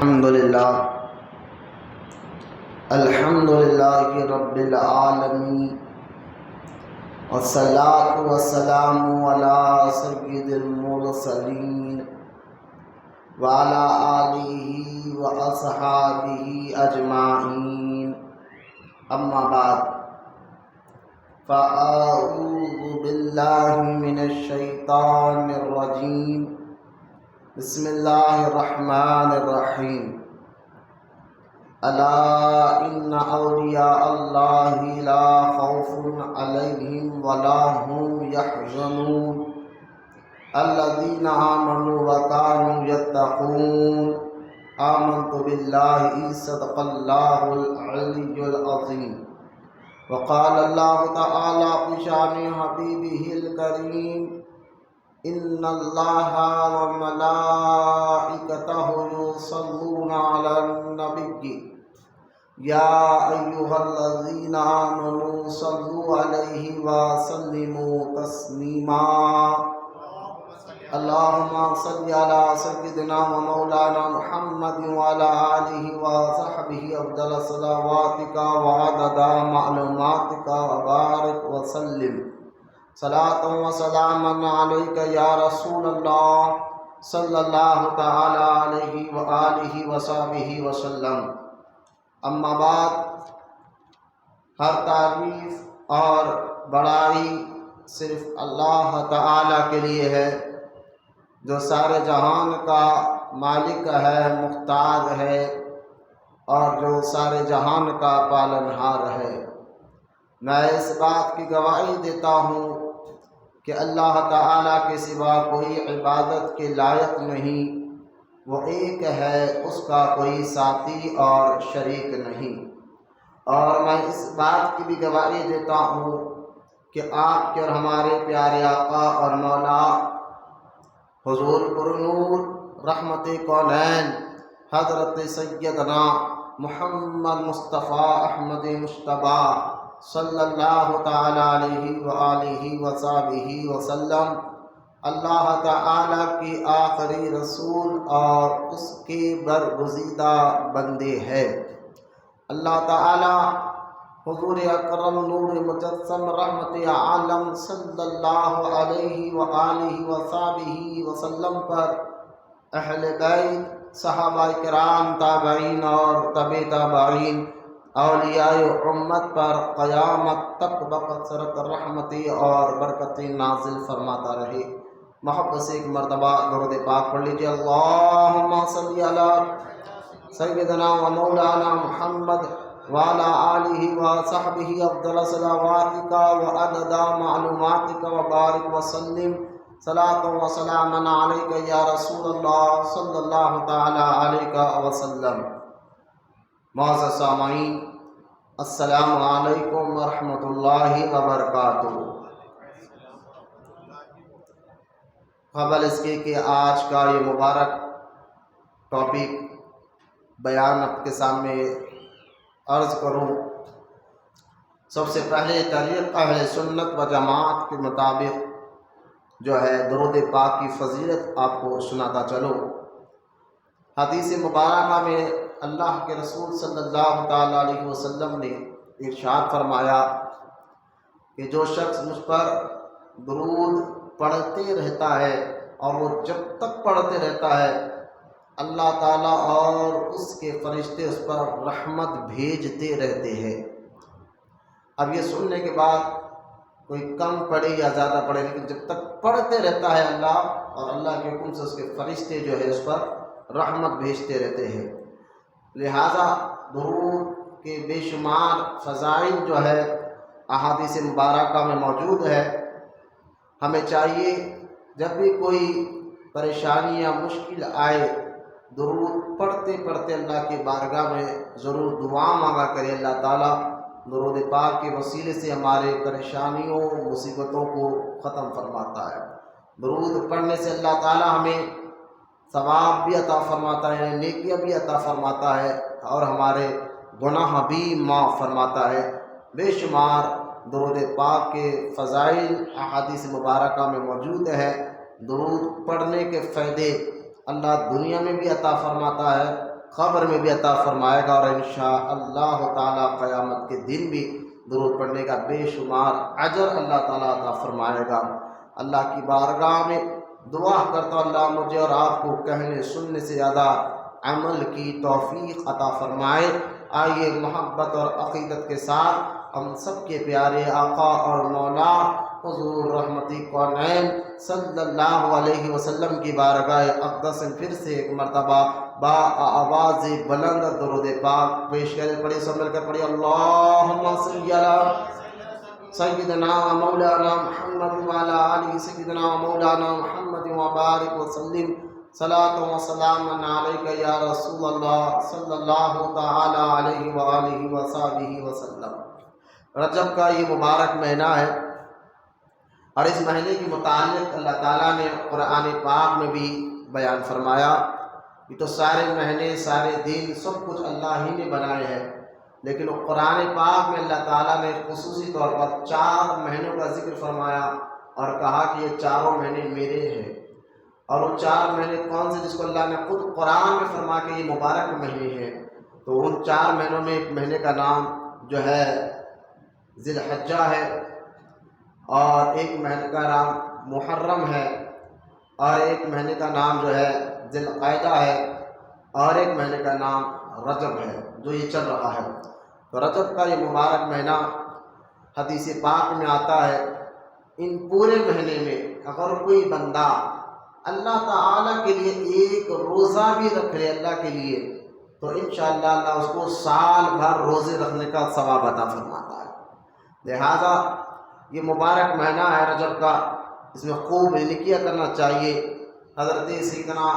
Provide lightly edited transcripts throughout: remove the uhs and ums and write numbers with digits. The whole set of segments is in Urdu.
الحمد لله رب العالمين والصلاة والسلام على سيد المرسلين وعلى آله وأصحابه أجمعين أما بعد فأعوذ بالله من الشيطان الرجيم بسم الله الرحمن الرحيم ألا إن أولياء الله لا خوف عليهم ولا هم يحزنون الذين آمنوا وكانوا يتقون آمنت بالله صدق الله العلي العظيم وقال الله تعالى في شأن حبيبه الكريم إن الله وملائكته يصلون على النبي يا أيها الذين آمنوا صلوا عليه وسلموا تسليما اللهم صل على سيدنا ومولانا محمد وعلى آله وصحبه أفضل صلواتك وعدد معلوماتك وبارك وسلم صلاة وسلاما عليك يا رسول الله صلی اللہ تعالی علیہ وآلہ وصحبہ وسلم. اما بعد، ہر تعریف اور بڑائی صرف اللہ تعالی کے لیے ہے جو سارے جہان کا مالک ہے، مختار ہے اور جو سارے جہان کا پالنہار ہے. میں اس بات کی گواہی دیتا ہوں کہ اللہ تعالیٰ کے سوا کوئی عبادت کے لائق نہیں، وہ ایک ہے، اس کا کوئی ساتھی اور شریک نہیں. اور میں اس بات کی بھی گواہی دیتا ہوں کہ آپ کے اور ہمارے پیارے آقا اور مولا حضور پرنور رحمت کونین حضرت سیدنا محمد مصطفیٰ احمد مجتبیٰ صلی اللہ تعالی علیہ وآلہ وصحبہ وسلم اللہ تعالی کی آخری رسول اور اس کے برگزیدہ بندے ہیں. اللہ تعالی حضور اکرم نور مجسم رحمت عالم صلی اللہ علیہ وآلہ وصحبہ وسلم پر، اہل بیت، صحابہ کرام، تابعین اور تبع تابعین، اولیاء امت پر قیامت تک بکثرت رحمتی اور برکتی نازل فرماتا رہے. محبت سے ایک مرتبہ درود پاک پڑھ لیجیے. اللہم صلی علی سیدنا و مولانا محمد وعلی آلہ وصحبہ افضل صلواتک و عدد معلوماتک و بارک وسلم صلاۃ و سلاما علیک یا رسول اللہ صلی اللہ تعالی علیہ وسلم. معزز سامعین، السلام علیکم ورحمۃ اللہ وبرکاتہ. قبل اس کے کہ آج کا یہ مبارک ٹاپک بیان آپ کے سامنے عرض کروں، سب سے پہلے طریق اہل سنت و جماعت کے مطابق جو ہے درود پاک کی فضیلت آپ کو سناتا چلوں. حدیث مبارکہ میں اللہ کے رسول صلی اللہ تعالی علیہ وسلم نے ارشاد فرمایا کہ جو شخص مجھ پر درود پڑھتے رہتا ہے اور وہ جب تک پڑھتے رہتا ہے، اللہ تعالیٰ اور اس کے فرشتے اس پر رحمت بھیجتے رہتے ہیں. اب یہ سننے کے بعد کوئی کم پڑھے یا زیادہ پڑھے، لیکن جب تک پڑھتے رہتا ہے اللہ، اور اللہ کے حکم سے اس کے فرشتے جو ہے اس پر رحمت بھیجتے رہتے ہیں. لہذا درود کے بے شمار فضائل جو ہے احادیث مبارکہ میں موجود ہے. ہمیں چاہیے جب بھی کوئی پریشانی یا مشکل آئے، درود پڑھتے پڑھتے اللہ کی بارگاہ میں ضرور دعا مانگا کرے. اللہ تعالیٰ درود پاک کے وسیلے سے ہمارے پریشانیوں مصیبتوں کو ختم فرماتا ہے. درود پڑھنے سے اللہ تعالیٰ ہمیں ثواب بھی عطا فرماتا ہے، نیکیاں بھی عطا فرماتا ہے اور ہمارے گناہ بھی معاف فرماتا ہے. بے شمار درود پاک کے فضائل احادیث مبارکہ میں موجود ہے. درود پڑھنے کے فائدے اللہ دنیا میں بھی عطا فرماتا ہے قبر میں بھی عطا فرمائے گا، اور انشاءاللہ تعالی قیامت کے دن بھی درود پڑھنے کا بے شمار اجر اللہ تعالیٰ عطا فرمائے گا۔ اللہ کی بارگاہ میں دعا کرتا ہوں اللہ مجھے اور آپ کو کہنے سننے سے زیادہ عمل کی توفیق عطا فرمائے۔ آئیے محبت اور عقیدت کے ساتھ ہم سب کے پیارے آقا اور مولا حضور رحمتی کونین صلی اللہ علیہ وسلم کی بارگاہ اقدس میں پھر سے ایک مرتبہ با آواز بلند درود پاک پیش کریں۔ پڑھیں، سب مل کر پڑھیں، اللہم صلی علی سیدنا مولانا محمد وعلی آلہ سیدنا مولانا محمد وبارک وسلم صلاۃ و سلام علیک یا رسول اللہ صلی اللہ تعالی علیہ وآلہ وصحبہ وسلم۔ رجب کا یہ مبارک مہینہ ہے، اور اس مہینے کے متعلق اللہ تعالیٰ نے قرآن پاک میں بھی بیان فرمایا۔ یہ تو سارے مہینے، سارے دن، سب کچھ اللہ ہی نے بنائے ہیں، لیکن قرآن پاک میں اللہ تعالیٰ نے خصوصی طور پر 4 مہینوں کا ذکر فرمایا اور کہا کہ یہ چاروں مہینے میرے ہیں۔ اور وہ 4 مہینے کون سے جس کو اللہ نے خود قرآن میں فرما کہ یہ مبارک مہینے ہیں؟ تو ان 4 مہینوں میں ایک مہینے کا نام جو ہے ذی الحجہ ہے، اور ایک مہینے کا نام محرم ہے، اور ایک مہینے کا نام جو ہے ذی القعدہ ہے، اور ایک مہینے کا نام رجب ہے جو یہ چل رہا ہے۔ تو رجب کا یہ مبارک مہینہ حدیث پاک میں آتا ہے، ان پورے مہینے میں اگر کوئی بندہ اللہ تعالیٰ کے لیے ایک روزہ بھی رکھ لے اللہ کے لیے، تو انشاءاللہ اللہ اس کو سال بھر روزے رکھنے کا ثواب عطا فرماتا ہے۔ لہذا یہ مبارک مہینہ ہے رجب کا، اس میں خوب نیکیاں کرنا چاہیے۔ حضرت سیدنا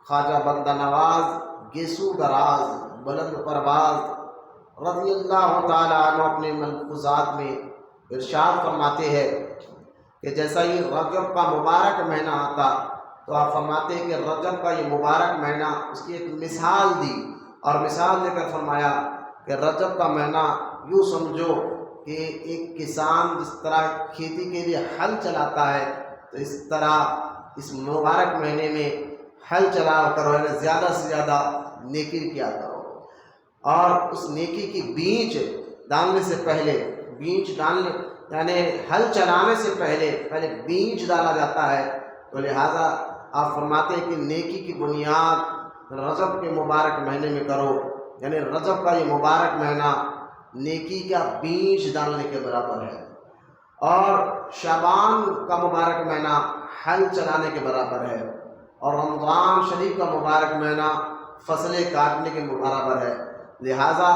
خواجہ بندہ نواز گیسو دراز بلند پرواز رضی اللہ تعالیٰ عنہ اپنے ملفوظات میں ارشاد فرماتے ہیں کہ جیسا یہ رجب کا مبارک مہینہ آتا تو آپ فرماتے ہیں کہ رجب کا یہ مبارک مہینہ اس کی ایک مثال دی، اور مثال دے کر فرمایا کہ رجب کا مہینہ یوں سمجھو کہ ایک کسان جس طرح کھیتی کے لیے ہل چلاتا ہے، تو اس طرح اس مبارک مہینے میں ہل چلا کرو، یعنی زیادہ سے زیادہ نیکی کیا کرو، اور اس نیکی کی بیج ڈالنے سے پہلے، بیج ڈالنے یعنی ہل چلانے سے پہلے بیج ڈالا جاتا ہے۔ تو لہٰذا آپ فرماتے ہیں کہ نیکی کی بنیاد رجب کے مبارک مہینے میں کرو، یعنی رجب کا یہ مبارک مہینہ نیکی کا بیج ڈالنے کے برابر ہے، اور شعبان کا مبارک مہینہ ہل چلانے کے برابر ہے، اور رمضان شریف کا مبارک مہینہ فصلیں کاٹنے کے برابر ہے۔ لہٰذا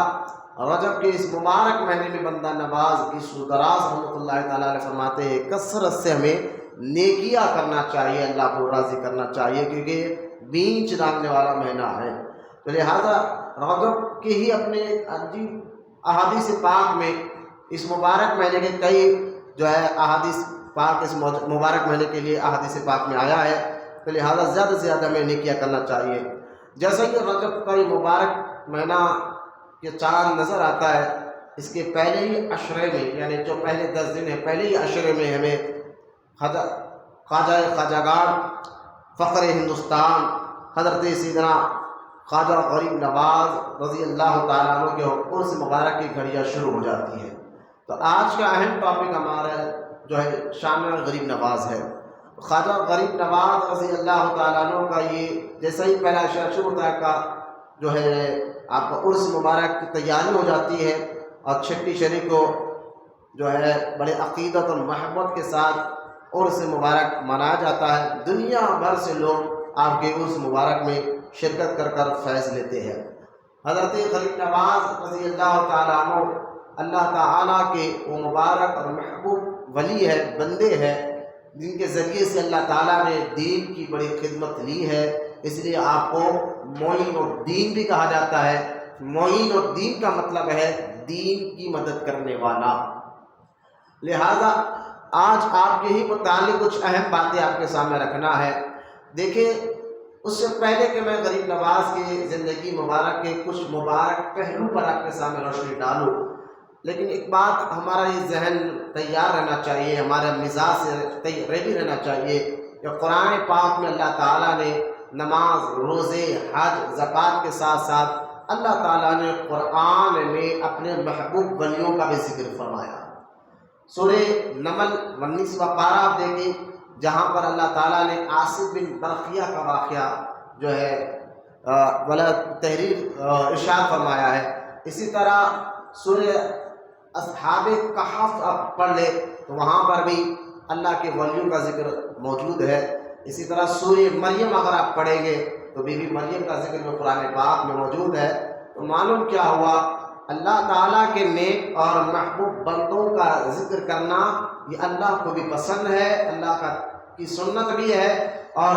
رجب کے اس مبارک مہینے میں بندہ نواز گیسو دراز رحمۃ اللہ تعالیٰ علیہ فرماتے ہیں کثرت سے ہمیں نیکیاں کرنا چاہیے، اللہ کو راضی کرنا چاہیے، کیونکہ بیج ڈالنے والا مہینہ ہے۔ تو لہٰذا رجب کے ہی اپنے عجیب احادیث پاک میں اس مبارک مہینے کے کئی جو ہے احادیث پاک اس مبارک مہینے کے لیے احادیث پاک میں آیا ہے، تو لہٰذا زیادہ سے زیادہ ہمیں نیکیاں کرنا چاہیے۔ جیسا کہ رجب کا یہ مبارک مہینہ یہ چاند نظر آتا ہے، اس کے پہلے ہی عشرے میں، یعنی جو پہلے 10 دن ہیں پہلے ہی عشرے میں ہمیں خواجہ خواجگان فخر ہندوستان حضرت سیدنا خواجہ غریب نواز رضی اللہ تعالیٰ عنہ کے عرس مبارک کی گھڑیاں شروع ہو جاتی ہیں۔ تو آج کا اہم ٹاپک ہمارا جو ہے شان غریب نواز ہے۔ خواجہ غریب نواز رضی اللہ تعالیٰ عنہ کا یہ جیسا ہی پہلا عشرہ شروع ہوتا ہے کا جو ہے آپ کا عرس مبارک کی تیاری ہو جاتی ہے، اور چھٹی شریف کو جو ہے بڑے عقیدت اور محبت کے ساتھ عرس مبارک منایا جاتا ہے۔ دنیا بھر سے لوگ آپ کے عرس مبارک میں شرکت کر کر فیض لیتے ہیں۔ حضرت غریب نواز رضی اللہ تعالیٰ عنہ اللہ تعالیٰ کے وہ مبارک اور محبوب ولی ہے، بندے ہیں، جن کے ذریعے سے اللہ تعالیٰ نے دین کی بڑی خدمت لی ہے، اس لیے آپ کو معین الدین بھی کہا جاتا ہے۔ معین الدین کا مطلب ہے دین کی مدد کرنے والا۔ لہذا آج آپ کے ہی متعلق کچھ اہم باتیں آپ کے سامنے رکھنا ہے۔ دیکھیں، اس سے پہلے کہ میں غریب نواز کی زندگی مبارک کے کچھ مبارک پہلو پر آپ کے سامنے روشنی ڈالوں، لیکن ایک بات ہمارا یہ ذہن تیار رہنا چاہیے، ہمارا مزاج سے ریڈی رہنا چاہیے کہ قرآن پاک میں اللہ تعالیٰ نے نماز، روزے، حج، زکوٰۃ کے ساتھ ساتھ اللہ تعالیٰ نے قرآن میں اپنے محبوب ولیوں کا بھی ذکر فرمایا۔ سورہ نمل 19واں پارہ آپ دیکھیں، جہاں پر اللہ تعالیٰ نے آصف بن برقیہ کا واقعہ جو ہے ولا تحریر ارشاد فرمایا ہے۔ اسی طرح سورہ اصحاب کہف آپ پڑھ لے تو وہاں پر بھی اللہ کے ولیوں کا ذکر موجود ہے۔ اسی طرح سورہ مریم اگر آپ پڑھیں گے تو بی بی مریم کا ذکر بھی قرآن پاک میں موجود ہے۔ تو معلوم کیا ہوا، اللہ تعالیٰ کے نیک اور محبوب بندوں کا ذکر کرنا یہ اللہ کو بھی پسند ہے، اللہ کی سنت بھی ہے، اور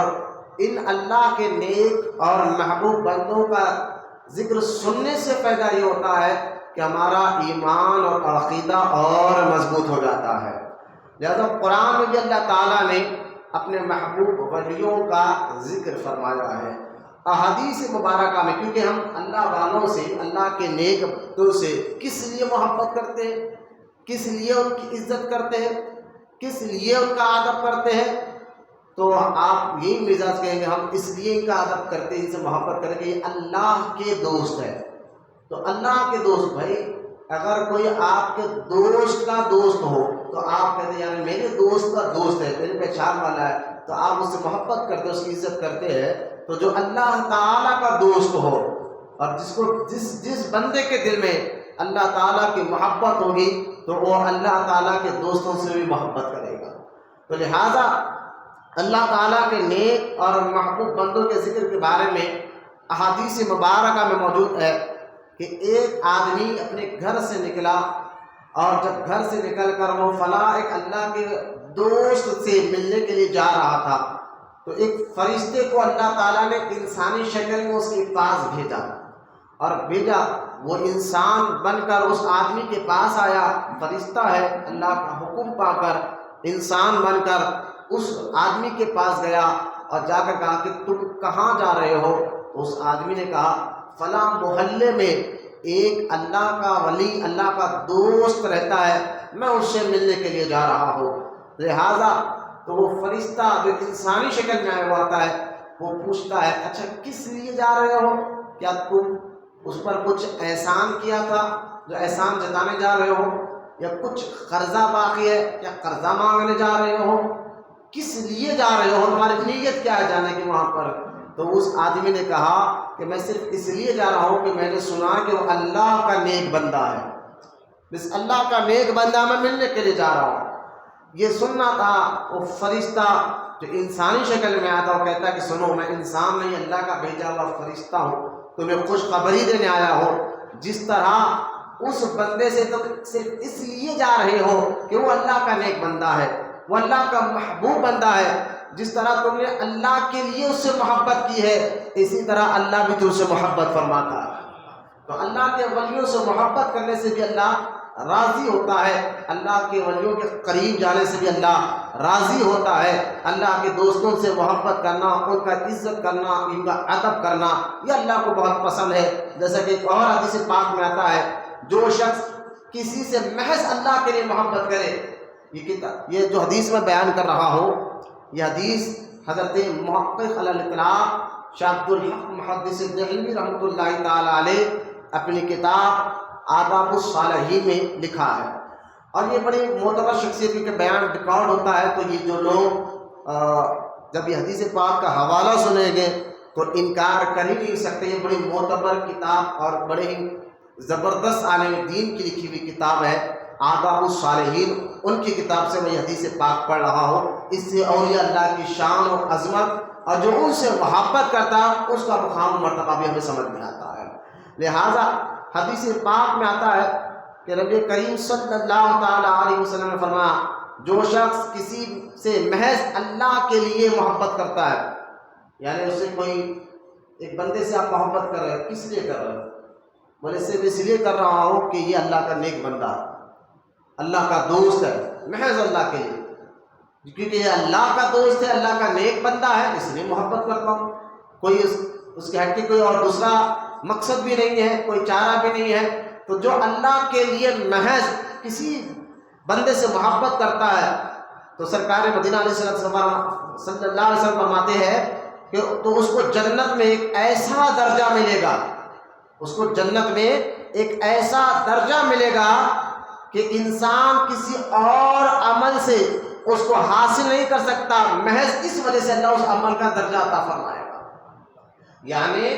ان اللہ کے نیک اور محبوب بندوں کا ذکر سننے سے پیدا یہ ہوتا ہے کہ ہمارا ایمان اور عقیدہ اور مضبوط ہو جاتا ہے۔ لہذا قرآن میں بھی اللہ تعالیٰ نے اپنے محبوب ولیوں کا ذکر فرمایا ہے۔ احادیث مبارکہ میں، کیونکہ ہم اللہ والوں سے، اللہ کے نیک بندوں سے کس لیے محبت کرتے ہیں، کس لیے ان کی عزت کرتے ہیں، کس لیے ان کا ادب کرتے ہیں، تو آپ یہی مزاج کہیں گے ہم اس لیے ان کا ادب کرتے ہیں، ان سے محبت کریں کہ یہ اللہ کے دوست ہے۔ تو اللہ کے دوست بھائی، اگر کوئی آپ کے دوست کا دوست ہو تو آپ کہتے ہیں یعنی میرے دوست کا دوست ہے، میرے پہچان والا ہے، تو آپ اس سے محبت کرتے ہیں، اس کی عزت کرتے ہیں۔ تو جو اللہ تعالیٰ کا دوست ہو اور جس بندے کے دل میں اللہ تعالیٰ کی محبت ہوگی تو وہ اللہ تعالیٰ کے دوستوں سے بھی محبت کرے گا۔ تو لہٰذا اللہ تعالیٰ کے نیک اور محبوب بندوں کے ذکر کے بارے میں احادیث مبارکہ میں موجود ہے کہ ایک آدمی اپنے گھر سے نکلا، اور جب گھر سے نکل کر وہ فلاں ایک اللہ کے دوست سے ملنے کے لیے جا رہا تھا، تو ایک فرشتے کو اللہ تعالیٰ نے انسانی شکل میں اس کے پاس بھیجا، اور وہ انسان بن کر اس آدمی کے پاس آیا، فرشتہ ہے، اللہ کا حکم پا کر انسان بن کر اس آدمی کے پاس گیا اور جا کر کہا کہ تم کہاں جا رہے ہو؟ تو اس آدمی نے کہا فلاں محلے میں ایک اللہ کا ولی، اللہ کا دوست رہتا ہے، میں اس سے ملنے کے لیے جا رہا ہوں۔ لہٰذا تو وہ فرشتہ جو انسانی شکل میں آیا ہوا آتا ہے، وہ پوچھتا ہے اچھا کس لیے جا رہے ہو؟ کیا تم اس پر کچھ احسان کیا تھا جو احسان جتانے جا رہے ہو، یا کچھ قرضہ باقی ہے کیا قرضہ مانگنے جا رہے ہو؟ کس لیے جا رہے ہو؟ تمہاری نیت کیا ہے جانے کی وہاں پر؟ تو اس آدمی نے کہا کہ میں صرف اس لیے جا رہا ہوں کہ میں نے سنا کہ وہ اللہ کا نیک بندہ ہے، بس اللہ کا نیک بندہ میں ملنے کے لیے جا رہا ہوں۔ یہ سننا تھا۔ وہ فرشتہ جو انسانی شکل میں آتا وہ کہتا ہے کہ سنو، میں انسان نہیں، اللہ کا بھیجا ہوا فرشتہ ہوں، تمہیں خوشخبری دینے آیا ہو۔ جس طرح اس بندے سے تم صرف اس لیے جا رہے ہو کہ وہ اللہ کا نیک بندہ ہے، وہ اللہ کا محبوب بندہ ہے، جس طرح تم نے اللہ کے لیے اس سے محبت کی ہے، اسی طرح اللہ بھی تم سے محبت فرماتا ہے۔ تو اللہ کے ولیوں سے محبت کرنے سے بھی اللہ راضی ہوتا ہے، اللہ کے ولیوں کے قریب جانے سے بھی اللہ راضی ہوتا ہے۔ اللہ کے دوستوں سے محبت کرنا، ان کا عزت کرنا، ان کا ادب کرنا، یہ اللہ کو بہت پسند ہے۔ جیسا کہ ایک اور حدیث پاک میں آتا ہے، جو شخص کسی سے محض اللہ کے لیے محبت کرے، یہ جو حدیث میں بیان کر رہا ہوں، یہ حدیث حضرت محقق علی الاطلاق شاہ عبد الحق محدث دہلوی رحمۃ اللہ تعالی علیہ اپنی کتاب آداب الصالحین میں لکھا ہے، اور یہ بڑی معتبر شخصیت کا بیان ریکارڈ ہوتا ہے۔ تو یہ جو لوگ جب یہ حدیث پاک کا حوالہ سنیں گے تو انکار کر ہی نہیں سکتے۔ یہ بڑی معتبر کتاب اور بڑے ہی زبردست عالم دین کی لکھی ہوئی کتاب ہے آداب الصالحین، ان کی کتاب سے میں یہ حدیث پاک پڑھ رہا ہوں۔ اس سے اولیاء اللہ کی شان اور عظمت اور جو ان سے محبت کرتا ہے اس کا مقام مرتبہ بھی ہمیں سمجھ میں آتا ہے۔ لہٰذا حدیث پاک میں آتا ہے کہ نبی کریم صلی اللہ تعالی علیہ وسلم نے فرمایا، جو شخص کسی سے محض اللہ کے لیے محبت کرتا ہے، یعنی اس سے کوئی ایک بندے سے آپ محبت کر رہے ہیں، کس لیے کر رہے ہیں؟ بولے صرف اس لیے کر رہا ہوں کہ یہ اللہ کا نیک بندہ ہے، اللہ کا دوست ہے، محض اللہ کے لیے، کیونکہ یہ اللہ کا دوست ہے، اللہ کا نیک بندہ ہے، اس لیے محبت کرتا ہوں۔ کوئی اس کے ہٹ کے کوئی اور دوسرا مقصد بھی نہیں ہے، کوئی چارہ بھی نہیں ہے۔ تو جو اللہ کے لیے محض کسی بندے سے محبت کرتا ہے، تو سرکار مدینہ علیہ السلام صلی اللہ علیہ وسلم فرماتے ہیں کہ تو اس کو جنت میں ایک ایسا درجہ ملے گا، اس کو جنت میں ایک ایسا درجہ ملے گا کہ انسان کسی اور عمل سے اس کو حاصل نہیں کر سکتا، محض اس وجہ سے اللہ اس عمل کا درجہ عطا فرمائے گا۔ یعنی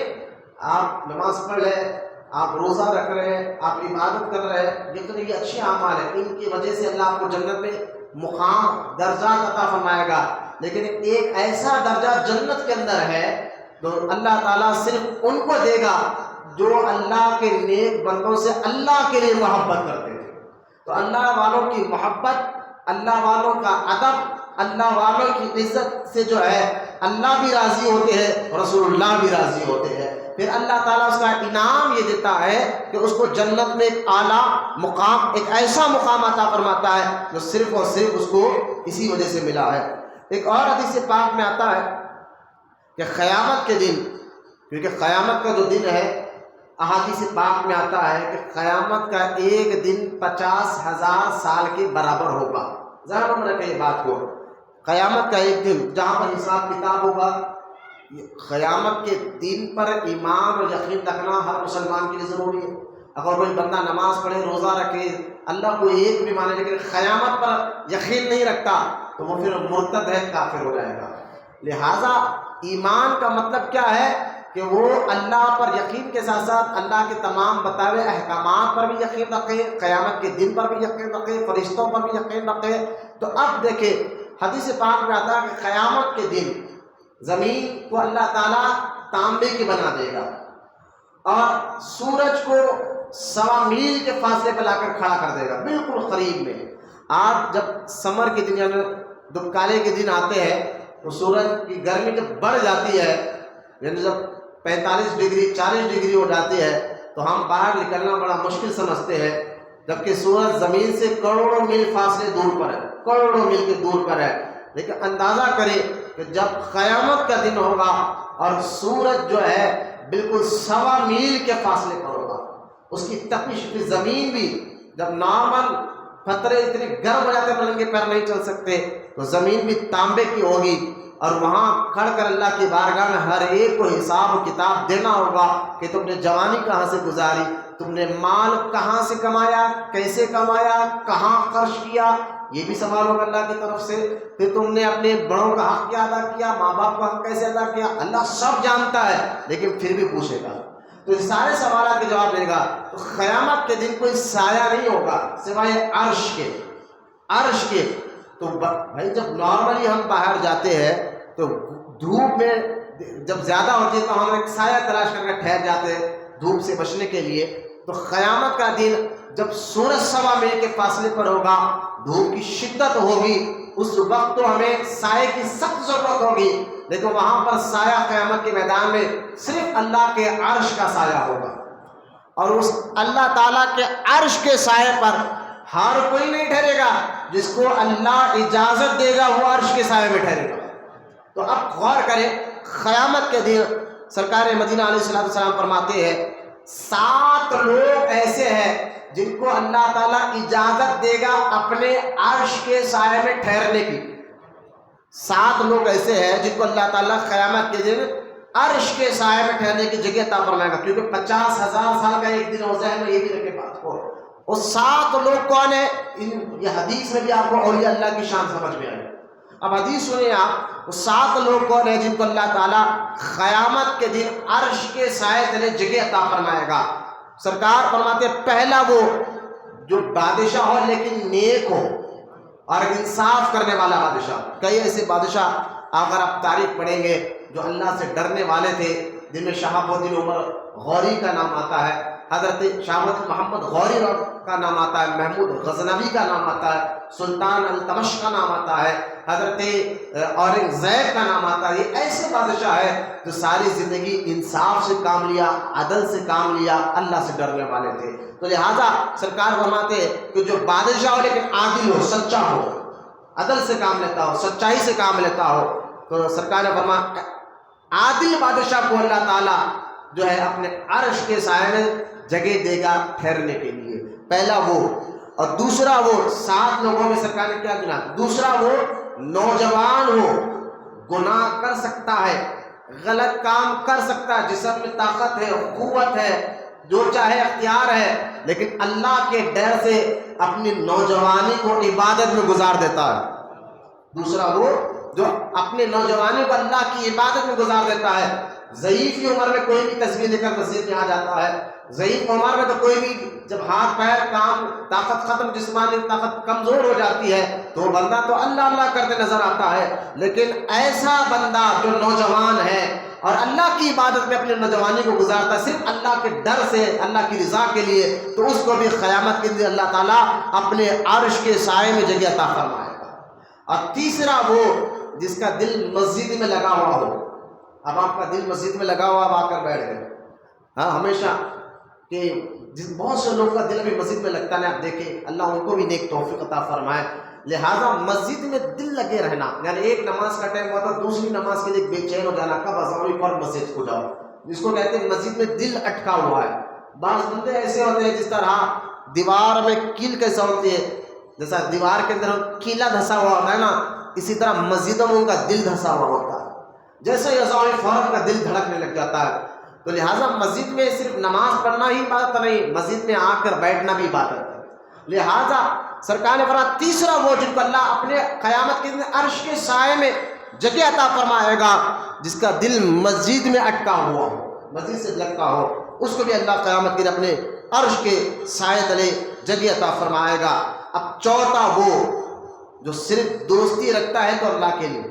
آپ نماز پڑھ رہے ہیں، آپ روزہ رکھ رہے ہیں، آپ عبادت کر رہے ہیں، یہ تو یہ اچھے اعمال ہیں، ان کی وجہ سے اللہ آپ کو جنت میں مقام درجات عطا فرمائے گا، لیکن ایک ایسا درجہ جنت کے اندر ہے تو اللہ تعالیٰ صرف ان کو دے گا جو اللہ کے نیک بندوں سے اللہ کے لیے محبت کرتے تھے۔ تو اللہ والوں کی محبت، اللہ والوں کا ادب، اللہ والوں کی عزت سے جو ہے اللہ بھی راضی ہوتے ہیں، رسول اللہ بھی راضی ہوتے ہیں۔ پھر اللہ تعالیٰ اس کا انعام یہ دیتا ہے کہ اس کو جنت میں ایک اعلیٰ مقام، ایک ایسا مقام عطا فرماتا ہے جو صرف اور صرف اس کو اسی وجہ سے ملا ہے۔ ایک اور حدیث پاک میں آتا ہے کہ قیامت کے دن، کیونکہ قیامت کا جو دن ہے احادیث پاک میں آتا ہے کہ قیامت کا ایک دن 50,000 سال کے برابر ہوگا۔ ذہن میں رکھیں یہ بات کو، قیامت کا ایک دن جہاں پر حساب کتاب ہوگا، قیامت کے دن پر ایمان اور یقین رکھنا ہر مسلمان کے لیے ضروری ہے۔ اگر کوئی بندہ نماز پڑھے، روزہ رکھے، اللہ کو ایک بھی مانے لیکن قیامت پر یقین نہیں رکھتا تو وہ پھر مرتد ہے، کافر ہو جائے گا۔ لہٰذا ایمان کا مطلب کیا ہے کہ وہ اللہ پر یقین کے ساتھ ساتھ اللہ کے تمام بتائے ہوئے احکامات پر بھی یقین رکھے، قیامت کے دن پر بھی یقین رکھے، فرشتوں پر بھی یقین رکھے۔ تو اب دیکھیں حدیث پاک میں آتا ہے کہ قیامت کے دن زمین کو اللہ تعالیٰ تانبے کی بنا دے گا اور سورج کو 1.25 میل کے فاصلے پہ لا کر کھڑا کر دے گا، بالکل قریب میں۔ آپ جب سمر کے دن یعنی دبکالے کے دن آتے ہیں تو سورج کی گرمی جب بڑھ جاتی ہے، یعنی جب 45 ڈگری 40 ڈگری ہو جاتی ہے تو ہم باہر نکلنا بڑا مشکل سمجھتے ہیں، جبکہ سورج زمین سے کروڑوں میل فاصلے دور پر ہے، کروڑوں میل کے دور پر ہے۔ لیکن اندازہ کریں کہ جب قیامت کا دن ہوگا اور سورج جو ہے بالکل 1.25 میل کے فاصلے پر ہوگا، اس کی تپش کی زمین بھی جب نارمل پتھرے اتنے گرم ہو جاتے ہیں ننگے پیر نہیں چل سکتے تو زمین بھی تانبے کی ہوگی، اور وہاں کھڑ کر اللہ کی بارگاہ میں ہر ایک کو حساب و کتاب دینا ہوگا کہ تم نے جوانی کہاں سے گزاری، تم نے مال کہاں سے کمایا، کیسے کمایا، کہاں خرچ کیا، یہ بھی سوال ہوگا اللہ کی طرف سے۔ پھر تم نے اپنے بڑوں کا حق کیا ادا کیا، ماں باپ کا حق کیسے ادا کیا، اللہ سب جانتا ہے لیکن پھر بھی پوچھے گا۔ تو اس سارے سوالات کے جواب دے گا۔ تو قیامت کے دن کوئی سایہ نہیں ہوگا سوائے عرش کے، عرش کے۔ تو بھائی جب نارملی ہم باہر جاتے ہیں تو دھوپ میں جب زیادہ ہوتی ہے تو ہم ایک سایہ تلاش کر کے ٹھہر جاتے ہیں دھوپ سے بچنے کے لیے۔ تو قیامت کا دن جب سورج 1.25 میل کے فاصلے پر ہوگا، دھوپ کی شدت ہوگی، اس وقت تو ہمیں سائے کی سخت ضرورت ہوگی، لیکن وہاں پر سایہ قیامت کے میدان میں صرف اللہ کے عرش کا سایہ ہوگا، اور اس اللہ تعالیٰ کے عرش کے سائے پر ہر کوئی نہیں ٹھہرے گا، جس کو اللہ اجازت دے گا وہ عرش کے سائے میں ٹھہرے گا۔ تو اب غور کریں، قیامت کے دن سرکار مدینہ علیہ السلام فرماتے ہیں 7 لوگ ایسے ہیں جن کو اللہ تعالیٰ اجازت دے گا اپنے عرش کے سائے میں ٹھہرنے کی۔ 7 لوگ ایسے ہیں جن کو اللہ تعالیٰ قیامت کے دن عرش کے سائے میں ٹھہرنے کی جگہ عطا فرمائے گا، کیونکہ 50,000 سال کا ایک دن ہو ذہن میں یہ بھی رکھے بات کو۔ وہ 7 لوگ کون ہیں؟ یہ حدیث میں بھی آپ کو اولیاء اللہ کی شان سمجھ میں آئے۔ اب حدیث سنیں آپ، وہ 7 لوگ کون ہیں جن کو اللہ تعالیٰ قیامت کے دن عرش کے سائے تلے جگہ عطا فرمائے گا؟ سرکار فرماتے ہیں پہلا وہ جو بادشاہ ہو لیکن نیک ہو اور انصاف کرنے والا بادشاہ۔ کئی ایسے بادشاہ اگر آپ تاریخ پڑھیں گے جو اللہ سے ڈرنے والے تھے، جن میں شہاب الدین عمر غوری کا نام آتا ہے، حضرت شہاب الدین محمد غوری کا نام آتا ہے، محمود غزنوی کا نام آتا ہے، سلطان التمش کا نام آتا ہے، حضرت اورنگزیب کا نام آتا ہے۔ یہ ایسے بادشاہ ہیں جو ساری زندگی انصاف سے کام لیا، عدل سے کام لیا، اللہ سے ڈرنے والے تھے۔ تو لہٰذا سرکار فرماتے ہیں کہ جو بادشاہ ہو لیکن عادل ہو، سچا ہو، عدل سے کام لیتا ہو، سچائی سے کام لیتا ہو، تو سرکار نے فرمایا عادل بادشاہ کو اللہ تعالیٰ جو ہے اپنے عرش کے سائے میں جگہ دے گا ٹھہرنے کے لیے۔ پہلا وہ، اور دوسرا وہ 7 لوگوں میں سرکار نے کیا گنا، دوسرا وہ نوجوان ہو، گناہ کر سکتا ہے، غلط کام کر سکتا ہے، جسم میں طاقت ہے، قوت ہے، جو چاہے اختیار ہے، لیکن اللہ کے ڈر سے اپنی نوجوانی کو عبادت میں گزار دیتا ہے۔ دوسرا وہ جو اپنے نوجوانی کو اللہ کی عبادت میں گزار دیتا ہے۔ ضعیف کی عمر میں کوئی بھی تصویر لے کر مسجد میں آ جاتا ہے، ضعیف عمر میں تو کوئی بھی جب ہاتھ پیر کام طاقت ختم، جسمانی طاقت کمزور ہو جاتی ہے تو وہ بندہ تو اللہ اللہ کرتے نظر آتا ہے۔ لیکن ایسا بندہ جو نوجوان ہے اور اللہ کی عبادت میں اپنی نوجوانی کو گزارتا ہے صرف اللہ کے ڈر سے، اللہ کی رضا کے لیے، تو اس کو بھی قیامت کے دن اللہ تعالیٰ اپنے عرش کے سائے میں جگہ عطا فرمائے گا۔ اور تیسرا وہ جس کا دل مسجد میں لگا ہوا ہو۔ اب آپ کا دل مسجد میں لگا ہوا، آپ آ کر بیٹھ گئے، ہاں ہمیشہ کہ بہت سے لوگ کا دل ابھی مسجد میں لگتا ہے، آپ دیکھیں اللہ ان کو بھی نیک توفیق عطا فرمائے۔ لہٰذا مسجد میں دل لگے رہنا، یعنی ایک نماز کا ٹائم ہوا تو دوسری نماز کے لیے بے چین ہو جانا، کب اذان پر مسجد کو جاؤ، جس کو کہتے ہیں مسجد میں دل اٹکا ہوا ہے۔ بعض بندے ایسے ہوتے ہیں جس طرح دیوار میں کیل کیسا ہوتی ہے، جیسا دیوار کے اندر کیلا دھسا ہوا ہوتا ہے نا، اسی طرح مسجدوں میں ان کا دل دھسا ہوا ہوتا ہے، جیسے ہی اذان فوراً کا دل دھڑکنے لگ جاتا ہے۔ تو لہٰذا مسجد میں صرف نماز پڑھنا ہی عبادت نہیں، مسجد میں آ کر بیٹھنا بھی عبادت ہے۔ لہٰذا سرکار نے فرمایا تیسرا وہ جن کو اللہ اپنے قیامت کے دن عرش کے سائے میں جگہ عطا فرمائے گا، جس کا دل مسجد میں اٹکا ہوا ہو، مسجد سے لگتا ہو، اس کو بھی اللہ قیامت کے دن اپنے عرش کے سائے تلے جگہ عطا فرمائے گا۔ اب چوتھا وہ جو صرف دوستی رکھتا ہے تو اللہ کے لیے،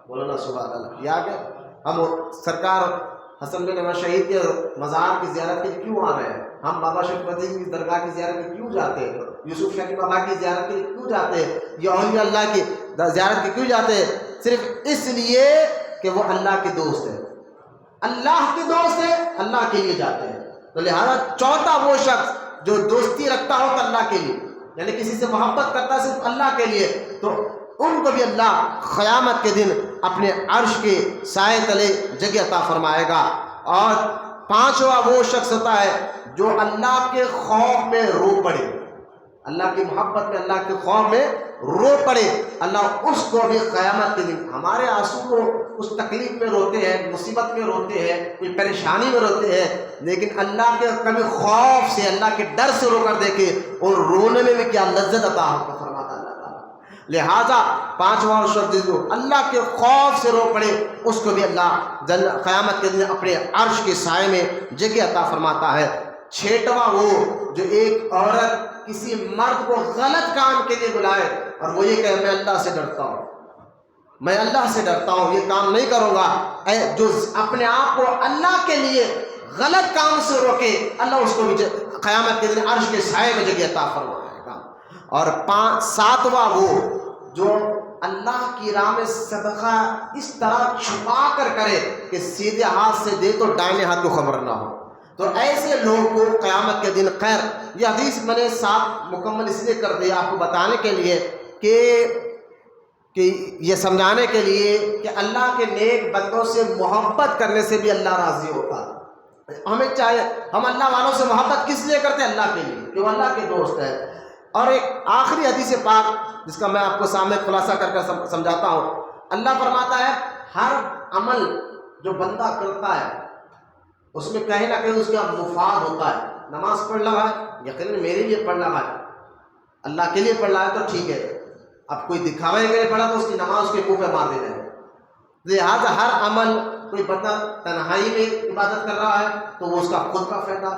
مولانا سبحان اللہ، یہ آگے ہم سرکار حسن بن احمد شہید کے مزار کی زیارت کے لیے کیوں آ رہے ہیں، ہم بابا شریف مدینی کی درگاہ کی زیارت کے کیوں جاتے ہیں، یوسف شاہ بابا کی زیارت کے لیے کیوں جاتے ہیں، یہ اولیاء اللہ کی زیارت کے کیوں جاتے ہیں؟ صرف اس لیے کہ وہ اللہ کے دوست ہیں، اللہ کے دوست ہیں، اللہ کے لیے جاتے ہیں۔ تو لہذا چوتھا وہ شخص جو دوستی رکھتا ہو تو اللہ کے لیے، یعنی کسی سے محبت کرتا ہے صرف اللہ کے لیے، تو ان کو بھی اللہ قیامت کے دن اپنے عرش کے سائے تلے جگہ عطا فرمائے گا۔ اور پانچواں وہ شخص ہوتا ہے جو اللہ کے خوف میں رو پڑے، اللہ کی محبت میں، اللہ کے خوف میں رو پڑے، اللہ اس کو بھی قیامت کے دن، ہمارے آنسو کو اس تکلیف میں روتے ہیں، مصیبت میں روتے ہیں، کوئی پریشانی میں روتے ہیں، لیکن اللہ کے کبھی خوف سے، اللہ کے ڈر سے رو کر دیکھے اور رونے میں بھی کیا لذت عطا فرماتا ہے اللہ تعالیٰ۔ لہٰذا پانچواں شخص جو اللہ کے خوف سے رو پڑے، اس کو بھی اللہ قیامت کے دن اپنے عرش کے سائے میں جگہ عطا فرماتا ہے۔ چھٹواں وہ جو ایک عورت کسی مرد کو غلط کام کے لیے بلائے اور وہ یہ کہے میں اللہ سے ڈرتا ہوں، میں اللہ سے ڈرتا ہوں، یہ کام نہیں کروں گا، جو اپنے آپ کو اللہ کے لیے غلط کام سے روکے، اللہ اس کو بھی قیامت کے دن عرش کے سائے میں جگہ عطا فرمائے گا۔ اور ساتواں وہ جو اللہ کی راہ میں صدقہ اس طرح چھپا کر کرے کہ سیدھے ہاتھ سے دے تو دائیں ہاتھ کو خبر نہ ہو، تو ایسے لوگوں کو قیامت کے دن خیر، یہ حدیث میں نے ساتھ مکمل اس لیے کر دی آپ کو بتانے کے لیے کہ یہ سمجھانے کے لیے کہ اللہ کے نیک بندوں سے محبت کرنے سے بھی اللہ راضی ہوتا ہے۔ ہمیں چاہے ہم اللہ والوں سے محبت کس لیے کرتے ہیں؟ اللہ کے لیے، کہ وہ اللہ کے دوست ہے۔ اور ایک آخری حدیث پاک جس کا میں آپ کو سامنے خلاصہ کر کر سمجھاتا ہوں، اللہ فرماتا ہے ہر عمل جو بندہ کرتا ہے اس میں کہیں نہ کہیں اس کا مفاد ہوتا ہے۔ نماز پڑھ رہا ہے، یقیناً میرے لیے پڑھ رہا ہے، اللہ کے لیے پڑھ رہا ہے تو ٹھیک ہے، اب کوئی دکھاوے کے لیے پڑھا تو اس کی نماز کے منہ پہ مار دیتے ہیں۔ لہٰذا ہر عمل، کوئی بندہ تنہائی میں عبادت کر رہا ہے تو وہ اس کا خود کا فائدہ،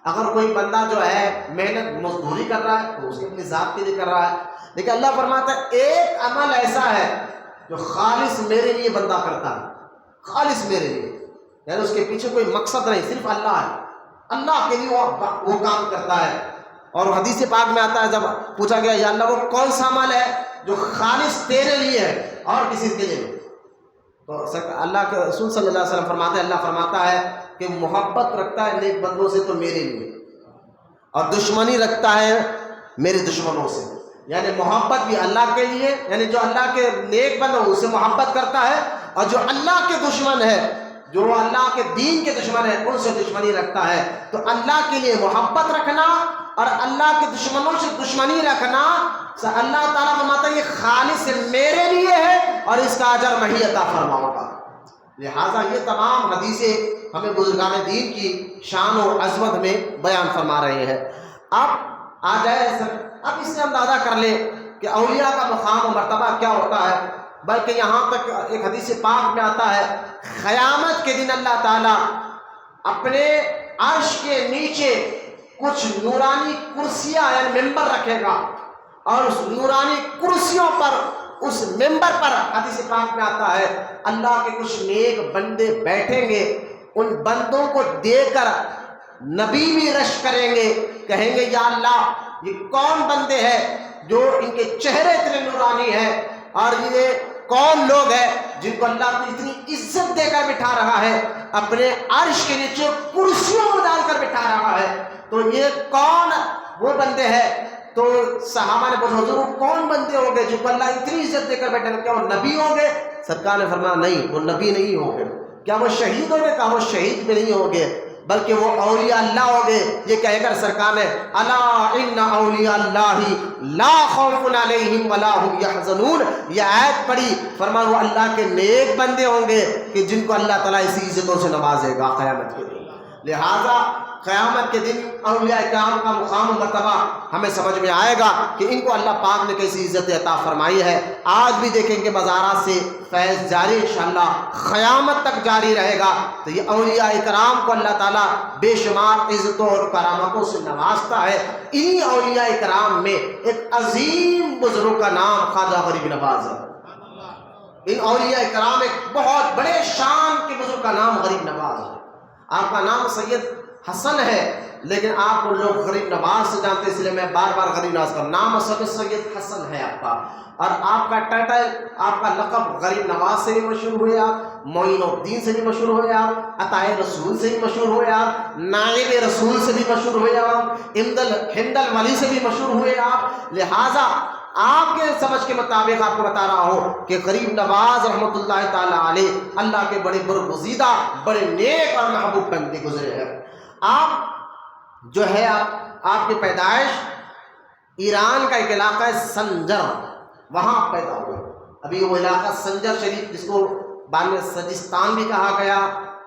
اگر کوئی بندہ جو ہے محنت مزدوری کر رہا ہے تو اس کے اپنی ذات کے لیے کر رہا ہے۔ لیکن اللہ فرماتا ہے ایک عمل ایسا ہے جو خالص میرے لیے بندہ کرتا ہے، خالص میرے لیے، یعنی اس کے پیچھے کوئی مقصد نہیں، صرف اللہ ہے، اللہ کے لیے وہ کام کرتا ہے۔ اور حدیث پاک میں آتا ہے جب پوچھا گیا یا اللہ وہ کون سا عمل ہے جو خالص تیرے لیے ہے اور کسی کے لیے نہیں، تو اللہ کے رسول صلی اللہ علیہ وسلم فرماتے ہیں، اللہ فرماتا ہے کہ محبت رکھتا ہے نیک بندوں سے تو میرے لیے، اور دشمنی رکھتا ہے میرے دشمنوں سے، یعنی محبت بھی اللہ کے لیے، یعنی جو اللہ کے نیک بندوں اسے محبت کرتا ہے، اور جو اللہ کے دشمن ہے، جو اللہ کے دین کے دشمن ہیں، ان سے دشمنی رکھتا ہے۔ تو اللہ کے لیے محبت رکھنا اور اللہ کے دشمنوں سے دشمنی رکھنا، اللہ تعالیٰ فرماتا ہے یہ خالص میرے لیے ہے اور اس کا اجر میں ہی عطا فرماؤں گا۔ لہٰذا یہ تمام حدیثیں ہمیں بزرگان دین کی شان و عظمت میں بیان فرما رہے ہیں۔ اب آ جائے اب اس سے اندازہ کر لیں کہ اولیاء کا مقام و مرتبہ کیا ہوتا ہے، بلکہ یہاں تک ایک حدیث پاک میں آتا ہے قیامت کے دن اللہ تعالیٰ اپنے عرش کے نیچے کچھ نورانی کرسیاں یعنی ممبر رکھے گا، اور اس نورانی کرسیوں پر، اس ممبر پر حدیث پاک میں آتا ہے اللہ کے کچھ نیک بندے بیٹھیں گے، ان بندوں کو دیکھ کر نبی بھی رش کریں گے، کہیں گے یا اللہ یہ کون بندے ہیں جو ان کے چہرے اتنے نورانی ہیں، اور یہ کون لوگ ہیں جن کو اللہ نے اتنی عزت دے کر بٹھا رہا ہے، اپنے عرش کے نیچے کرسیوں میں ڈال کر بٹھا رہا ہے، تو یہ کون وہ بندے ہیں؟ تو صحابہ نے پوچھا حضور کون بندے ہوں گے جن کو اللہ اتنی عزت دے کر بیٹھے گا؟ کیا وہ نبی ہوں گے؟ سرکار نے فرمایا نہیں، وہ نبی نہیں ہوں گے۔ کیا وہ شہید ہوں گے؟ کہا وہ شہید بھی نہیں ہوں گے، بلکہ وہ اولیاء اللہ ہوں گے۔ یہ کہہ کر سرکار نے الا ان اولیاء اللہ لا خوف علیہم ولا هم يحزنون یہ آیت پڑھی، فرمایا وہ اللہ کے نیک بندے ہوں گے کہ جن کو اللہ تعالیٰ اسی عزتوں سے نوازے گا قیامت کے دن۔ لہٰذا قیامت کے دن اولیاء کرام کا مقام و مرتبہ ہمیں سمجھ میں آئے گا کہ ان کو اللہ پاک نے کیسی عزت عطا فرمائی ہے۔ آج بھی دیکھیں کہ مزارات سے فیض جاری انشاءاللہ قیامت تک جاری رہے گا، تو یہ اولیاء کرام کو اللہ تعالیٰ بے شمار عزتوں اور کرامتوں سے نوازتا ہے۔ انہی اولیاء کرام میں ایک عظیم بزرگ کا نام خواجہ غریب نواز ہے۔ ان اولیاء کرام ایک بہت بڑے شان کے بزرگ کا نام غریب نواز ہے۔ آپ کا نام سید حسن ہے، لیکن آپ کو لوگ غریب نواز سے جانتے ہیں، اس لیے میں بار بار غریب نواز کا نام اصل سید حسن ہے آپ کا، اور آپ کا ٹائٹل، آپ کا لقب غریب نواز سے بھی مشہور ہوئے، آپ معین الدین سے بھی مشہور ہوئے، آپ عطائے رسول سے بھی مشہور ہوئے، آپ نائب رسول سے بھی مشہور ہوئے، آپ ہند الولی سے بھی مشہور ہوئے آپ۔ لہٰذا آپ کے سمجھ کے مطابق آپ کو بتا رہا ہوں کہ غریب نواز رحمۃ اللہ تعالیٰ علیہ اللہ کے بڑے برگزیدہ، بڑے نیک اور محبوب بندے گزرے ہیں۔ آپ جو ہے آپ کی پیدائش ایران کا ایک علاقہ ہے سنجر، وہاں پیدا ہوئے۔ ابھی وہ علاقہ سنجر شریف، جس کو بعد میں سجستان بھی کہا گیا،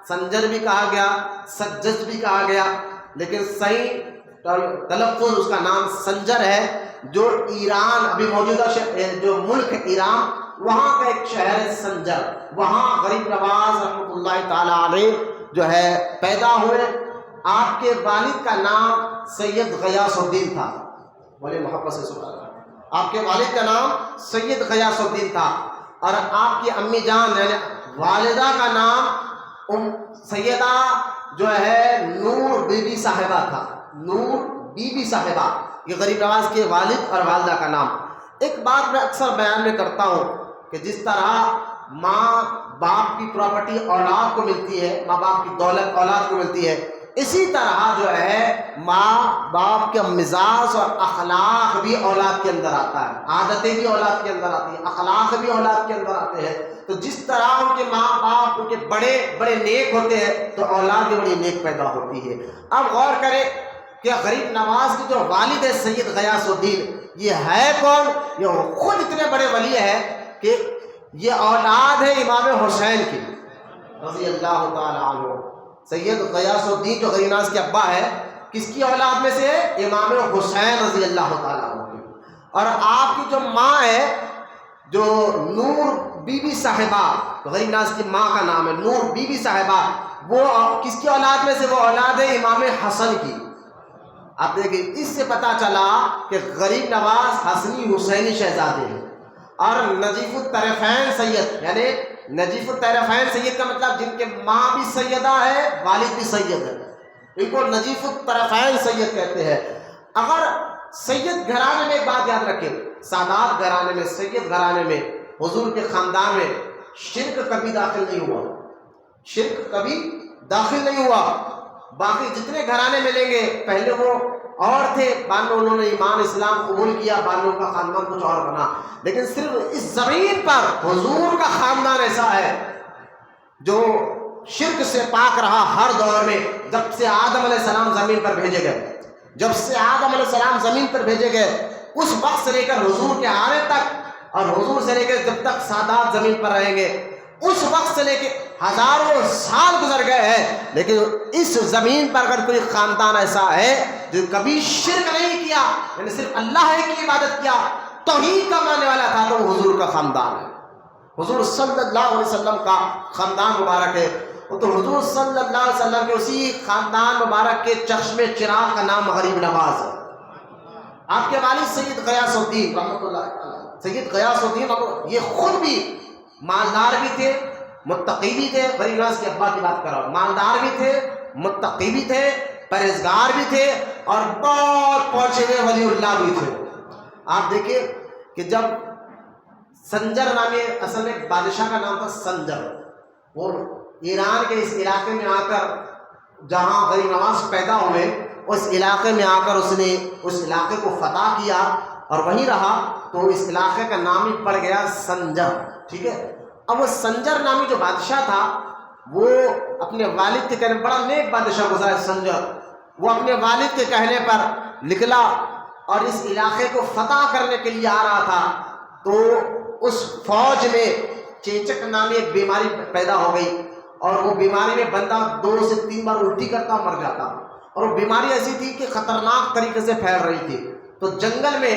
سنجر بھی کہا گیا، سجز بھی کہا گیا، لیکن صحیح تلفظ اس کا نام سنجر ہے، جو ایران ابھی موجودہ جو ملک ایران، وہاں کا ایک شہر ہے سنجر، وہاں غریب نواز رحمۃ اللہ تعالیٰ علیہ جو ہے پیدا ہوئے۔ آپ کے والد کا نام سید غیاث الدین تھا، بولے محبت سے سبحان اللہ۔ آپ کے والد کا نام سید غیاث الدین تھا، اور آپ کی امی جان یعنی والدہ کا نام سیدہ جو ہے نور بی بی صاحبہ تھا، نور بی بی صاحبہ، یہ غریب نواز کے والد اور والدہ کا نام۔ ایک بات میں اکثر بیان میں کرتا ہوں کہ جس طرح ماں باپ کی پراپرٹی اولاد کو ملتی ہے، ماں باپ کی دولت اولاد کو ملتی ہے، اسی طرح جو ہے ماں باپ کے مزاج اور اخلاق بھی اولاد کے اندر آتا ہے، عادتیں بھی اولاد کے اندر آتی ہیں، اخلاق بھی اولاد کے اندر آتے ہیں۔ تو جس طرح ان کے ماں باپ ان کے بڑے بڑے نیک ہوتے ہیں تو اولاد بھی بڑی نیک پیدا ہوتی ہے۔ اب غور کریں کہ غریب نواز کی جو والد ہے سید غیاث الدین، یہ ہے کون؟ یہ خود اتنے بڑے ولی ہے کہ یہ اولاد ہے امام حسین کی رضی اللہ تعالیٰ عنہ۔ سید غیاث الدین جو غریب نواز کے ابا ہے، کس کی اولاد میں سے ہے؟ امام حسین رضی اللہ تعالیٰ عنہ کی۔ اور آپ کی جو ماں ہے جو نور بی بی صاحبہ، غریب نواز کی ماں کا نام ہے نور بی بی صاحبہ، وہ کس کی اولاد میں سے؟ وہ اولاد ہے امام حسن کی۔ آپ دیکھیں اس سے پتہ چلا کہ غریب نواز حسنی حسینی شہزادے ہیں، اور نجیف الطرفین سید، یعنی نجیف الطرفین سید کا مطلب جن کے ماں بھی سیدہ ہے والد بھی سید ہے، ان کو نجیف الطرفین سید کہتے ہیں۔ اگر سید گھرانے میں ایک بات یاد رکھیں، سادات گھرانے میں، سید گھرانے میں، حضور کے خاندان میں شرک کبھی داخل نہیں ہوا، شرک کبھی داخل نہیں ہوا۔ باقی جتنے گھرانے ملیں گے پہلے وہ اور تھے، بعد میں انہوں نے ایمان اسلام قبول کیا، بعد میں ان کا خاندان کچھ اور بنا، لیکن صرف اس زمین پر حضور کا خاندان ایسا ہے جو شرک سے پاک رہا ہر دور میں۔ جب سے آدم علیہ السلام زمین پر بھیجے گئے، جب سے آدم علیہ السلام زمین پر بھیجے گئے، اس وقت سے لے کر حضور کے آنے تک، اور حضور سے لے کر جب تک سادات زمین پر رہیں گے، اس وقت سے لے کے ہزاروں سال گزر گئے ہیں، لیکن اس زمین پر اگر کوئی خاندان ایسا ہے جو کبھی شرک نہیں کیا، یعنی صرف اللہ کی عبادت کیا، توحید کا ماننے والا تھا، تو وہ حضور کا خاندان ہے، حضور صلی اللہ علیہ وسلم کا خاندان مبارک ہے۔ تو حضور صلی اللہ علیہ وسلم کے اسی خاندان مبارک کے چشم چراغ کا نام غریب نواز ہے۔ آپ کے والد سید غیاث الدین رحمۃ اللہ علیہ، سید غیاث الدین یہ خود بھی مالدار بھی تھے، متقی بھی تھے۔ غریب نواز کے ابا کی بات کر رہا ہوں، مالدار بھی تھے، متقی بھی تھے، پرہیزگار بھی تھے، اور بہت پہنچے ہوئے ولی اللہ بھی تھے۔ آپ دیکھیں کہ جب سنجر نامی، اصل میں ایک بادشاہ کا نام تھا سنجر، وہ ایران کے اس علاقے میں آ کر، جہاں غریب نواز پیدا ہوئے، اس علاقے میں آ کر اس نے اس علاقے کو فتح کیا اور وہیں رہا، تو اس علاقے کا نام ہی پڑ گیا سنجر، ٹھیک ہے۔ اب وہ سنجر نامی جو بادشاہ تھا، وہ اپنے والد کے کہنے، بڑا نیک بادشاہ گزرا ہے سنجر، وہ اپنے والد کے کہنے پر نکلا اور اس علاقے کو فتح کرنے کے لیے آ رہا تھا، تو اس فوج میں چیچک نامی ایک بیماری پیدا ہو گئی، اور وہ بیماری میں بندہ 2 سے 3 بار الٹی کرتا مر جاتا، اور وہ بیماری ایسی تھی کہ خطرناک طریقے سے پھیل رہی تھی۔ تو جنگل میں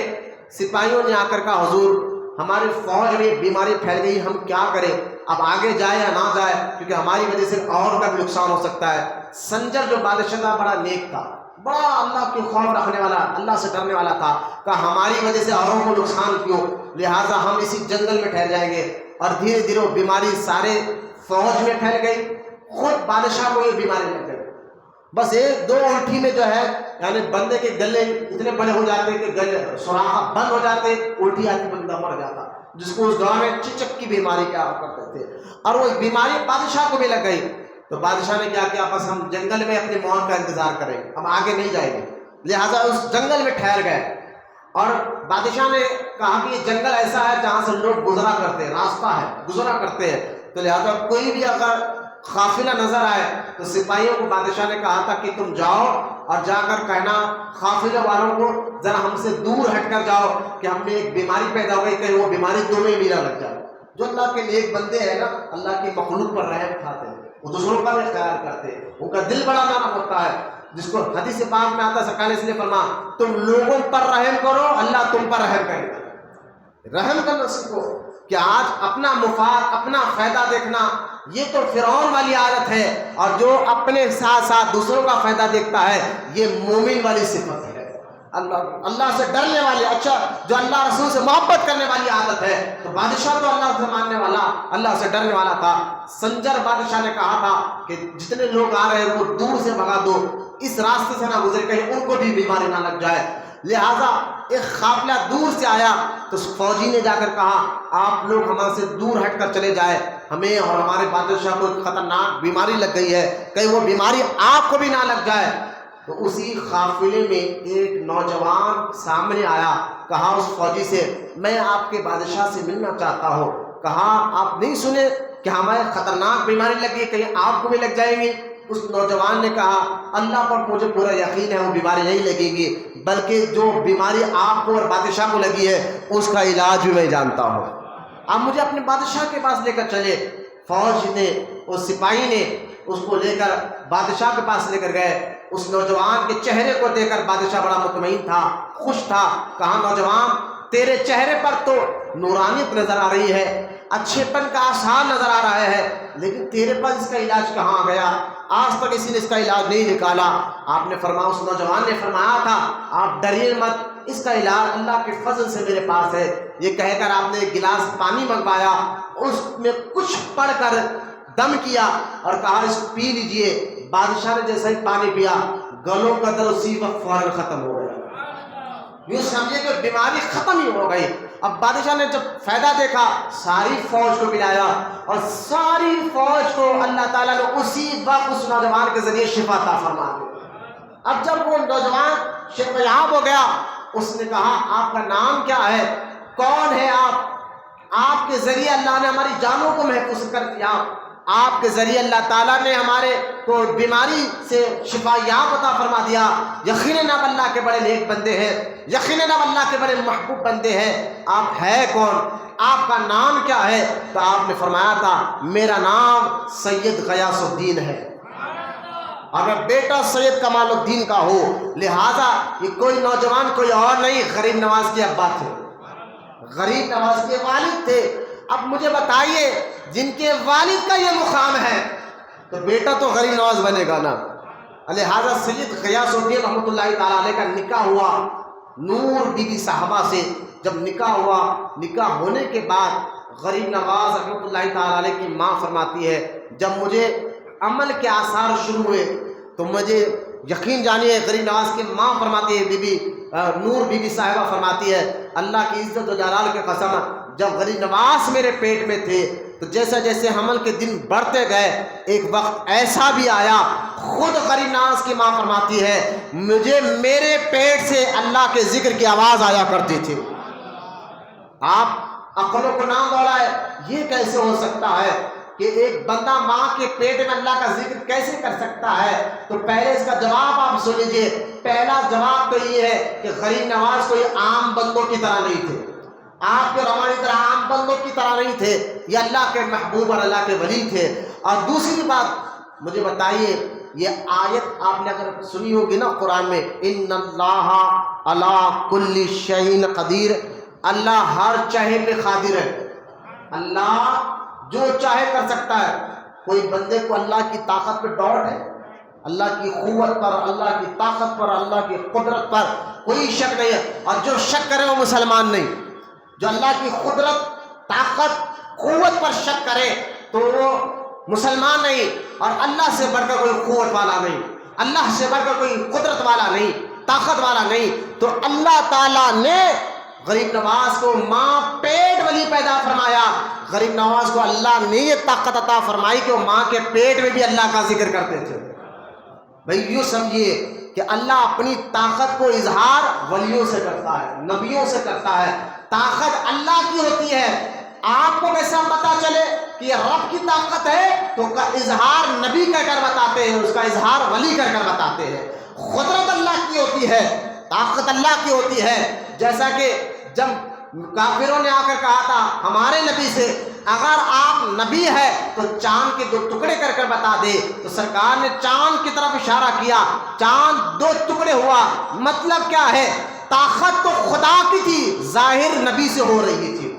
سپاہیوں نے آ کر کہا، حضور ہماری فوج میں بیماری پھیل گئی، ہم کیا کریں، اب آگے جائے یا نہ جائے، کیونکہ ہماری وجہ سے اور کا بھی نقصان ہو سکتا ہے۔ سنجر جو بادشاہ تھا بڑا نیک تھا، بڑا اللہ کے خوف رکھنے والا، اللہ سے ڈرنے والا تھا، کہا ہماری وجہ سے اوروں کو نقصان کیوں، لہٰذا ہم اسی جنگل میں ٹھہر جائیں گے۔ اور دھیرے دھیرے وہ بیماری سارے فوج میں پھیل گئی، خود بادشاہ کو یہ بیماری لگ گئی۔ بس 1-2 الٹی میں جو ہے، یعنی بندے کے گلے اتنے بڑے ہو جاتے کہ گلے سوراخ بند ہو جاتے، الٹی آتی بندہ مر جاتا، جس کو اس دور میں چچک کی بیماری کہا کرتے تھے۔ اور وہ بیماری بادشاہ کو بھی لگ گئی، تو بادشاہ نے کیا کیا، بس ہم جنگل میں اپنی موت کا انتظار کریں، ہم آگے نہیں جائیں گے، لہٰذا اس جنگل میں ٹھہر گئے۔ اور بادشاہ نے کہا کہ یہ جنگل ایسا ہے جہاں سے لوگ گزرا کرتے ہیں، راستہ ہے، گزرا کرتے ہیں، تو لہٰذا کوئی بھی اگر قافلہ نظر آئے تو سپاہیوں کو بادشاہ نے کہا تھا کہ تم جاؤ اور جا کر کہنا قافلے والوں کو ذرا ہم سے دور ہٹ کر جاؤ کہ ہم میں ایک بیماری پیدا ہو گئی، کہیں وہ بیماری تمہیں میرا لگ جائے۔ جو اللہ کے نیک بندے ہیں نا، اللہ کی مخلوق پر رحم کھاتے ہیں، وہ دوسروں کا بھی خیال کرتے ہیں، ان کا دل بڑا نرم ہوتا ہے، جس کو حدیث پاک میں آتا ہے، سرکار نے اس لیے فرمایا تم لوگوں پر رحم کرو، اللہ تم پر رحم کرے گا۔ رحم کرنا سیکھو، کہ آج اپنا مفاد، اپنا فائدہ دیکھنا، یہ تو فرعون والی عادت ہے، اور جو اپنے ساتھ ساتھ دوسروں کا فائدہ دیکھتا ہے، یہ مومن والی صفت ہے، اللہ سے ڈرنے والی، اچھا جو اللہ رسول سے محبت کرنے والی عادت ہے۔ تو بادشاہ تو اللہ سے ماننے والا، اللہ سے ڈرنے والا تھا۔ سنجر بادشاہ نے کہا تھا کہ جتنے لوگ آ رہے ہیں وہ دور سے بھگا دو، اس راستے سے نہ گزرے، کہیں ان کو بھی بیماری نہ لگ جائے۔ لہٰذا ایک قافلہ دور سے آیا تو فوجی نے جا کر کہا آپ لوگ ہمارے سے دور ہٹ کر چلے جائے، ہمیں اور ہمارے بادشاہ کو خطرناک بیماری لگ گئی ہے، کہیں وہ بیماری آپ کو بھی نہ لگ جائے۔ تو اسی قافلے میں ایک نوجوان سامنے آیا، کہا اس فوجی سے میں آپ کے بادشاہ سے ملنا چاہتا ہوں۔ کہا آپ نہیں سنے کہ ہمیں خطرناک بیماری لگی، کہیں آپ کو بھی لگ جائے گی؟ اس نوجوان نے کہا اللہ پر مجھے پورا یقین ہے وہ بیماری نہیں لگے گی، بلکہ جو بیماری آپ کو اور بادشاہ کو لگی ہے اس کا علاج بھی میں جانتا ہوں، آپ مجھے اپنے بادشاہ کے پاس لے کر چلے۔ فوج نے، اس سپاہی نے اس کو لے کر بادشاہ کے پاس لے کر گئے۔ اس نوجوان کے چہرے کو دیکھ کر بادشاہ بڑا مطمئن تھا، خوش تھا۔ کہا نوجوان تیرے چہرے پر تو نورانیت نظر آ رہی ہے، اچھے پن کا آثار نظر آ رہا ہے، لیکن تیرے پاس اس کا علاج کہاں آ گیا؟ آج تک کسی نے اس کا علاج نہیں نکالا۔ آپ نے فرمایا، اس نوجوان نے فرمایا تھا آپ ڈریے مت، اس کا علاج اللہ کے فضل سے میرے پاس ہے۔ یہ کہہ کر آپ نے ایک گلاس پانی منگوایا، اس میں کچھ پڑھ کر دم کیا اور کہا اس کو پی لیجئے۔ بادشاہ نے جیسا ہی پانی پیا، گلوں کا درد اسی وقت فوراً ختم ہو گیا، یوں سمجھے کہ بیماری ختم ہی ہو گئی۔ اب بادشاہ نے جب فائدہ دیکھا، ساری فوج کو ملایا اور ساری فوج کو اللہ تعالیٰ نے اسی وقت اس نوجوان کے ذریعے شفا عطا فرما دی۔ اب جب وہ نوجوان شفا یاب ہو گیا، اس نے کہا آپ کا نام کیا ہے، کون ہے آپ کے ذریعے اللہ نے ہماری جانوں کو محفوظ کر دیا۔ آپ کے ذریعے اللہ تعالیٰ نے ہمارے کو بیماری سے شفا یاب عطا فرما دیا۔ یقیناً آپ اللہ کے بڑے نیک بندے ہیں، یقیناً آپ اللہ کے بڑے محبوب بندے ہیں۔ آپ ہے کون؟ آپ کا نام کیا ہے؟ تو آپ نے فرمایا تھا میرا نام سید غیاث الدین ہے اور میں بیٹا سید کمال الدین کا ہوں۔ لہٰذا یہ کوئی نوجوان کوئی اور نہیں، غریب نواز کے ابا تھے، غریب نواز کے والد تھے۔ اب مجھے بتائیے جن کے والد کا یہ مقام ہے تو بیٹا تو غریب نواز بنے گا نا۔ لہٰذا سید غیاث الدین رحمۃ اللہ تعالیٰ علیہ کا نکاح ہوا نور بی بی صاحبہ سے۔ جب نکاح ہوا، نکاح ہونے کے بعد غریب نواز رحمۃ اللہ تعالیٰ علیہ کی ماں فرماتی ہے جب مجھے عمل کے آثار شروع ہوئے تو مجھے یقین جانیے، غریب نواز کی ماں فرماتی ہے، بی بی نور بی بی صاحبہ فرماتی ہے اللہ کی عزت و جلال کے قسم جب غریب نواز میرے پیٹ میں تھے تو جیسے جیسے حمل کے دن بڑھتے گئے ایک وقت ایسا بھی آیا، خود غریب نواز کی ماں فرماتی ہے مجھے میرے پیٹ سے اللہ کے ذکر کی آواز آیا کرتی تھی۔ آپ عقلوں کو نہ دوڑائے، یہ کیسے ہو سکتا ہے کہ ایک بندہ ماں کے پیٹ میں اللہ کا ذکر کیسے کر سکتا ہے؟ تو پہلے اس کا جواب آپ سن لیجیے۔ پہلا جواب تو یہ ہے کہ غریب نواز کوئی عام بندوں کی طرح نہیں تھے، آپ کے روانی طرح عام بندوں کی طرح نہیں تھے، یہ اللہ کے محبوب اور اللہ کے ولی تھے۔ اور دوسری بات مجھے بتائیے، یہ آیت آپ نے اگر سنی ہوگی نا قرآن میں، ان اللہ علی کل شیء قدیر، اللہ ہر چاہے پہ قادر ہے، اللہ جو چاہے کر سکتا ہے۔ کوئی بندے کو اللہ کی طاقت پہ ڈاؤٹ ہے؟ اللہ کی قوت پر، اللہ کی طاقت پر، اللہ کی قدرت پر کوئی شک نہیں ہے، اور جو شک کرے وہ مسلمان نہیں۔ جو اللہ کی قدرت، طاقت، قوت پر شک کرے تو وہ مسلمان نہیں، اور اللہ سے بڑھ کر کوئی قوت والا نہیں، اللہ سے بڑھ کر کوئی قدرت والا نہیں، طاقت والا نہیں۔ تو اللہ تعالیٰ نے غریب نواز کو ماں پیٹ ولی پیدا فرمایا، غریب نواز کو اللہ نے یہ طاقت عطا فرمائی کہ وہ ماں کے پیٹ میں بھی اللہ کا ذکر کرتے تھے۔ بھئی یوں سمجھیے کہ اللہ اپنی طاقت کو اظہار ولیوں سے کرتا ہے، نبیوں سے کرتا ہے۔ طاقت اللہ کی ہوتی ہے، آپ کو کیسا پتا چلے کہ یہ رب کی طاقت ہے؟ تو کا اظہار نبی کر کر بتاتے ہیں، اس کا اظہار ولی کر کر بتاتے ہیں۔ قدرت اللہ کی ہوتی ہے، طاقت اللہ کی ہوتی ہے۔ جیسا کہ جب کافروں نے آ کر کہا تھا ہمارے نبی سے اگر آپ نبی ہے تو چاند کے 2 ٹکڑے کر کر بتا دے، تو سرکار نے چاند کی طرف اشارہ کیا، چاند 2 ٹکڑے ہوا۔ مطلب کیا ہے؟ طاقت تو خدا کی تھی، ظاہر نبی سے ہو رہی تھی،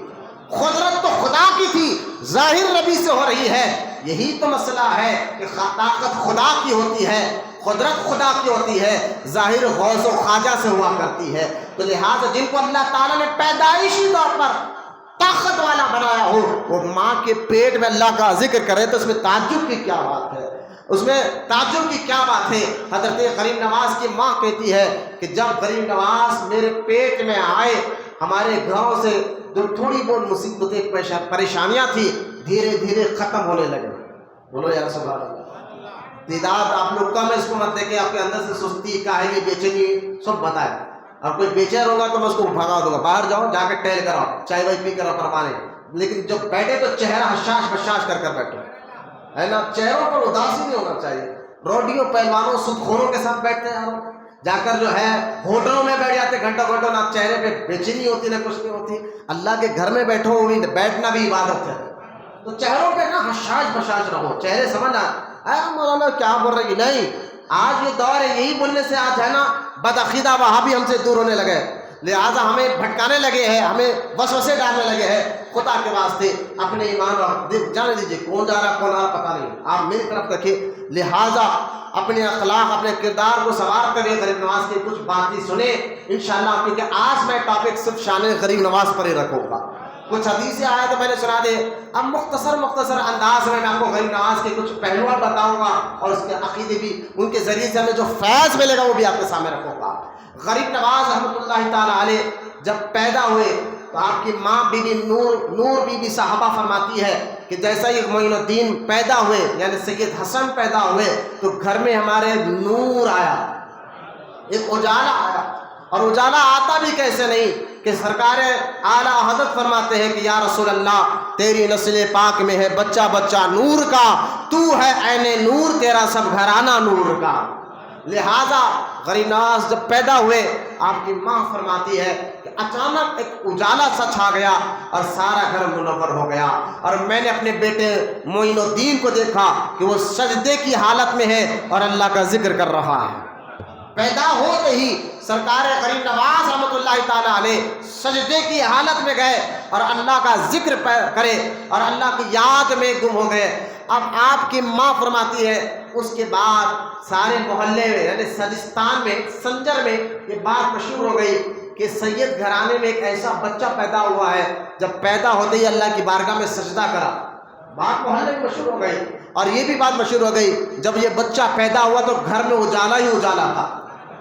قدرت تو خدا کی تھی، ظاہر نبی سے ہو رہی ہے۔ یہی تو مسئلہ ہے کہ طاقت خدا کی ہوتی ہے، قدرت خدا کی ہوتی ہے، ظاہر غوث و خواجہ سے ہوا کرتی ہے۔ تو لہٰذا جن کو اللہ تعالیٰ نے پیدائشی طور پر طاقت والا بنایا ہو، وہ ماں کے پیٹ میں اللہ کا ذکر کرے تو اس میں تعجب کی کیا بات ہے؟ اس میں تعجب کی کیا بات ہے؟ حضرت غریب نواز کی ماں کہتی ہے کہ جب غریب نواز میرے پیٹ میں آئے، ہمارے گھروں سے جو تھوڑی بہت مصیبتیں پریشانیاں تھیں دھیرے دھیرے ختم ہونے لگے۔ بولو یا سبحان اللہ۔ تعداد آپ لوگ کم ہے، اس کو مت دیکھیں آپ کے اندر سے سستی، کاہلی، بے چینی سب بتائے۔ اور کوئی بے چین ہوگا تو میں اس کو بھگا دوں گا، باہر جاؤ جا کے ٹہل کر آؤ، چائے وائی پی کر آؤ پروانے۔ لیکن جب بیٹھے تو چہرہ حشاش بشاش کر کر بیٹھو، ہے نا، چہروں پر اداسی نہیں ہونا چاہیے۔ روڈیوں، پہلوانوں، سود خوروں کے ساتھ بیٹھتے ہیں ہم، جا کر جو ہے ہوٹلوں میں بیٹھ جاتے گھنٹوں گھنٹوں، نہ چہرے پہ بے چینی ہوتی نہ کچھ نہیں ہوتی۔ اللہ کے گھر میں بیٹھو، بیٹھنا بھی عبادت ہے، تو چہروں پہ نا حشاش بشاش رہو، چہرے سمجھنا اے مولانا کیا بول رہی؟ نہیں، آج یہ دور ہے، یہی بولنے سے آج ہے نا بدعقیدہ وہابی ہم سے دور ہونے لگے، لہٰذا ہمیں بھٹکانے لگے ہیں، ہمیں وسوسے ڈالنے لگے ہیں۔ خدا کے واسطے اپنے ایمان اور جانے دیجیے کون جا رہا کون آ رہا پتہ نہیں، آپ میری طرف رکھیے۔ لہٰذا اپنے اخلاق، اپنے کردار کو سنوار کریں، غریب نواز کی کچھ باتیں سنیں انشاءاللہ، کیونکہ آج میں ٹاپک صرف شان غریب نواز پر ہی رکھوں گا۔ کچھ حدیثیں آئے تو میں نے سنا دے، اب مختصر انداز میں آپ کو غریب نواز کے کچھ پہلو بتاؤں گا، اور اس کے عقیدے بھی، ان کے ذریعے سے ہمیں جو فیض ملے گا وہ بھی آپ کے سامنے رکھوں گا۔ غریب نواز رحمۃ اللہ تعالیٰ علیہ جب پیدا ہوئے تو آپ کی ماں بی بی نور بی بی صاحبہ فرماتی ہے کہ جیسا ہی معین الدین پیدا ہوئے، یعنی سید حسن پیدا ہوئے، تو گھر میں ہمارے نور آیا، ایک اجالا آیا، اور اجالا آتا بھی کیسے نہیں کہ سرکار اعلیٰ حضرت فرماتے ہیں کہ یا رسول اللہ تیری نسل پاک میں ہے بچہ بچہ نور کا، تو ہے عین نور، تیرا سب گھرانہ نور کا۔ لہذا غریب نواز جب پیدا ہوئے، آپ کی ماں فرماتی ہے کہ اچانک ایک اجالا سا چھا گیا اور سارا گھر منور ہو گیا، اور میں نے اپنے بیٹے معین الدین کو دیکھا کہ وہ سجدے کی حالت میں ہے اور اللہ کا ذکر کر رہا ہے۔ پیدا ہوتے ہی سرکار غریب نواز رحمۃ اللہ تعالیٰ علیہ سجدے کی حالت میں گئے اور اللہ کا ذکر کرے اور اللہ کی یاد میں گم ہو گئے۔ اب آپ کی ماں فرماتی ہے اس کے بعد سارے محلے میں یعنی سجستان میں، سنجر میں یہ بات مشہور ہو گئی کہ سید گھرانے میں ایک ایسا بچہ پیدا ہوا ہے، جب پیدا ہوتے ہی اللہ کی بارگاہ میں سجدہ کرا۔ بات محلے میں مشہور ہو گئی، اور یہ بھی بات مشہور ہو گئی جب یہ بچہ پیدا ہوا تو گھر میں اجالا ہی اجالا تھا۔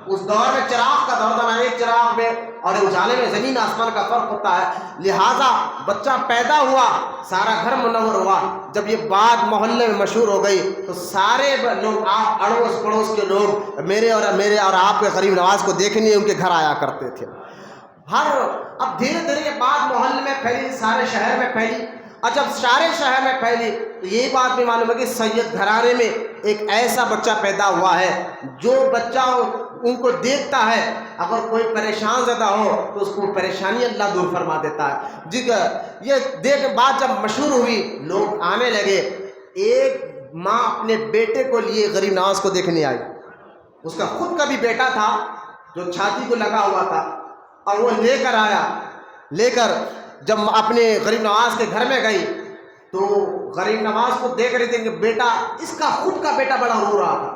اس دور میں چراغ کا دور تھا، ایک چراغ میں اور اجالے میں زمین آسمان کا فرق ہوتا ہے۔ لہٰذا بچہ پیدا ہوا، سارا گھر منور ہوا۔ جب یہ بات محلے میں مشہور ہو گئی تو سارے لوگ، اڑوس پڑوس کے لوگ میرے اور آپ کے غریب نواز کو دیکھنے ان کے گھر آیا کرتے تھے۔ اب دھیرے دھیرے یہ بات محلے میں پھیلی، سارے شہر میں پھیلی، اور جب سارے شہر میں پھیلی تو یہ بات بھی معلوم ہے کہ سید گھرانے میں ایک ایسا بچہ پیدا ہوا ہے جو بچہ ان کو دیکھتا ہے، اگر کوئی پریشان زدہ ہو تو اس کو پریشانی اللہ دور فرما دیتا ہے۔ یہ دیکھ بات جب مشہور ہوئی، لوگ آنے لگے۔ ایک ماں اپنے بیٹے کو لیے غریب نواز کو دیکھنے آئی، اس کا خود کا بھی بیٹا تھا جو چھاتی کو لگا ہوا تھا، اور وہ لے کر آیا۔ لے کر جب اپنے غریب نواز کے گھر میں گئی تو غریب نواز کو دیکھ رہی تھی کہ بیٹا، اس کا خود کا بیٹا بڑا رو رہا تھا،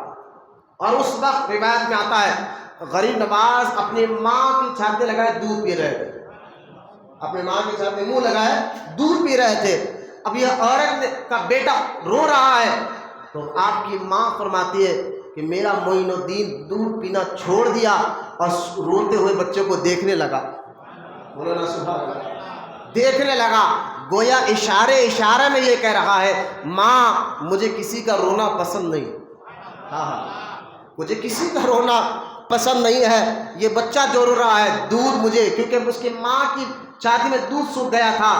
اور اس وقت روایت میں آتا ہے غریب نواز اپنی ماں کی چھاتی لگائے دودھ پی رہے تھے، اپنی ماں کی چھاتی منہ لگائے دودھ پی رہے تھے۔ اب یہ عورت کا بیٹا رو رہا ہے تو آپ کی ماں فرماتی ہے کہ میرا معین الدین دودھ پینا چھوڑ دیا اور روتے ہوئے بچے کو دیکھنے لگا۔ بولو نا سبحان اللہ۔ دیکھنے لگا، گویا اشارے میں یہ کہہ رہا ہے ماں مجھے کسی کا رونا پسند نہیں، مجھے کسی کا رونا پسند نہیں ہے، یہ بچہ جو رو رہا ہے دودھ مجھے، کیونکہ اس کی ماں کی چھاتی میں دودھ سوکھ گیا تھا،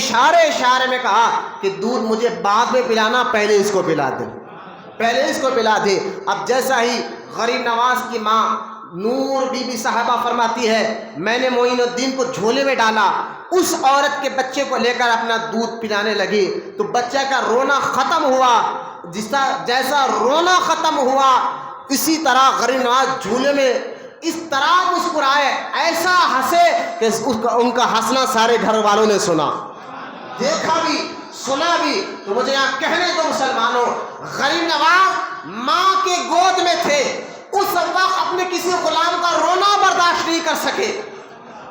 اشارے میں کہا کہ دودھ مجھے بعد میں پلانا، پہلے اس کو پلا دے، پہلے اس کو پلا دے۔ اب جیسا ہی غریب نواز کی ماں نور بی بی صاحبہ فرماتی ہے میں نے معین الدین کو جھولے میں ڈالا، اس عورت کے بچے کو لے کر اپنا دودھ پلانے لگی تو بچہ کا رونا ختم ہوا۔ جیسا رونا ختم ہوا اسی طرح غریب نواز جھولے میں اس طرح مسکرائے، ایسا ہنسے کہ ان کا ہنسنا سارے گھر والوں نے سنا، دیکھا بھی سنا بھی۔ تو مجھے یہاں کہنے دو مسلمانوں، غریب نواز ماں کے گود میں تھے، اس وقت اپنے کسی غلام کا رونا برداشت نہیں کر سکے۔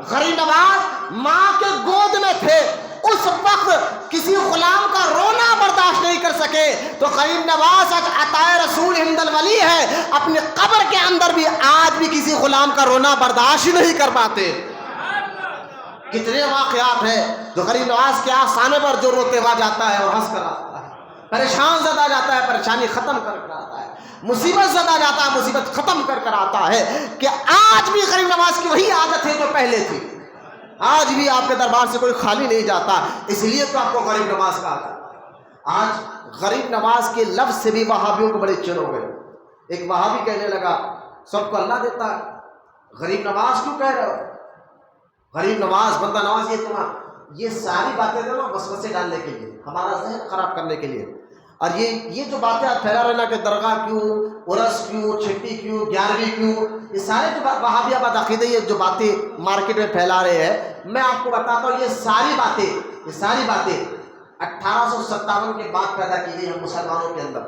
غریب نواز ماں کے گود میں تھے، اس وقت کسی غلام کا رونا برداشت نہیں کر سکے، تو غریب نواز آج عطائے رسول ہند الولی ہے، اپنی قبر کے اندر بھی آج بھی کسی غلام کا رونا برداشت نہیں کر پاتے۔ کتنے واقعات ہیں جو غریب نواز کے آستانے پر جو روتے ہوا جاتا ہے اور ہنس کر آتا ہے، پریشان زدہ جاتا ہے پریشانی ختم کر کر آتا ہے، مصیبت زدہ جاتا ہے مصیبت ختم کر کر آتا ہے، کہ آج بھی غریب نواز کی وہی عادت ہے جو پہلے تھی، آج بھی آپ کے دربار سے کوئی خالی نہیں جاتا، اس لیے تو آپ کو غریب نواز کہا تھا۔ آج غریب نواز کے لفظ سے بھی وہابیوں کو بڑے چڑ ہو گئے۔ ایک وہابی کہنے لگا سب کو اللہ دیتا ہے، غریب نواز کیوں کہہ رہے ہو؟ غریب نواز، بندہ نواز، یہ ساری باتیں جو نا وسوسے ڈالنے کے لیے، ہمارا ذہن خراب کرنے کے لیے، اور یہ جو باتیں آپ پھیلا رہے نا کہ درگاہ کیوں، عرس کیوں، چھٹی کیوں، 11ویں کیوں، یہ سارے جو وہابیہ بد عقیدے یہ جو باتیں مارکیٹ میں پھیلا رہے ہیں، میں آپ کو بتاتا ہوں یہ ساری باتیں 1857 کے بعد پیدا کی گئی ہیں مسلمانوں کے اندر،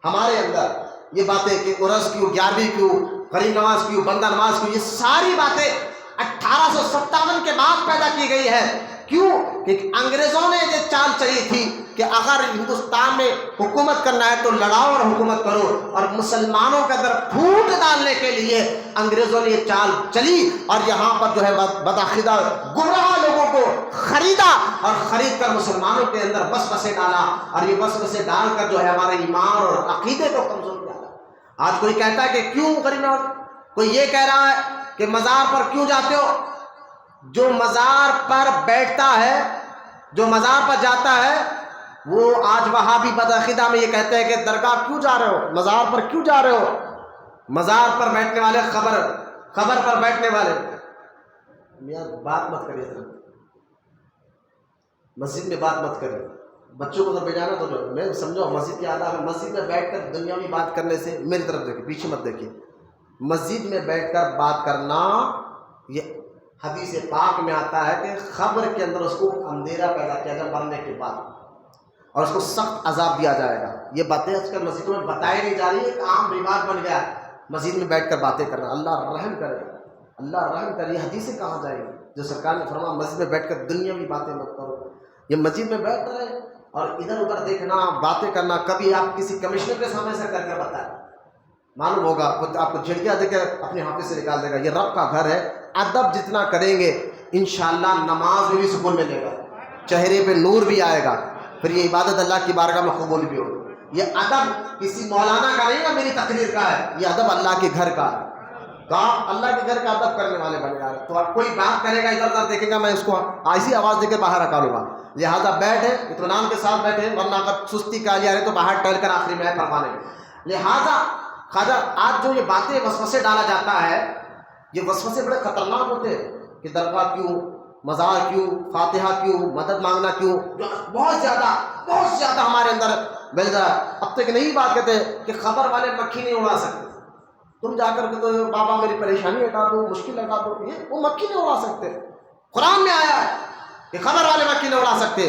ہمارے اندر یہ باتیں کہ عرس کیوں، 11ویں کیوں، غریب نواز کیوں، بندہ نواز کیوں، یہ ساری باتیں 1857 کے بعد پیدا کی گئی ہے۔ کیوں؟ کہ انگریزوں نے یہ چال چلی تھی کہ اگر ہندوستان میں حکومت کرنا ہے تو لڑاؤ اور حکومت کرو، اور مسلمانوں کے اندر پھوٹ ڈالنے کے لیے انگریزوں نے یہ چال چلی، اور یہاں پر جو ہے بدعقیدہ گمراہ لوگوں کو خریدا، اور خرید کر مسلمانوں کے اندر وسوسے ڈالا، اور یہ وسوسے ڈال کر جو ہے ہمارے ایمان اور عقیدے کو کمزور کیا۔ آج کوئی کہتا ہے کہ کیوں غریب نواز، کوئی یہ کہہ رہا ہے کہ مزار پر کیوں جاتے ہو؟ جو مزار پر بیٹھتا ہے، جو مزار پر جاتا ہے، وہ آج وہابی بدعقیدہ میں یہ کہتے ہیں کہ درگاہ کیوں جا رہے ہو، مزار پر کیوں جا رہے ہو؟ مزار پر بیٹھنے والے قبر پر بیٹھنے والے، میاں بات مت کریے سر، مسجد میں بات مت کریے، بچوں کو تو بھیجانا تو میں سمجھو مسجد کی آداب ہے، مسجد میں بیٹھ کر دنیاوی بات کرنے سے، میری طرف دیکھیے پیچھے مت دیکھیے، مسجد میں بیٹھ کر بات کرنا یہ حدیث پاک میں آتا ہے کہ قبر کے اندر اس کو اندھیرا پیدا کیا جائے مرنے کے بعد، اور اس کو سخت عذاب دیا جائے گا۔ یہ باتیں آج کل مسجدوں میں بتائی نہیں جا رہی ہے، ایک عام رواج بن گیا ہے مسجد میں بیٹھ کر باتیں کرنا۔ اللہ رحم کرے، اللہ رحم کرے، یہ حدیثیں کہاں جائیں گی جو سرکار نے فرمایا مسجد میں بیٹھ کر دنیاوی باتیں مت کرو۔ یہ مسجد میں بیٹھ رہے اور ادھر ادھر دیکھنا، باتیں کرنا، کبھی آپ کسی کمشنر کے سامنے سے کر کے بتائیں، معلوم ہوگا آپ کو جھڑکیاں دے کے اپنے حافظ سے نکال دے گا۔ یہ رب کا گھر ہے، ادب جتنا کریں گے انشاءاللہ نماز میں بھی سکون ملے گا، چہرے پہ نور بھی آئے گا، پھر یہ عبادت اللہ کی بارگاہ میں قبول بھی ہوگی۔ یہ ادب کسی مولانا کا نہیں ہے، میری تقریر کا ہے، یہ ادب اللہ کے گھر کا ہے۔ تو آپ اللہ کے گھر کا ادب کرنے والے بن جا رہے، تو آپ کوئی بات کرے گا ادھر ادھر دیکھے گا، میں اس کو ایسی آواز دے کے باہر نکالوں گا۔ لہٰذا بیٹھے اطمینان کے ساتھ بیٹھے، ورنہ اگر سستی کا لیا رہے تو باہر ٹہل کر آخری میں فرمانے گے۔ لہٰذا خواجہ آج جو یہ باتیں وسوسے ڈالا جاتا ہے، یہ وسوسے بڑے خطرناک ہوتے ہیں کہ درگاہ کیوں، مزار کیوں، فاتحہ کیوں، مدد مانگنا کیوں، بہت زیادہ ہمارے اندر مل رہا ہے۔ اب تک نہیں بات کہتے کہ خبر والے مکھی نہیں اڑا سکتے، تم جا کر کے تو بابا میری پریشانی ہٹا دو، مشکل ہٹا دو، یہ وہ مکھی نہیں اڑا سکتے۔ قرآن میں آیا ہے کہ خبر والے مکھی نہیں اڑا سکتے۔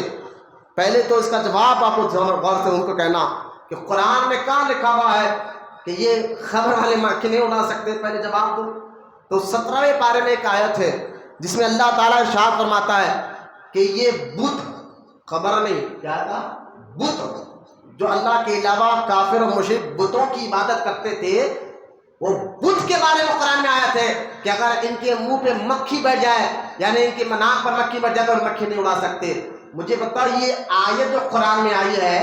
پہلے تو اس کا جواب آپ کو غور سے ان کو کہنا کہ قرآن میں کہاں لکھا ہوا ہے کہ یہ خبر والے مکھی نہیں اڑا سکتے، پہلے جواب دو۔ تو 17ویں پارے میں ایک آیت ہے جس میں اللہ تعالیٰ ارشاد فرماتا ہے کہ یہ بت، خبر نہیں کیا تھا، بت جو اللہ کے علاوہ کافر اور مشرک بتوں کی عبادت کرتے تھے، وہ بت کے بارے میں قرآن میں آیت ہے کہ اگر ان کے منہ پہ مکھی بیٹھ جائے، یعنی ان کی ناک پر مکھی بیٹھ جائے تو مکھی نہیں اڑا سکتے۔ مجھے بتاؤ یہ آیت جو قرآن میں آئی ہے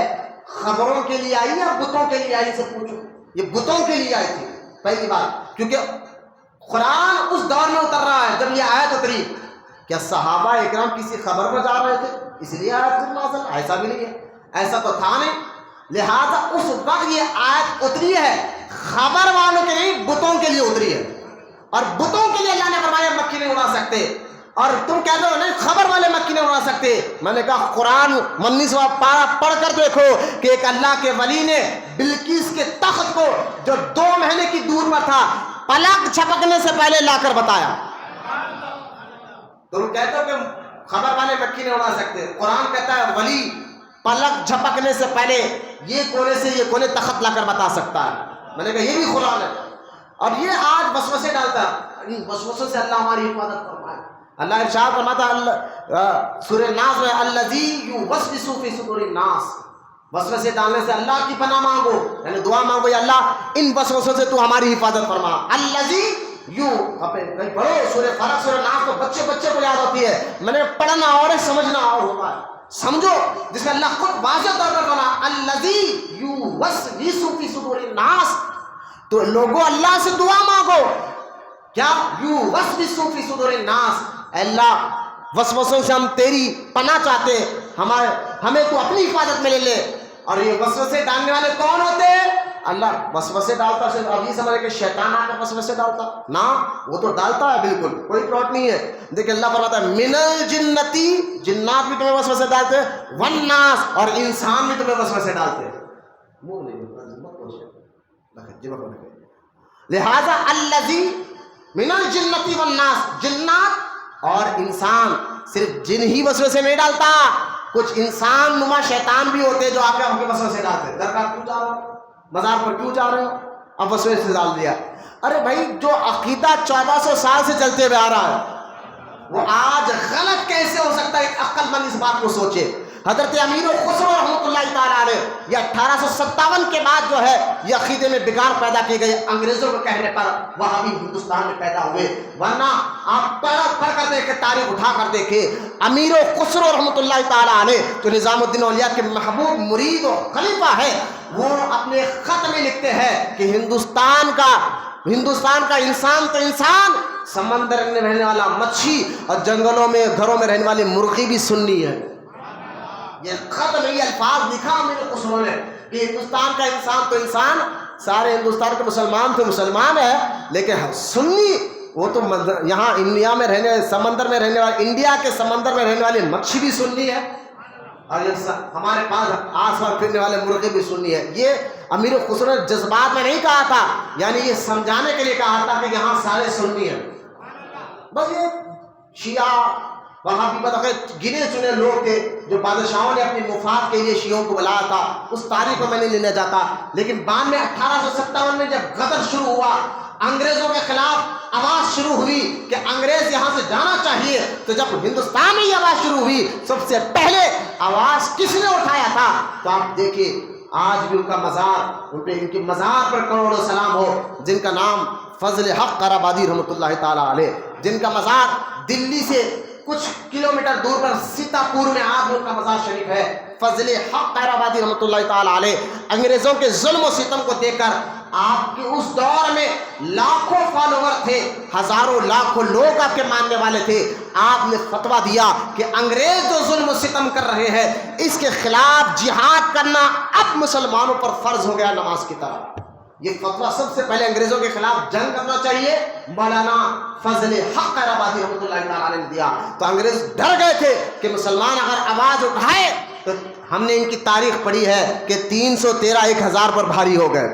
خبروں کے لیے آئی یا بتوں کے لیے آئی؟ سے پوچھو، یہ بتوں کے لیے آئی تھی پہلی بات، کیونکہ قرآن اس دور میں اتر رہا ہے جب یہ آیت اتری۔ کیا صحابہ اکرام کسی خبر پر جا رہے تھے اس لیے آیت نازل؟ ایسا بھی نہیں ہے، ایسا تو تھا نہیں۔ لہٰذا اس وقت یہ آیت اتری ہے خبر والوں کے نہیں، بتوں کے لیے اتری ہے، اور بتوں کے لیے اللہ نے فرمایا مکھی نہیں اڑا سکتے، اور تم کہتے ہو نہیں خبر والے مکھی نہیں اڑا سکتے۔ میں نے کہا قرآن 19واں پارہ پڑھ کر دیکھو کہ ایک اللہ کے ولی نے بلقیس کے تخت کو جو 2 مہینے کی دور پر تھا پلک جھپکنے سے پہلے لا کر بتایا۔ تم کہتے ہو کہ خبر والے مکھی نہیں اڑا سکتے، قرآن کہتا ہے ولی پلک جھپکنے سے پہلے یہ کونے سے یہ کونے تخت لا کر بتا سکتا ہے۔ میں نے کہا یہ بھی قرآن ہے، اور یہ آج وسوسے ڈالتا ہے، ان وسوسوں سے اللہ ہماری حفاظت فرمائے۔ اللہ ارشاد فرماتا ہے سورہ ناس میں الذی یوسوس فی صدور الناس، وسوسے ڈالنے سے اللہ کی پناہ مانگو، یعنی دعا مانگو یا اللہ ان وسوسوں سے تو ہماری حفاظت فرما۔ الذی کہیں پڑھو سورہ فلق سورہ ناس تو بچے کو یاد ہوتی ہے، میں نے پڑھنا اور سمجھنا اور ہوتا ہے، سمجھو جس میں اللہ خود واضح طور پر بنا الذی یوسوس فی صدور الناس، تو لوگوں اللہ سے دعا مانگو، کیا یوسوس فی صدور الناس، اللہ وسوسوں سے ہم تیری پناہ چاہتے، ہمیں تو اپنی حفاظت میں لے لے۔ اور یہ وسوسے ڈالنے والے کون ہوتے ہیں؟ اللہ وسوسے ڈالتا صرف اب یہ سمجھے کہ شیطان آ کر وسوسے ڈالتا، نہ وہ تو ڈالتا ہے، بالکل کوئی پلاٹ نہیں ہے۔ دیکھیں اللہ فرماتا ہے من الجنتی، جنات بھی تمہیں وسوسے ڈالتے ہیں، والناس، اور انسان بھی تمہیں وسوسے ڈالتے ہیں۔ لہذا الذی من الجنتی والناس، جنات اور انسان، صرف جن ہی وسوسے نہیں ڈالتا، کچھ انسان نما شیطان بھی ہوتے جو آ کے ہم کے وسوسے ڈالتے۔ درگاہ کیوں جا رہے ہو، مزار پر کیوں جا رہے ہو، اب وسوسے ڈال دیا۔ ارے بھائی جو عقیدہ 1400 سال سے چلتے ہوئے آ رہا ہے وہ آج غلط کیسے ہو سکتا ہے؟ ایک عقل مند اس بات کو سوچے۔ حضرت امیر خسرو رحمۃ اللہ تعالیٰ علیہ یہ 1857 کے بعد جو ہے یہ عقیدے میں بگاڑ پیدا کیے گئے، انگریزوں کے کہنے پر وہابی ہندوستان میں پیدا ہوئے، ورنہ آپ پڑھ کر دیکھیں، تاریخ اٹھا کر دیکھیں، امیر خسرو رحمۃ اللہ تعالیٰ علیہ جو نظام الدین اولیاء کے محبوب مرید و خلیفہ ہے، وہ اپنے خط میں لکھتے ہیں کہ ہندوستان کا انسان تو انسان، سمندر میں رہنے والا مچھی اور جنگلوں میں گھروں میں رہنے والی مرغی بھی سنی ہے۔ یہ خط میں یہ الفاظ لکھا میرے خسرو نے کہ ہندوستان کا انسان تو انسان، سارے ہندوستان کے مسلمان تو مسلمان ہے، لیکن سنی وہ تو یہاں انڈیا میں رہنے، سمندر میں رہنے والے، انڈیا کے سمندر میں رہنے والی مچھی بھی سنی ہے، اور یہ ہمارے پاس آس پاس پھرنے والے مرغے بھی سنی ہے۔ یہ امیر خسرو نے جذبات میں نہیں کہا تھا، یعنی یہ سمجھانے کے لیے کہا تھا کہ یہاں سارے سنی ہیں۔ بس یہ شیعہ وہاں بھی بتاؤ گنے چنے لوگ تھے جو بادشاہوں نے اپنی مفاد کے لیے شیعوں کو بلایا تھا، اس تاریخ کو میں نہیں لینا چاہتا، لیکن بعد میں 1857 میں جب غدر شروع ہوا، انگریزوں کے خلاف آواز شروع ہوئی کہ انگریز یہاں سے جانا چاہیے، تو جب ہندوستان میں یہ آواز شروع ہوئی، سب سے پہلے آواز کس نے اٹھایا تھا؟ تو آپ دیکھیے آج بھی ان کا مزار، ان کے مزار پر کروڑوں سلام ہو، جن کا نام فضل حق قرابادی رحمۃ اللہ تعالی علیہ، جن کا مزار دلی سے کچھ کلومیٹر دور پر سیتاپور میں آج ان کا مزار شریف ہے۔ فضل حق قیرآبادی رحمۃ اللہ تعالی علیہ انگریزوں کے ظلم و ستم کو دیکھ کر، آپ کے اس دور میں لاکھوں فالوور تھے، ہزاروں لاکھوں لوگ آپ کے ماننے والے تھے، آپ نے فتویٰ دیا کہ انگریز جو ظلم و ستم کر رہے ہیں اس کے خلاف جہاد کرنا اب مسلمانوں پر فرض ہو گیا نماز کی طرح۔ یہ فتویٰ سب سے پہلے انگریزوں کے خلاف جنگ کرنا چاہیے مولانا فضل حق قیرآبادی رحمۃ اللہ تعالیٰ نے دیا۔ تو انگریز ڈر گئے تھے کہ مسلمان اگر آواز اٹھائے تو ہم نے ان کی تاریخ پڑھی ہے کہ 313 1000 پر بھاری ہو گئے۔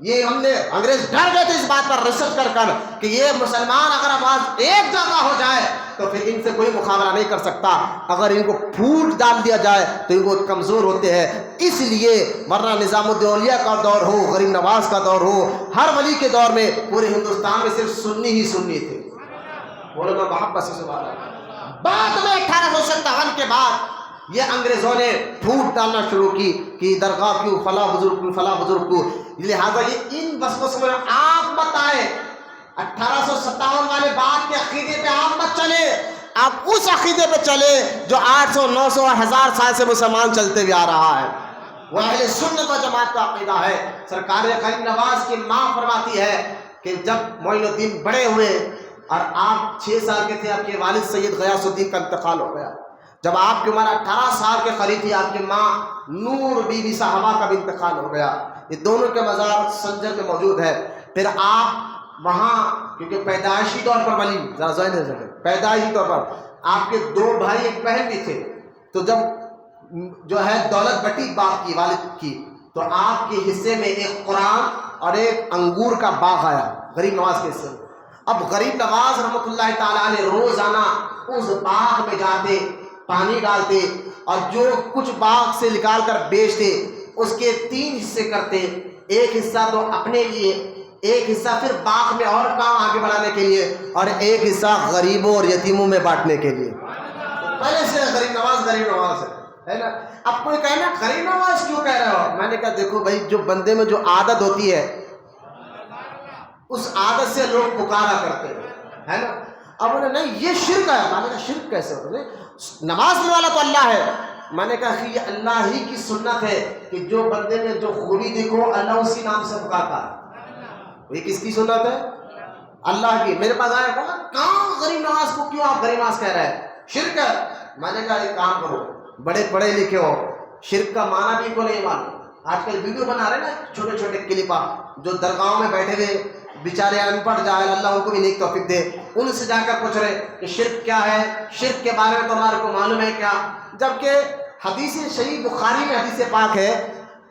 یہ ہم نے انگریز ڈر گئے تھے اس بات پر ریسرچ کر کہ یہ مسلمان اگر آواز ایک جگہ ہو جائے تو پھر ان سے کوئی مقابلہ نہیں کر سکتا، اگر ان کو پھوٹ ڈال دیا جائے تو ان کو کمزور ہوتے ہیں۔ اس لیے ورنہ نظام الدین اولیاء کا دور ہو، غریب نواز کا دور ہو، ہر ولی کے دور میں پورے ہندوستان میں صرف سنی ہی سنی تھے۔ بولو میں محبت سے سبحان اللہ۔ بعد میں 1857 کے بعد یہ انگریزوں نے پھوٹ ڈالنا شروع کی کہ درگاہ کیوں، فلاں بزرگ کیوں، فلاں بزرگ کیوں، لہٰذا یہ ان وسوسوں میں آپ بتائیں 1857 والے بات کے عقیدے پہ آپ مت چلے، آپ اس عقیدے پہ چلے جو 800 900 1000 سال سے مسلمان چلتے ہوئے آ رہا ہے، وہ اہل سنت و جماعت کا عقیدہ ہے۔ سرکار غریب نواز کی ماں فرماتی ہے کہ جب معین الدین بڑے ہوئے اور آپ 6 سال کے تھے، آپ کے والد سید غیاث الدین کا انتقال ہو گیا۔ جب آپ کی عمر 18 سال کے قریب تھی، آپ کی ماں نور بی بی صاحبہ کا بھی انتقال ہو گیا۔ یہ دونوں کے مزار سنجر میں موجود ہے۔ پھر آپ وہاں کیونکہ پیدائشی طور پر ولی ذرا ذہن ہے پیدائشی طور پر آپ کے 2 بھائی ایک بہن بھی تھے، تو جب جو ہے دولت بٹی باپ کی والد کی، تو آپ کے حصے میں ایک قرآن اور ایک انگور کا باغ آیا غریب نواز کے حصے میں۔ اب غریب نواز رحمۃ اللہ تعالیٰ علیہ روزانہ اس باغ میں جاتے، پانی ڈالتے اور جو کچھ باغ سے نکال کر بیچتے اس کے 3 حصے کرتے، ایک حصہ تو اپنے لیے، ایک حصہ پھر باغ میں اور کام آگے بڑھانے کے لیے، اور ایک حصہ غریبوں اور یتیموں میں بانٹنے کے لیے۔ پہلے سے غریب نواز ہے نا۔ اب کوئی کہنا غریب نواز کیوں کہہ رہے ہو؟ میں نے کہا دیکھو بھائی، جو بندے میں جو عادت ہوتی ہے اس عادت سے لوگ پکارا کرتے ہیں، ہے نا۔ اب انہوں نے نہیں یہ شرک ہے، میں نے کہا شرک کیسے ہوتا ہے؟ نماز پڑھنے والا تو اللہ ہے۔ میں نے کہا کہ یہ اللہ ہی کی سنت ہے کہ جو بندے میں جو خوبی دیکھو اللہ اسی نام سے پکارتا ہے۔ یہ کس کی سنت ہے؟ اللہ کی۔ میرے پاس آیا کہا کہاں غریب نواز کو کیوں آپ غریب نواز کہہ رہے ہیں؟ شرک ہے۔ میں نے کہا ایک کام کرو، بڑے پڑھے لکھے ہو، شرک کا معنی بھی کو نہیں معلوم۔ آج کل ویڈیو بنا رہے نا چھوٹے چھوٹے کلپا، جو درگاہوں میں بیٹھے ہوئے بیچارے ان پڑھ جاہل، اللہ ان کو بھی نیک توفیق دے، ان سے جا کر پوچھ رہے کہ شرک کیا ہے، شرک کے بارے میں تمہارے کو معلوم ہے کیا؟ جبکہ حدیث صحیح بخاری میں حدیث پاک ہے،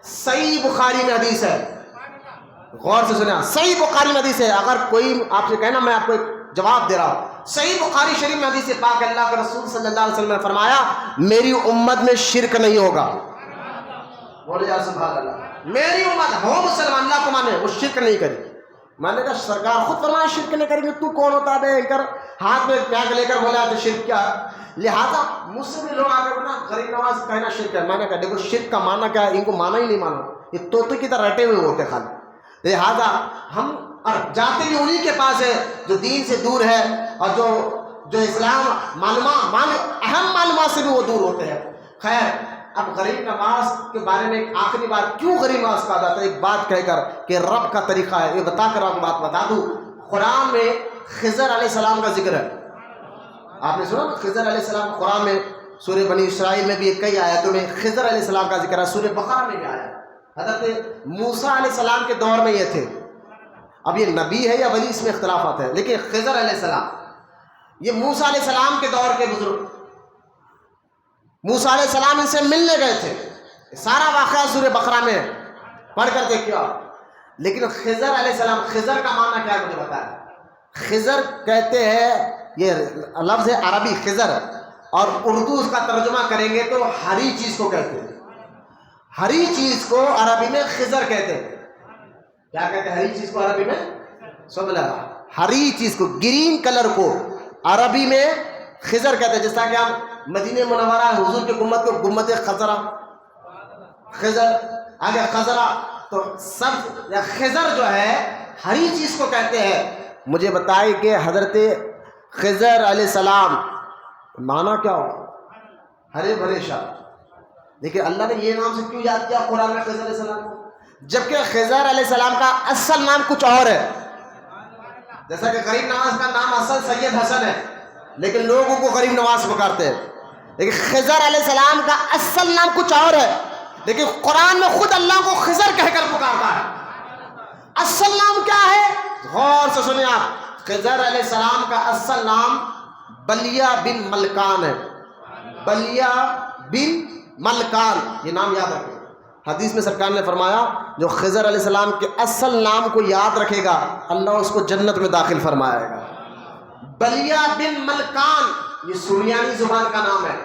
صحیح بخاری میں حدیث ہے، غور سے سنیں، صحیح بخاری میں حدیث ہے۔ اگر کوئی آپ سے کہنا میں آپ کو ایک جواب دے رہا ہوں، صحیح بخاری شریف میں حدیث پاک ہے، اللہ کے رسول صلی اللہ علیہ وسلم نے فرمایا میری امت میں شرک نہیں ہوگا۔ بولے یا سبحان اللہ۔ میری امت ہو مسلمان، اللہ کو مانے، وہ شرک نہیں کرے۔ میں نے کہا سرکار خود فرمایا شرک نہیں کریں گے، تو کون ہوتا ہے کر ہاتھ میں پیاگ لے کر بولا تو شرک کیا ہے؟ لہٰذا مجھ سے بھی لوگ آگے بڑھنا غریب نواز کہنا شرک ہے۔ میں نے کہا دیکھو شرک کا معنی کیا ہے، ان کو مانا ہی نہیں مانا، یہ طوطے کی طرح رٹے ہوئے ہوتے خالی۔ لہٰذا ہم جاتے بھی انہی کے پاس ہے جو دین سے دور ہے اور جو اسلام اہم معلومات سے بھی وہ دور ہوتے ہیں۔ خیر اب غریب نواز کے بارے میں ایک آخری بات، کیوں غریب نواز کہا جاتا ہے؟ ایک بات کہہ کر کہ رب کا طریقہ ہے، یہ بتا کر آپ بات بتا دوں. قرآن میں خضر علیہ السلام کا ذکر ہے. آپ نے سنا خضر علیہ السلام قرآن میں سورہ بنی اسرائیل میں بھی کئی آیتوں میں خضر علیہ السلام کا ذکر ہے. سورہ بقرہ میں بھی آیا. حضرت موسیٰ علیہ السلام کے دور میں یہ تھے. اب یہ نبی ہے یا ولی، اس میں اختلافات ہیں، لیکن خضر علیہ السلام یہ موسیٰ علیہ السلام کے دور کے بزرگ. موسیٰ علیہ السلام ان سے ملنے گئے تھے، سارا واقعہ سورہ بقرہ میں پڑھ کر دیکھیے آپ. لیکن خضر علیہ السلام، خضر کا معنی کیا ہے مجھے بتایا. خضر کہتے ہیں، یہ لفظ ہے عربی خضر، اور اردو اس کا ترجمہ کریں گے تو ہری چیز کو کہتے ہیں. ہری چیز کو عربی میں خضر کہتے ہیں. کیا کہتے ہیں ہری چیز کو عربی میں؟ سب لگا ہری چیز کو، گرین کلر کو عربی میں خضر کہتے ہیں. جس طرح کہ ہم مدینہ منورہ حضور کے گنبد کو گنبد خضرا، خضر آگے خضرا، تو سب یا خضر جو ہے ہری چیز کو کہتے ہیں. مجھے بتائے کہ حضرت خضر علیہ السلام معنی کیا ہو؟ ہرے بھرے شاہ. لیکن اللہ نے یہ نام سے کیوں یاد کیا قرآن میں خضر علیہ السلام کو، جبکہ خضر علیہ السلام کا اصل نام کچھ اور ہے. جیسا کہ غریب نواز کا نام اصل سید حسن ہے، لیکن لوگوں کو غریب نواز پکارتے ہیں. لیکن خضر علیہ السلام کا اصل نام کچھ اور ہے، لیکن قرآن میں خود اللہ کو خضر کہہ کر پکارتا ہے. اصل نام کیا ہے؟ غور سے سنیں آپ. خضر علیہ السلام کا اصل نام بلیہ بن ملکان ہے. بلیہ بن ملکان، یہ نام یاد رکھیں. حدیث میں سرکار نے فرمایا جو خضر علیہ السلام کے اصل نام کو یاد رکھے گا اللہ اس کو جنت میں داخل فرمائے گا. بلیہ بن ملکان یہ سریانی زبان کا نام ہے.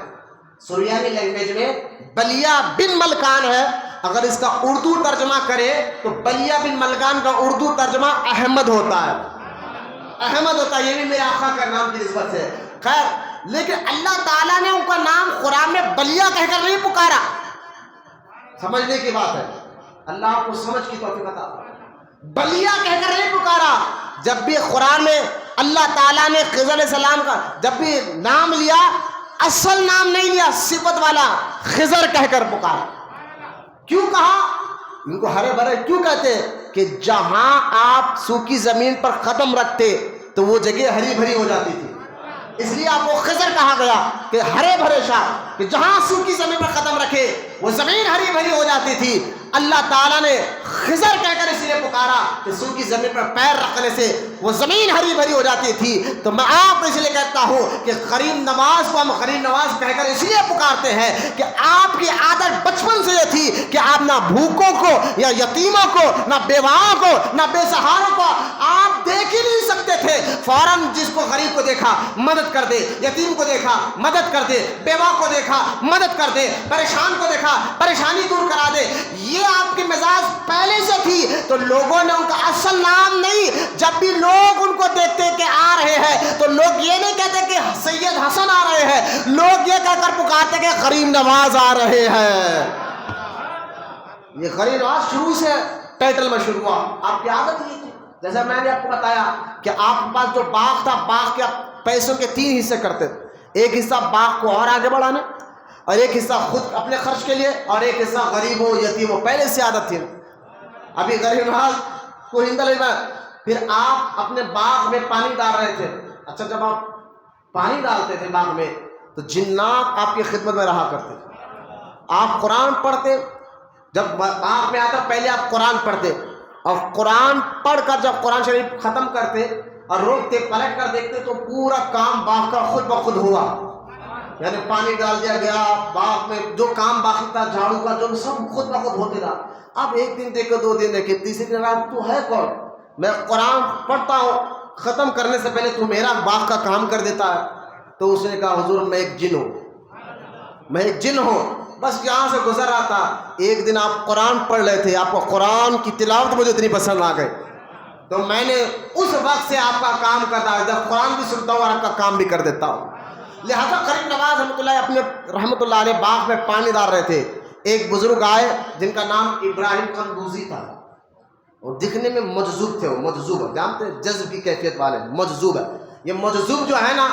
سریانی لینگویج میں بلیہ بن ملکان ہے. اگر اس کا اردو ترجمہ کرے تو بلیہ بن ملکان کا اردو ترجمہ احمد ہوتا ہے. احمد ہوتا ہے، یہ بھی میرے آقا کا نام کی نسبت ہے. خیر، لیکن اللہ تعالیٰ نے ان کا نام قرآن میں بلیہ کہہ کر نہیں پکارا. سمجھنے کی بات ہے، اللہ آپ کو سمجھ کی توفیق عطا. بلیہ کہہ کر نہیں پکارا. جب بھی قرآن میں اللہ تعالیٰ نے خضر علیہ السلام کا جب بھی نام لیا، اصل نام نہیں لیا، صفت والا خضر کہہ کر پکارا. کیوں کہا؟ ان کو ہرے بھرے کیوں کہتے؟ کہ جہاں آپ سوکھی زمین پر قدم رکھتے تو وہ جگہ ہری بھری ہو جاتی تھی، اس لیے آپ کو خضر کہا گیا کہ ہرے بھرے شاہ، کہ جہاں سوکھی زمین پر قدم رکھے وہ زمین ہری بھری ہو جاتی تھی. اللہ تعالیٰ نے خضر کہہ کر اس لیے پکارا کہ سوکھی زمین پر پیر رکھنے سے وہ زمین ہری بھری ہو جاتی تھی. تو میں آپ کو اس لیے کہتا ہوں کہ غریب نواز کو ہم غریب نواز کہہ کر اس لیے پکارتے ہیں کہ آپ کی عادت بچپن سے یہ تھی کہ آپ نہ بھوکوں کو یا یتیموں کو، نہ بیواؤں کو، نہ بے سہاروں کو آپ دیکھ ہی نہیں سکتے تھے. فوراً جس کو غریب کو دیکھا مدد کر دے، یتیم کو دیکھا مدد کر دے، بیوہ کو دیکھا مدد کر دے، پریشان کو دیکھا پریشانی دور کرا دے. یہ آپ کی مزاج پہلے سے تھی. تو لوگوں نے ان کا اصل نام نہیں، جب بھی لوگ ان کو دیکھتے کہ آ رہے ہیں تو لوگ یہ نہیں کہتے کہ سید حسن آ رہے ہیں، لوگ یہ کہہ کر پکارتے کہ غریب نواز آ رہے ہیں. یہ غریب نواز شروع سے ٹائٹل میں شروع ہوا. آپ کی عادت یہ تھی، جیسا میں نے آپ کو بتایا کہ آپ کے پاس جو باغ تھا، باغ کے پیسوں کے 3 حصے کرتے تھے. ایک حصہ باغ کو اور آگے بڑھانے، اور ایک حصہ خود اپنے خرچ کے لیے، اور ایک حصہ غریبوں یتیموں. پہلے سے عادت تھی. ابھی غریب نواز کو ہندل. پھر آپ اپنے باغ میں پانی ڈال رہے تھے. اچھا، جب آپ پانی ڈالتے تھے باغ میں تو جنات آپ کی خدمت میں رہا کرتے. آپ قرآن پڑھتے. جب باغ میں آتا پہلے آپ قرآن پڑھتے، اور قرآن پڑھ کر جب قرآن شریف ختم کرتے اور روکتے پلٹ کر دیکھتے تو پورا کام باغ کا خود بخود ہوا. یعنی پانی ڈال دیا گیا، باغ میں جو کام باقی تھا جھاڑو کا جو سب خود بخود ہوتے رہا. اب ایک دن دیکھو، 2 دن دیکھے، تیسرے دن تو ہے کون؟ میں قرآن پڑھتا ہوں، ختم کرنے سے پہلے تو میرا باغ کا کام کر دیتا ہے. تو اس نے کہا حضور میں ایک جن ہوں، میں ایک جن ہوں، بس یہاں سے گزر رہا تھا. ایک دن آپ قرآن پڑھ رہے تھے، آپ کو قرآن کی تلاوت مجھے اتنی پسند آ گئی تو میں نے اس وقت سے آپ کا کام کرتا ہے. جب قرآن بھی سنتا ہوں اور آپ کا کام بھی کر دیتا ہوں. لہذا غریب نواز رحمۃ اللہ علیہ باغ میں پانی ڈال رہے تھے. ایک بزرگ آئے جن کا نام ابراہیم قندوزی تھا، اور دکھنے میں مجذوب تھے. وہ مجذوب، جانتے ہیں جذب کی کیفیت والے، مجذوب ہے. یہ مجذوب جو ہے نا،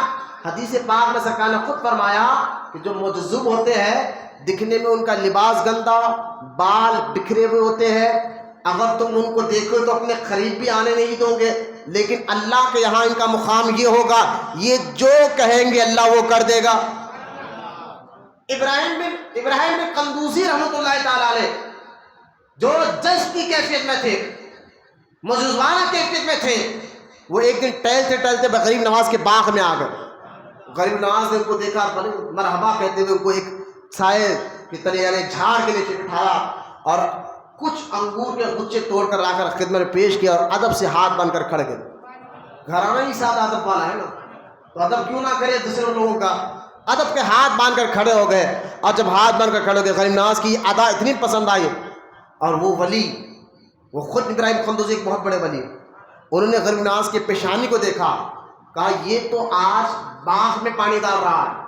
حدیث پاک میں سرکار نے خود فرمایا کہ جو مجذوب ہوتے ہیں دکھنے میں ان کا لباس گندا، بال بکھرے ہوئے ہوتے ہیں، اگر تم ان کو دیکھو تو اپنے قریب بھی آنے نہیں دو گے، لیکن اللہ کے یہاں ان کا مقام یہ ہوگا، یہ جو کہیں گے اللہ وہ کر دے گا۔ ابراہیم بن قندوزی رحمۃ اللہ تعالی علیہ جو جذب کی کیفیت میں تھے، مجوزانہ کیفیت میں تھے، وہ ایک دن ٹہلتے غریب نواز کے باغ میں آ گئے۔ غریب نواز نے ان کو دیکھا، بڑے مرحبا کہتے ہوئے ان کو ایک سائے کی طرح یعنی جھاڑ کے نیچے بٹھایا اور کچھ انگور کے گچھے توڑ کر لا کر خدمت میں پیش کیا اور ادب سے ہاتھ باندھ کر کھڑے گئے۔ گھرانہ ہی ساتھ ادب والا ہے نا، تو ادب کیوں نہ کرے دوسرے لوگوں کا، ادب کے ہاتھ باندھ کر کھڑے ہو گئے۔ اور جب ہاتھ باندھ کر کھڑے ہو گئے، غریب نواز کی ادا اتنی پسند آئی، اور وہ ولی، وہ خود ابراہیم قندوزی ایک بہت بڑے ولی، انہوں نے غریب نواز کی پیشانی کو دیکھا، کہا یہ تو آج باغ میں پانی ڈال رہا ہے،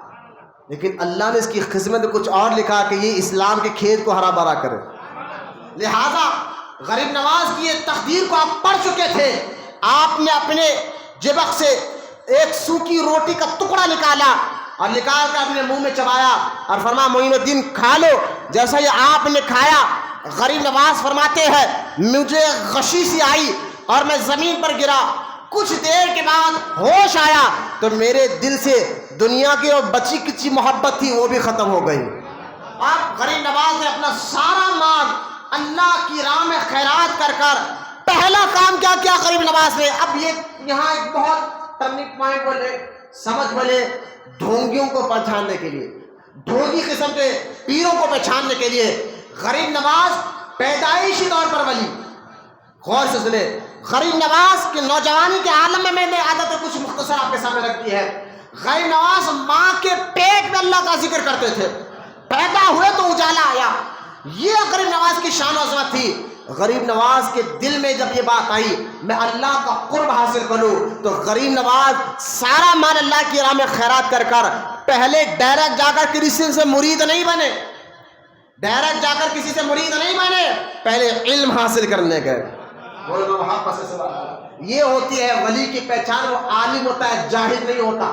لیکن اللہ نے اس کی خدمت میں کچھ اور لکھا کہ یہ اسلام کے کھیت کو ہرا بھرا کرے۔ لہذا غریب نواز کی یہ تقدیر کو آپ پڑھ چکے تھے، آپ نے اپنے جبق سے ایک سوکھی روٹی کا ٹکڑا نکالا اور نکال کر اپنے منہ میں چبایا اور فرمایا معین الدین کھا لو۔ جیسا یہ آپ نے کھایا، غریب نواز فرماتے ہیں مجھے غشی سی آئی اور میں زمین پر گرا، کچھ دیر کے بعد ہوش آیا تو میرے دل سے دنیا کی اور بچی کچی محبت تھی وہ بھی ختم ہو گئی۔ آپ غریب نواز نے اپنا سارا مال اللہ کی راہ میں خیرات کر کر پہلا کام کیا کیا غریب نواز نے؟ اب یہ یہاں ایک بہت ٹرننگ پوائنٹ بولے، سمجھ بولے، ڈھونگیوں کو پہچاننے کے لیے، ڈھونگی قسم کے پیروں کو پہچاننے کے لیے غریب نواز پیدائشی طور پر ولی، غور سے سنے، غریب نواز کے نوجوانی کے عالم میں نے عادت کچھ مختصر آپ کے سامنے رکھ دی ہے۔ غریب نواز ماں کے پیٹ میں اللہ کا ذکر کرتے تھے، پیدا ہوئے تو اجالا آیا، یہ غریب نواز کی شان و عظمت تھی۔ غریب نواز کے دل میں جب یہ بات آئی میں اللہ کا قرب حاصل کروں، تو غریب نواز سارا مال اللہ کی راہ میں خیرات کر کر پہلے ڈائریکٹ جا کر کسی سے مرید نہیں بنے، ڈائریکٹ جا کر کسی سے مرید نہیں بنے، پہلے علم حاصل کرنے گئے۔ یہ ہوتی ہے ولی کی پہچان، وہ عالم ہوتا ہے، جاہل نہیں ہوتا۔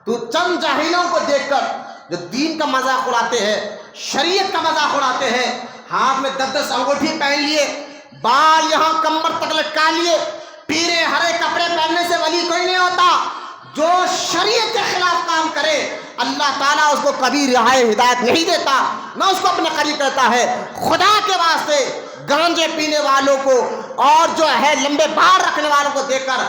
تو چند جاہلوں کو دیکھ کر جو دین کا مذاق اڑاتے ہیں، شریعت کا مذاق اڑاتے ہیں، ہاتھ میں 10 انگوٹھی پہن لیے، بال یہاں کمر تک لٹکا لیے، پیرے ہرے کپڑے پہننے سے ولی کوئی نہیں ہوتا۔ جو شریعت کے خلاف کام کرے اللہ تعالیٰ اس کو کبھی رہائے ہدایت نہیں دیتا، نہ اس کو اپنے قریب کرتا ہے۔ خدا کے واسطے گانجے پینے والوں کو اور جو ہے لمبے بال رکھنے والوں کو دیکھ کر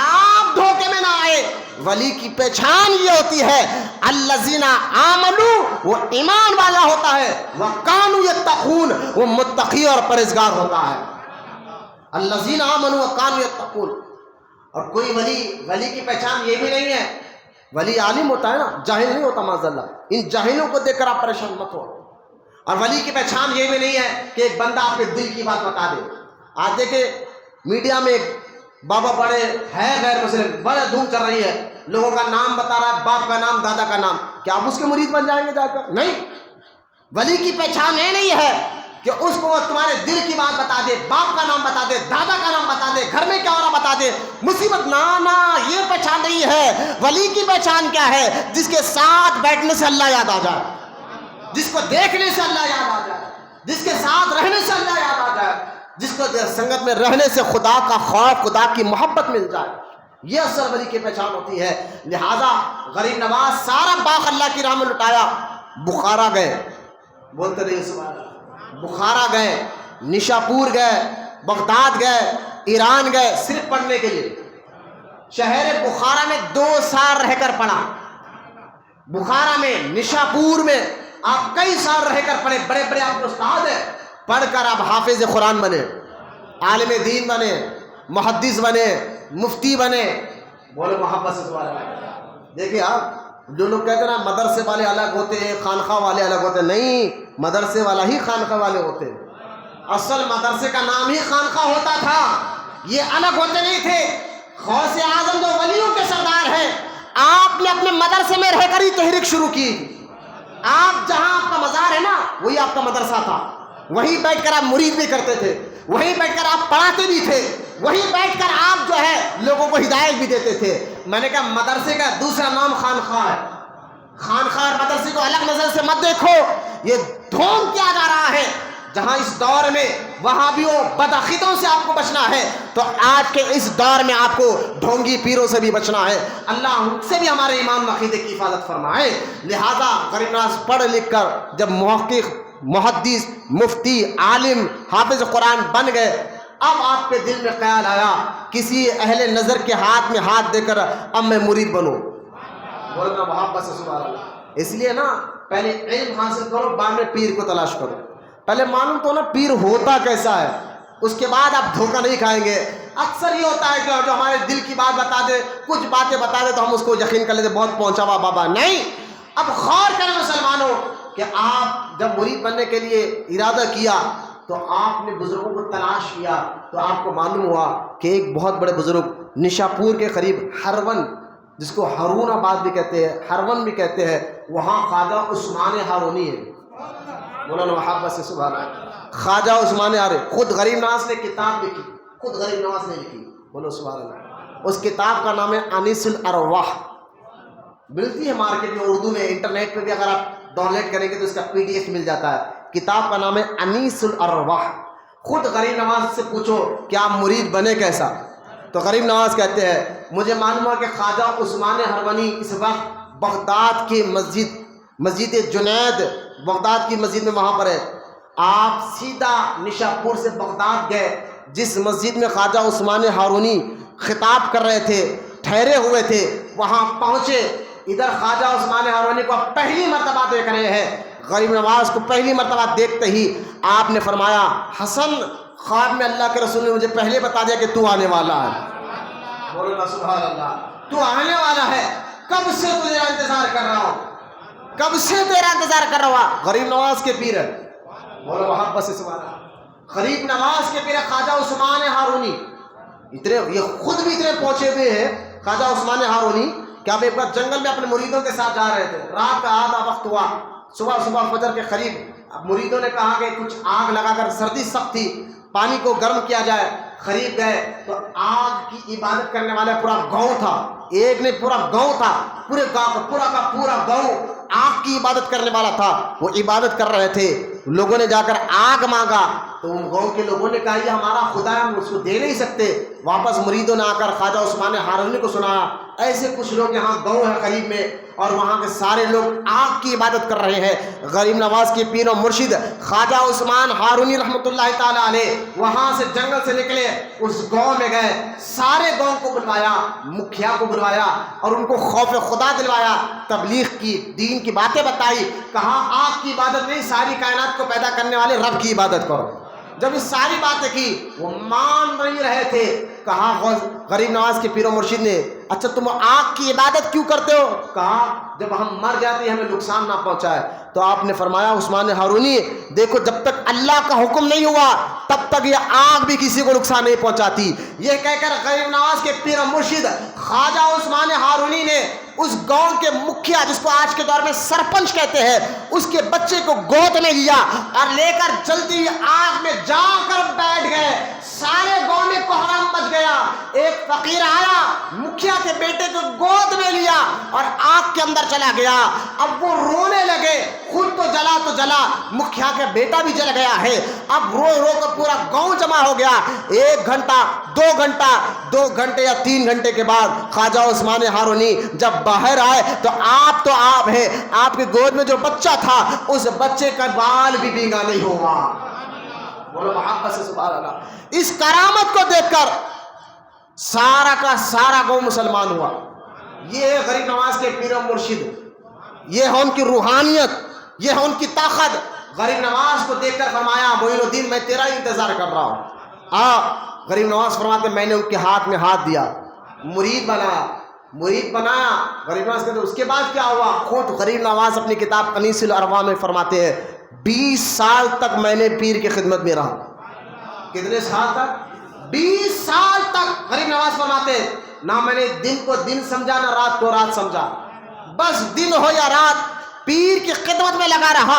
آپ دھوکے میں نہ آئے۔ ولی کی پہچان یہ ہوتی ہے الذین آمنوا، وہ ایمان والا ہوتا ہے، وکانوا یتقون، وہ متقی اور پرہیزگار ہوتا ہے۔ الذین آمنوا وکانوا یتقون۔ اور کوئی ولی کی پہچان یہ بھی نہیں ہے، ولی عالم ہوتا ہے نا، جاہل نہیں ہوتا معاذ اللہ۔ ان جاہلوں کو دیکھ کر آپ پریشان مت ہو۔ اور ولی کی پہچان یہ بھی نہیں ہے کہ ایک بندہ آپ کے دل کی بات بتا دے۔ آج دیکھیں میڈیا میں ایک بابا بڑے ہے غیر مسلم، بڑے دھوم چل رہی ہے، لوگوں کا نام بتا رہا ہے، باپ کا نام، دادا کا نام، کیا آپ اس کے مرید بن جائیں گے جا کر؟ نہیں۔ ولی کی پہچان یہ نہیں ہے کہ اس کو تمہارے دل کی بات بتا دے، باپ کا نام بتا دے، دادا کا نام بتا دے، گھر میں کیا ہو رہا بتا دے، مصیبت، نہ یہ پہچان نہیں ہے۔ ولی کی پہچان کیا ہے؟ جس کے ساتھ بیٹھنے سے اللہ یاد آ جائے، جس کو دیکھنے سے اللہ یاد آ جائے، جس کے ساتھ رہنے سے اللہ یاد آ جائے، جس کو سنگت میں رہنے سے خدا کا خوف، خدا کی محبت مل جائے، یہ اصل ولی کی پہچان ہوتی ہے۔ لہذا غریب نواز سارا باغ اللہ کی راہ میں لٹایا، بخارا گئے، بولتے رہیے سبحان اللہ، بخارا گئے، نشاپور گئے، بغداد گئے، ایران گئے صرف پڑھنے کے لیے۔ شہر بخارا میں 2 سال رہ کر پڑھا، بخارا میں، نشاپور میں آپ کئی سال رہ کر پڑھے، بڑے بڑے آپ کے استاد ہیں، پڑھ کر آپ حافظ قرآن بنے، عالم دین بنے، محدث بنے، مفتی بنے۔ بولے محبت سے سوال ہے۔ دیکھیے آپ جو لوگ کہتے ہیں نا مدرسے والے الگ ہوتے ہیں، خانخواہ والے الگ ہوتے ہیں، نہیں، مدرسے والا ہی خانخواہ والے ہوتے ہیں۔ اصل مدرسے کا نام ہی خانخواہ ہوتا تھا، یہ الگ ہوتے نہیں تھے۔ غوث اعظم جو ولیوں کے سردار ہیں، آپ نے اپنے مدرسے میں رہ کر ہی تحریک شروع کی۔ آپ جہاں آپ کا مزار ہے نا وہی آپ کا مدرسہ تھا، وہیں بیٹھ کر آپ مرید بھی کرتے تھے، وہیں بیٹھ کر آپ پڑھاتے بھی تھے، وہیں بیٹھ کر آپ جو ہے لوگوں کو ہدایت بھی دیتے تھے۔ میں نے کہا مدرسے کا دوسرا نام خانخواہ ہے، خانخواہ اور مدرسے کو الگ نظر سے مت دیکھو، یہ ڈھونگ کیا جا رہا ہے۔ جہاں اس دور میں وہابیوں بدعقیدوں سے آپ کو بچنا ہے، تو آج کے اس دور میں آپ کو ڈھونگی پیروں سے بھی بچنا ہے۔ اللہ ان سے بھی ہمارے ایمان و عقیدے کی حفاظت فرمائے۔ لہذا غریب نواز پڑھ لکھ کر جب محقق، محدث، مفتی، عالم، حافظ قرآن بن گئے، اب آپ کے دل میں خیال آیا کسی اہل نظر کے ہاتھ میں ہاتھ دے کر اب میں مرید بنوں۔ بولنا محبت سے سبحان اللہ۔ اس لیے نا پہلے علم حاصل کرو، بعد میں پیر کو تلاش کرو۔ پہلے معلوم تو نا پیر ہوتا کیسا ہے، اس کے بعد آپ دھوکہ نہیں کھائیں گے۔ اکثر یہ ہوتا ہے کہ جو ہمارے دل کی بات بتا دے، کچھ باتیں بتا دے تو ہم اس کو یقین کر لیتے بہت پہنچا ہوا بابا۔ نہیں، اب غور کریں مسلمانوں کہ آپ جب مرید بننے کے لیے ارادہ کیا تو آپ نے بزرگوں کو تلاش کیا، تو آپ کو معلوم ہوا کہ ایک بہت بڑے بزرگ نشاپور کے قریب ہرون، جس کو ہارون آباد بھی کہتے ہیں، ہرون بھی کہتے ہیں، وہاں خواجہ عثمان ہارونی ہے۔ مولانا محبت سے سبحان اللہ۔ خواجہ عثمان ہارونی خود غریب نواز نے کتاب لکھی، خود غریب نواز نے لکھی، بولو سبحان اللہ۔ اس کتاب کا نام ہے انیس الارواح، ملتی ہے مارکیٹ میں اردو میں، انٹرنیٹ پہ بھی اگر آپ ڈاؤن لوڈ کریں گے تو اس کا PDF مل جاتا ہے۔ کتاب کا نام ہے انیس الارواح۔ خود غریب نواز سے پوچھو کہ آپ مرید بنے کیسا، تو غریب نواز کہتے ہیں مجھے معلوم ہوا کہ خواجہ عثمان ہرونی اس وقت بغداد کی مسجد جنید، بغداد کی مسجد میں وہاں پر ہے۔ آپ سیدھا نشاپور سے بغداد گئے، جس مسجد میں خواجہ عثمان ہارونی خطاب کر رہے تھے، ٹھہرے ہوئے تھے، وہاں پہنچے۔ ادھر خواجہ عثمان ہارونی کو پہلی مرتبہ دیکھ رہے ہیں۔ غریب نواز کو پہلی مرتبہ دیکھتے ہی آپ نے فرمایا حسن، خواب میں اللہ کے رسول نے مجھے پہلے بتا دیا کہ تو آنے والا ہے۔ بولنا سبحان اللہ، تو آنے والا ہے، کب سے تیرا انتظار کر رہا ہوں، کب سے تیرا انتظار کر رہا ہوں۔ غریب نواز کے پیر ہے، بولو محبت سے سبحان اللہ۔ غریب نواز کے پیر خواجہ عثمان ہارونی، اتنے یہ خود بھی اتنے پہنچے ہوئے ہیں خواجہ عثمان ہارونی کہ آپ ایک بار جنگل میں اپنے مریدوں کے ساتھ جا رہے تھے، رات کا آدھا وقت ہوا، صبح فجر کے قریب اب مریدوں نے کہا کہ کچھ آگ لگا کر، سردی سخت تھی، پانی کو گرم کیا جائے، قریب گئے تو آگ کی عبادت کرنے والا پورا گاؤں تھا، ایک نہیں پورا گاؤں تھا، پورے گاؤں کا پورا گاؤں آگ کی عبادت کرنے والا تھا۔ وہ عبادت کر رہے تھے، لوگوں نے جا کر آگ مانگا تو ان گاؤں کے لوگوں نے کہا یہ ہمارا خدا ہے، ہم اس کو دے نہیں سکتے۔ واپس مریدوں نے آ کر خواجہ عثمان ہارونی کو سنایا ایسے کچھ لوگ یہاں گاؤں ہے قریب میں اور وہاں کے سارے لوگ آگ کی عبادت کر رہے ہیں۔ غریب نواز کے پیر و مرشد خواجہ عثمان ہارونی رحمۃ اللہ تعالی علیہ وہاں سے جنگل سے نکلے، اس گاؤں میں گئے، سارے گاؤں کو بلوایا، مکھیا کو بلوایا اور ان کو خوف خدا دلوایا، تبلیغ کی، دین کی باتیں بتائی، کہا آگ کی عبادت نہیں، ساری کائنات کو پیدا کرنے والے رب کی عبادت کرو۔ جب یہ ساری باتیں کی وہ مان نہیں رہے تھے، کہا غریب نواز کے پیر و مرشد نے اچھا تم آگ کی عبادت کیوں کرتے ہو؟ کہا جب ہم مر جاتے ہیں ہمیں نقصان نہ پہنچائے۔ تو آپ نے فرمایا عثمان ہارونی دیکھو جب تک اللہ کا حکم نہیں ہوا تب تک یہ آگ بھی کسی کو نقصان نہیں پہنچاتی۔ یہ کہہ کر غریب نواز کے پیر و مرشد خواجہ عثمان ہارونی نے اس گاؤں کے مکھیا جس کو آج کے دور میں سرپنچ کہتے ہیں اس کے بچے کو گود میں لیا اور لے کر جلدی آگ میں جا کر بیٹھ گئے۔ سارے گاؤں میں کوہرام مچ گیا، ایک فقیر آیا مکھیا کے بیٹے کو گود میں لیا اور آگ کے اندر چلا گیا۔ اب وہ رونے لگے، خود تو جلا مکھیا کا بیٹا بھی جل گیا ہے۔ اب رو رو کر پورا گاؤں جمع ہو گیا۔ 1 گھنٹہ 2 گھنٹے یا 3 گھنٹے کے بعد خواجہ عثمان ہارونی جب باہر آئے تو آپ ہے، آپ کے گود میں جو بچہ تھا اس بچے کا بال بھی بھیگا نہیں ہوا۔ بولو محبت سے سبحان اللہ۔ اس کرامت کو دیکھ کر سارا کا سارا گاؤں مسلمان ہوا۔ یہ ہے غریب نواز کے پیر و مرشد، یہ ہے ان کی روحانیت، یہ ہے ان کی طاقت۔ غریب نواز کو دیکھ کر فرمایا معین الدین میں تیرا انتظار کر رہا ہوں۔ غریب نواز فرماتے میں نے ان کے ہاتھ میں ہاتھ دیا، مرید بنایا۔ غریب نواز کہتے اس کے بعد کیا ہوا؟ خود غریب نواز اپنی کتاب انیس الارواح میں فرماتے ہیں 20 سال تک میں نے پیر کی خدمت میں رہا۔ کتنے سال تک؟ 20 سال تک۔ غریب نواز فرماتے نہ میں نے دن کو دن سمجھا نہ رات کو رات سمجھا، بس دن ہو یا رات پیر کی خدمت میں لگا رہا،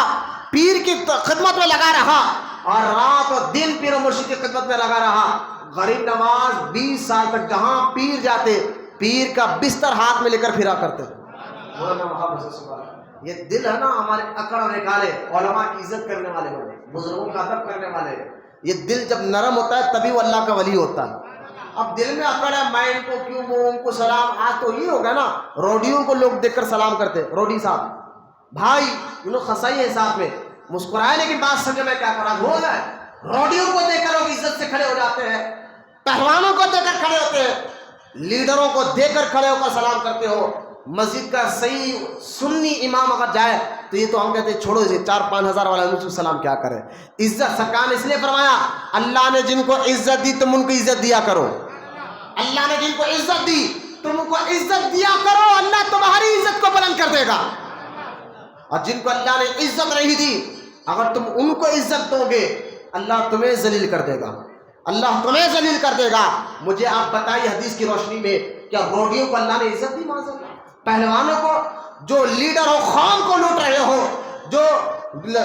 پیر کی خدمت میں لگا رہا اور رات اور دن پیر و مرشد کی خدمت میں لگا رہا۔ غریب نواز 20 سال تک جہاں پیر جاتے پیر کا بستر ہاتھ میں لے کر پھرا کرتے، یہ دل ہے نا ہمارے اکڑ اور نکالے، علماء کی عزت کرنے والے بنے، بزرگوں کا ادب کرنے والے، یہ دل جب نرم ہوتا ہے تبھی وہ اللہ کا ولی ہوتا ہے۔ اب دل میں اکڑ ہے، میں ان کو کیوں وہ ان کو سلام، آج تو یہ ہو گیا نا روڈیوں کو لوگ دیکھ کر سلام کرتے، روڈی صاحب بھائی انہوں خسائی ہے ساتھ میں مسکرائے، لیکن بات سمجھے میں کیا کرا ہو گئے، روڈیوں کو دیکھ کر لوگ عزت سے کھڑے ہو جاتے ہیں، پہلوانوں کو دیکھ کر کھڑے ہوتے ہیں، لیڈروں کو دیکھ کر کھڑے ہو کر سلام کرتے ہو۔ مسجد کا صحیح سنی امام اگر جائے تو یہ تو ہم کہتے ہیں چھوڑو اسے، 4-5 ہزار والا ان سے سلام کیا کرے۔ عزت سرکار نے اس لیے فرمایا اللہ نے جن کو عزت دی تم ان کو عزت دیا کرو، اللہ نے جن کو عزت دی تم ان کو عزت دیا کرو، اللہ تمہاری عزت کو بلند کر دے گا۔ اور جن کو اللہ نے عزت نہیں دی اگر تم ان کو عزت دو گے اللہ تمہیں ذلیل کر دے گا، اللہ تمہیں ذلیل کر دے گا۔ مجھے آپ بتائیے حدیث کی روشنی میں کیا روڈیوں کو اللہ نے عزت دی؟ معاذ اللہ، پہلوانوں کو جو لیڈر ہو قوم کو لوٹ رہے ہو، جو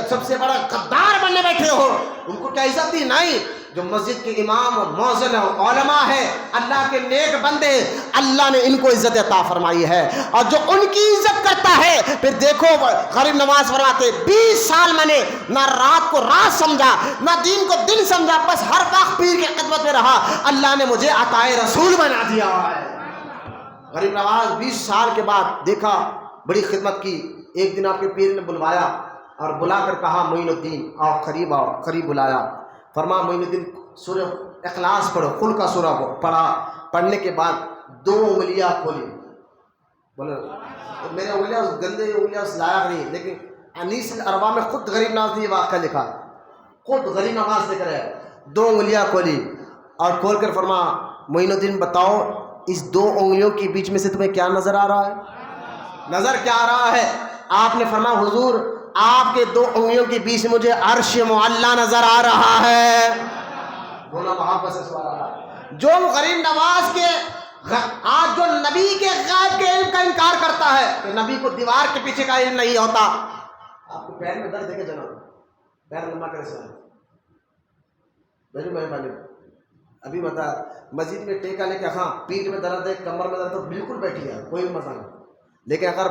سب سے بڑا غدار بننے بیٹھے ہو ان کو کیا عزت دی؟ نہیں۔ جو مسجد کے امام اور مؤذن علماء ہے اللہ کے نیک بندے، اللہ نے ان کو عزت عطا فرمائی ہے، اور جو ان کی عزت کرتا ہے پھر دیکھو غریب نواز فرماتے 20 سال میں نے نہ رات کو رات سمجھا نہ دین کو دن سمجھا، بس ہر وقت پیر کی خدمت میں رہا، اللہ نے مجھے عطائے رسول بنا دیا ہے۔ غریب نواز 20 سال کے بعد دیکھا بڑی خدمت کی، ایک دن آپ کے پیر نے بلوایا اور بلا کر کہا معین الدین آؤ قریب بلایا، فرما معین الدین سورہ اخلاص پڑھو، قل کا سورہ پڑھا، پڑھنے کے بعد 2 انگلیاں کھولی، بولے میرے انگلیاں گندے انگلیاں اس لائق نہیں، لیکن انیس الاربعہ میں خود غریب نواز نے یہ واقعہ لکھا، خود غریب نواز لکھ رہے ہیں 2 انگلیاں کھولی اور کھول کر فرما معین الدین بتاؤ اس 2 انگلیوں کے بیچ میں سے تمہیں کیا نظر آ رہا ہے؟ نظر کیا آ رہا ہے؟ آپ نے فرمایا حضور آپ کے 2 انگلیوں کے بیچ میں مجھے عرش معلیٰ نظر آ رہا ہے۔ بولا محبت سے سوال آ رہا، جو غریب نواز کے آج جو نبی کے غیب کے علم کا انکار کرتا ہے کہ نبی کو دیوار کے پیچھے کا علم نہیں ہوتا۔ آپ کو پیر میں درد دیکھے جناب، پیر لمبا کیسے ہے؟ مہربانی ابھی بتا مسجد میں ٹیکا لے کے ہاں پیٹھ میں درد ہے کمر میں درد ہے بالکل بیٹھی ہے کوئی مسئلہ نہیں، لیکن اگر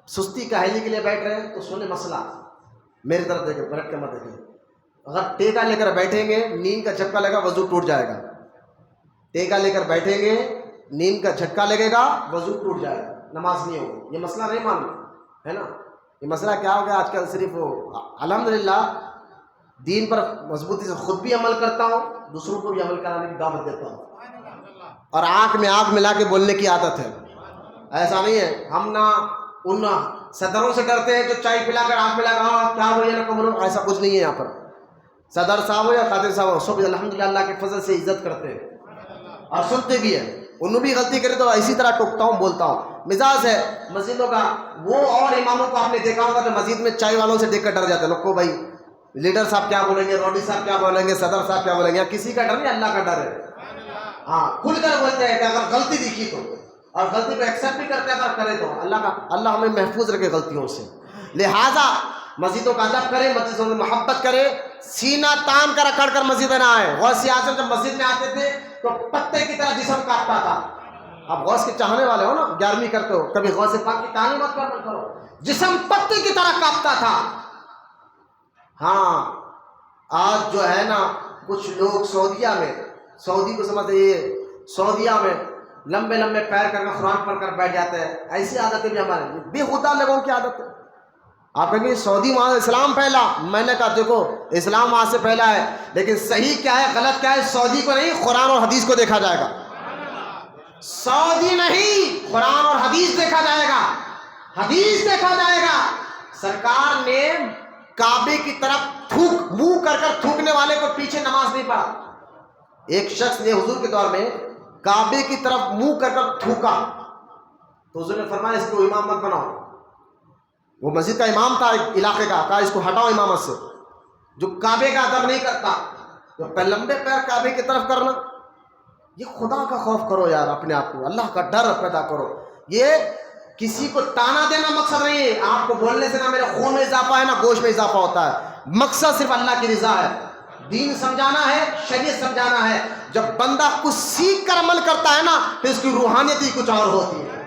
سستی کاہلی کے لیے بیٹھ رہے ہیں تو سونے مسئلہ میری طرف دیکھیں پلٹ کے مت دیکھیں، اگر ٹیکا لے کر بیٹھیں گے نیند کا جھٹکا لگے گا وضو ٹوٹ جائے گا، ٹیکا لے کر بیٹھیں گے نیند کا جھٹکا لگے گا وضو ٹوٹ جائے گا، نماز نہیں ہوگی۔ یہ مسئلہ نہیں ماننا ہے نا، یہ مسئلہ کیا ہو گیا آج کل صرف الحمدللہ دین پر مضبوطی سے خود بھی عمل کرتا ہوں دوسروں کو بھی عمل کرانے کی دعوت دیتا ہوں، اور آنکھ میں آنکھ ملا کے بولنے کی عادت ہے۔ ایسا نہیں ہے ہم نہ ان صدروں سے ڈرتے ہیں جو چائے پلا کر آنکھ ملا کر کیا ہو یا نہ، ایسا کچھ نہیں ہے یہاں پر۔ صدر صاحب ہو یا خادم صاحب ہو سب الحمدللہ اللہ کے فضل سے عزت کرتے ہیں اور سنتے بھی ہیں، انہوں بھی غلطی کرے تو اسی طرح ٹوکتا ہوں بولتا ہوں، مزاج ہے مسجدوں کا۔ وہ اور اماموں کو آپ نے دیکھا ہوگا تو مسجد میں چائے والوں سے دیکھ کر ڈر جاتے ہیں لوگ کو، بھائی لیڈر صاحب کیا بولیں گے، روڈی صاحب کیا بولیں گے، صدر صاحب کیا بولیں گے، کسی کا ڈر نہیں اللہ کا ڈر ہے۔ ہاں کھل کر بولتے ہیں کہ اگر غلطی دکھی تو، اور غلطی کو ایکسیپٹ بھی کرتے ہیں اگر کرے تو، اللہ ہمیں محفوظ رکھے غلطیوں سے۔ لہٰذا مسجدوں کا ادب کرے، مسجدوں میں محبت کرے، سینہ تان کر اکڑ کر مسجد میں نہ آئے۔ غوث اعظم جب مسجد میں آتے تھے تو پتے کی طرح جسم کاٹتا تھا۔ آپ غوث کے چاہنے والے ہو نا، 11ویں کرتے ہو، کبھی غوث پاک کی تعلیمات پر عمل کرو، جسم پتے کی طرح کاپتا تھا۔ ہاں آج جو ہے نا کچھ لوگ سعودی کو سمجھتے یہ سعودیہ میں لمبے لمبے پیر کر کے قرآن پڑھ کر بیٹھ جاتے ہیں، ایسی عادتیں بھی ہمارے بے خدا لوگوں کی عادت ہے۔ آپ کہیں گے سعودی وہاں اسلام پھیلا، میں نے کہا دیکھو اسلام وہاں سے پھیلا ہے لیکن صحیح کیا ہے غلط کیا ہے سعودی کو نہیں قرآن اور حدیث کو دیکھا جائے گا، سعودی نہیں قرآن اور حدیث دیکھا جائے گا، حدیث دیکھا جائے گا۔ سرکار نے کعبے کی طرف منہ کر کر تھوکنے والے کو پیچھے نماز نہیں پڑھا۔ ایک شخص نے حضور کے دور میں کعبے کی طرف منہ کر کر تھوکا تو حضور نے فرمایا اس کو امام مت بناؤ۔ وہ مسجد کا امام تھا ایک علاقے کا، کہا اس کو ہٹاؤ امامت سے، جو کعبے کا ادب نہیں کرتا، تو لمبے پیر کعبے کی طرف کرنا، یہ خدا کا خوف کرو یار، اپنے آپ کو اللہ کا ڈر پیدا کرو۔ یہ کسی کو تانا دینا مقصد نہیں ہے، آپ کو بولنے سے نہ میرے خون میں اضافہ ہے نہ گوشت میں اضافہ ہوتا ہے، مقصد صرف اللہ کی رضا ہے، دین سمجھانا ہے، شریعت سمجھانا ہے۔ جب بندہ کچھ سیکھ کر عمل کرتا ہے نا پھر اس کی روحانیت ہی کچھ اور ہوتی ہے۔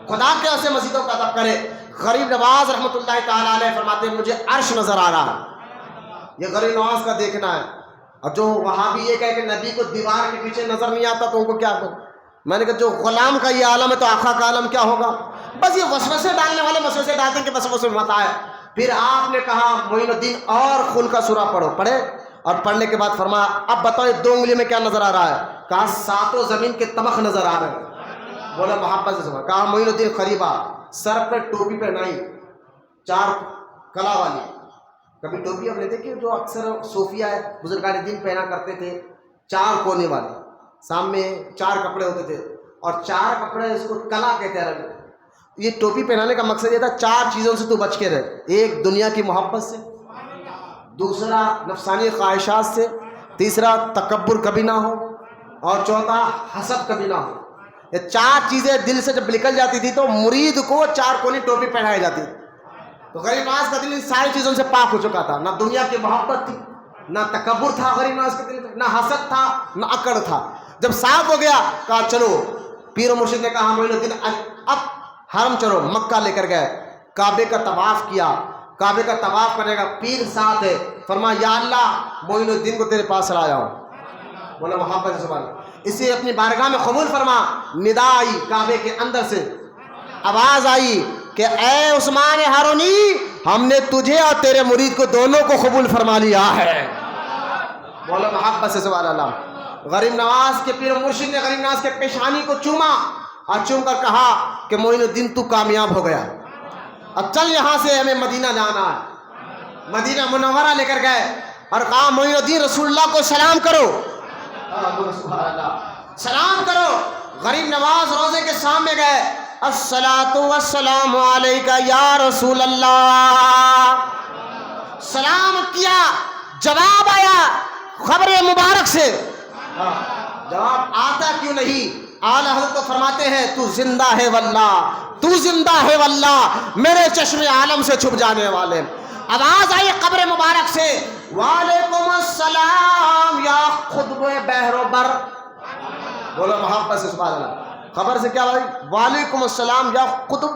خدا کیسے مسجدوں کا ادب کرے. غریب نواز رحمۃ اللہ تعالیٰ علیہ فرماتے ہیں مجھے عرش نظر آ رہا ہے. یہ غریب نواز کا دیکھنا ہے. اور جو وہاں بھی یہ کہے کہ نبی کو دیوار کے پیچھے نظر نہیں آتا تو ان کو کیا کروں. میں نے کہا جو غلام کا یہ عالم ہے تو آقا کا عالم کیا ہوگا. بس یہ وسوسے ڈالنے والے وسوسے ڈالتے ہیں کہ وسوسے مت آئے. پھر آپ نے کہا معین الدین اور خل کا سورہ پڑھو. پڑھے اور پڑھنے کے بعد فرمایا اب بتاؤ 2 انگلی میں کیا نظر آ رہا ہے. کہا 7 زمین کے طبق نظر آ رہے ہیں. بولا محبت سے سنا. کہا معین الدین قریبا سر پہ ٹوپی پہنائی 4 کلا والی. کبھی ٹوپی ہم نے دیکھی جو اکثر صوفیہ بزرگان دین پہنا کرتے تھے 4 کونے والی. سامنے 4 کپڑے ہوتے تھے اور 4 کپڑے اس کو کلا کہتے ہیں. یہ ٹوپی پہنانے کا مقصد یہ تھا 4 چیزوں سے تو بچ کے رہے. ایک دنیا کی محبت سے, دوسرا نفسانی خواہشات سے, تیسرا تکبر کبھی نہ ہو, اور چوتھا حسد کبھی نہ ہو. یہ 4 چیزیں دل سے جب نکل جاتی تھی تو مرید کو 4 کونی ٹوپی پہنائی جاتی تھی. تو غریب نواز کا دل ان ساری چیزوں سے پاک ہو چکا تھا. نہ دنیا کی محبت تھی, نہ تکبر تھا غریب نواز کے دل میں, نہ حسد تھا, نہ اکڑ تھا. جب صاف ہو گیا کہا چلو. پیر و مرشد نے کہا معین الدین اب حرم چلو. مکہ لے کر گئے, کعبے کا طواف کیا. کعبے کا طواف کرنے کا پیر ساتھ ہے. فرمایا یا اللہ معین الدین کو تیرے پاس لایا ہوں. بولا محبت سبحان اللہ. اسے اپنی بارگاہ میں قبول فرما. ندا آئی کعبے کے اندر سے, آواز آئی کہ اے عثمان ہارونی ہم نے تجھے اور تیرے مرید کو دونوں کو قبول فرما لیا ہے. بولا محبت سے سبحان اللہ. غریب نواز کے پیر و مرشد نے غریب نواز کے پیشانی کو چوما اور چوم کر کہا کہ معین الدین تو کامیاب ہو گیا. اب چل یہاں سے ہمیں مدینہ جانا ہے. مدینہ منورہ لے کر گئے اور کہا معین الدین رسول اللہ کو سلام کرو. سلام کرو. غریب نواز روزے کے سامنے گئے. الصلاۃ والسلام علیکہ یا رسول اللہ. سلام کیا, جواب آیا خبر مبارک سے. جواب آتا کیوں نہیں. اعلیٰ حضرت کو فرماتے ہیں تو زندہ ہے واللہ, تو زندہ ہے واللہ, میرے چشم عالم سے چھپ جانے والے. آواز آئی قبر مبارک سے وعلیکم السلام یا خطب بحر و بر. بولو محبت سے سبحان اللہ. خبر سے کیا بھائی وعلیکم السلام یا قطب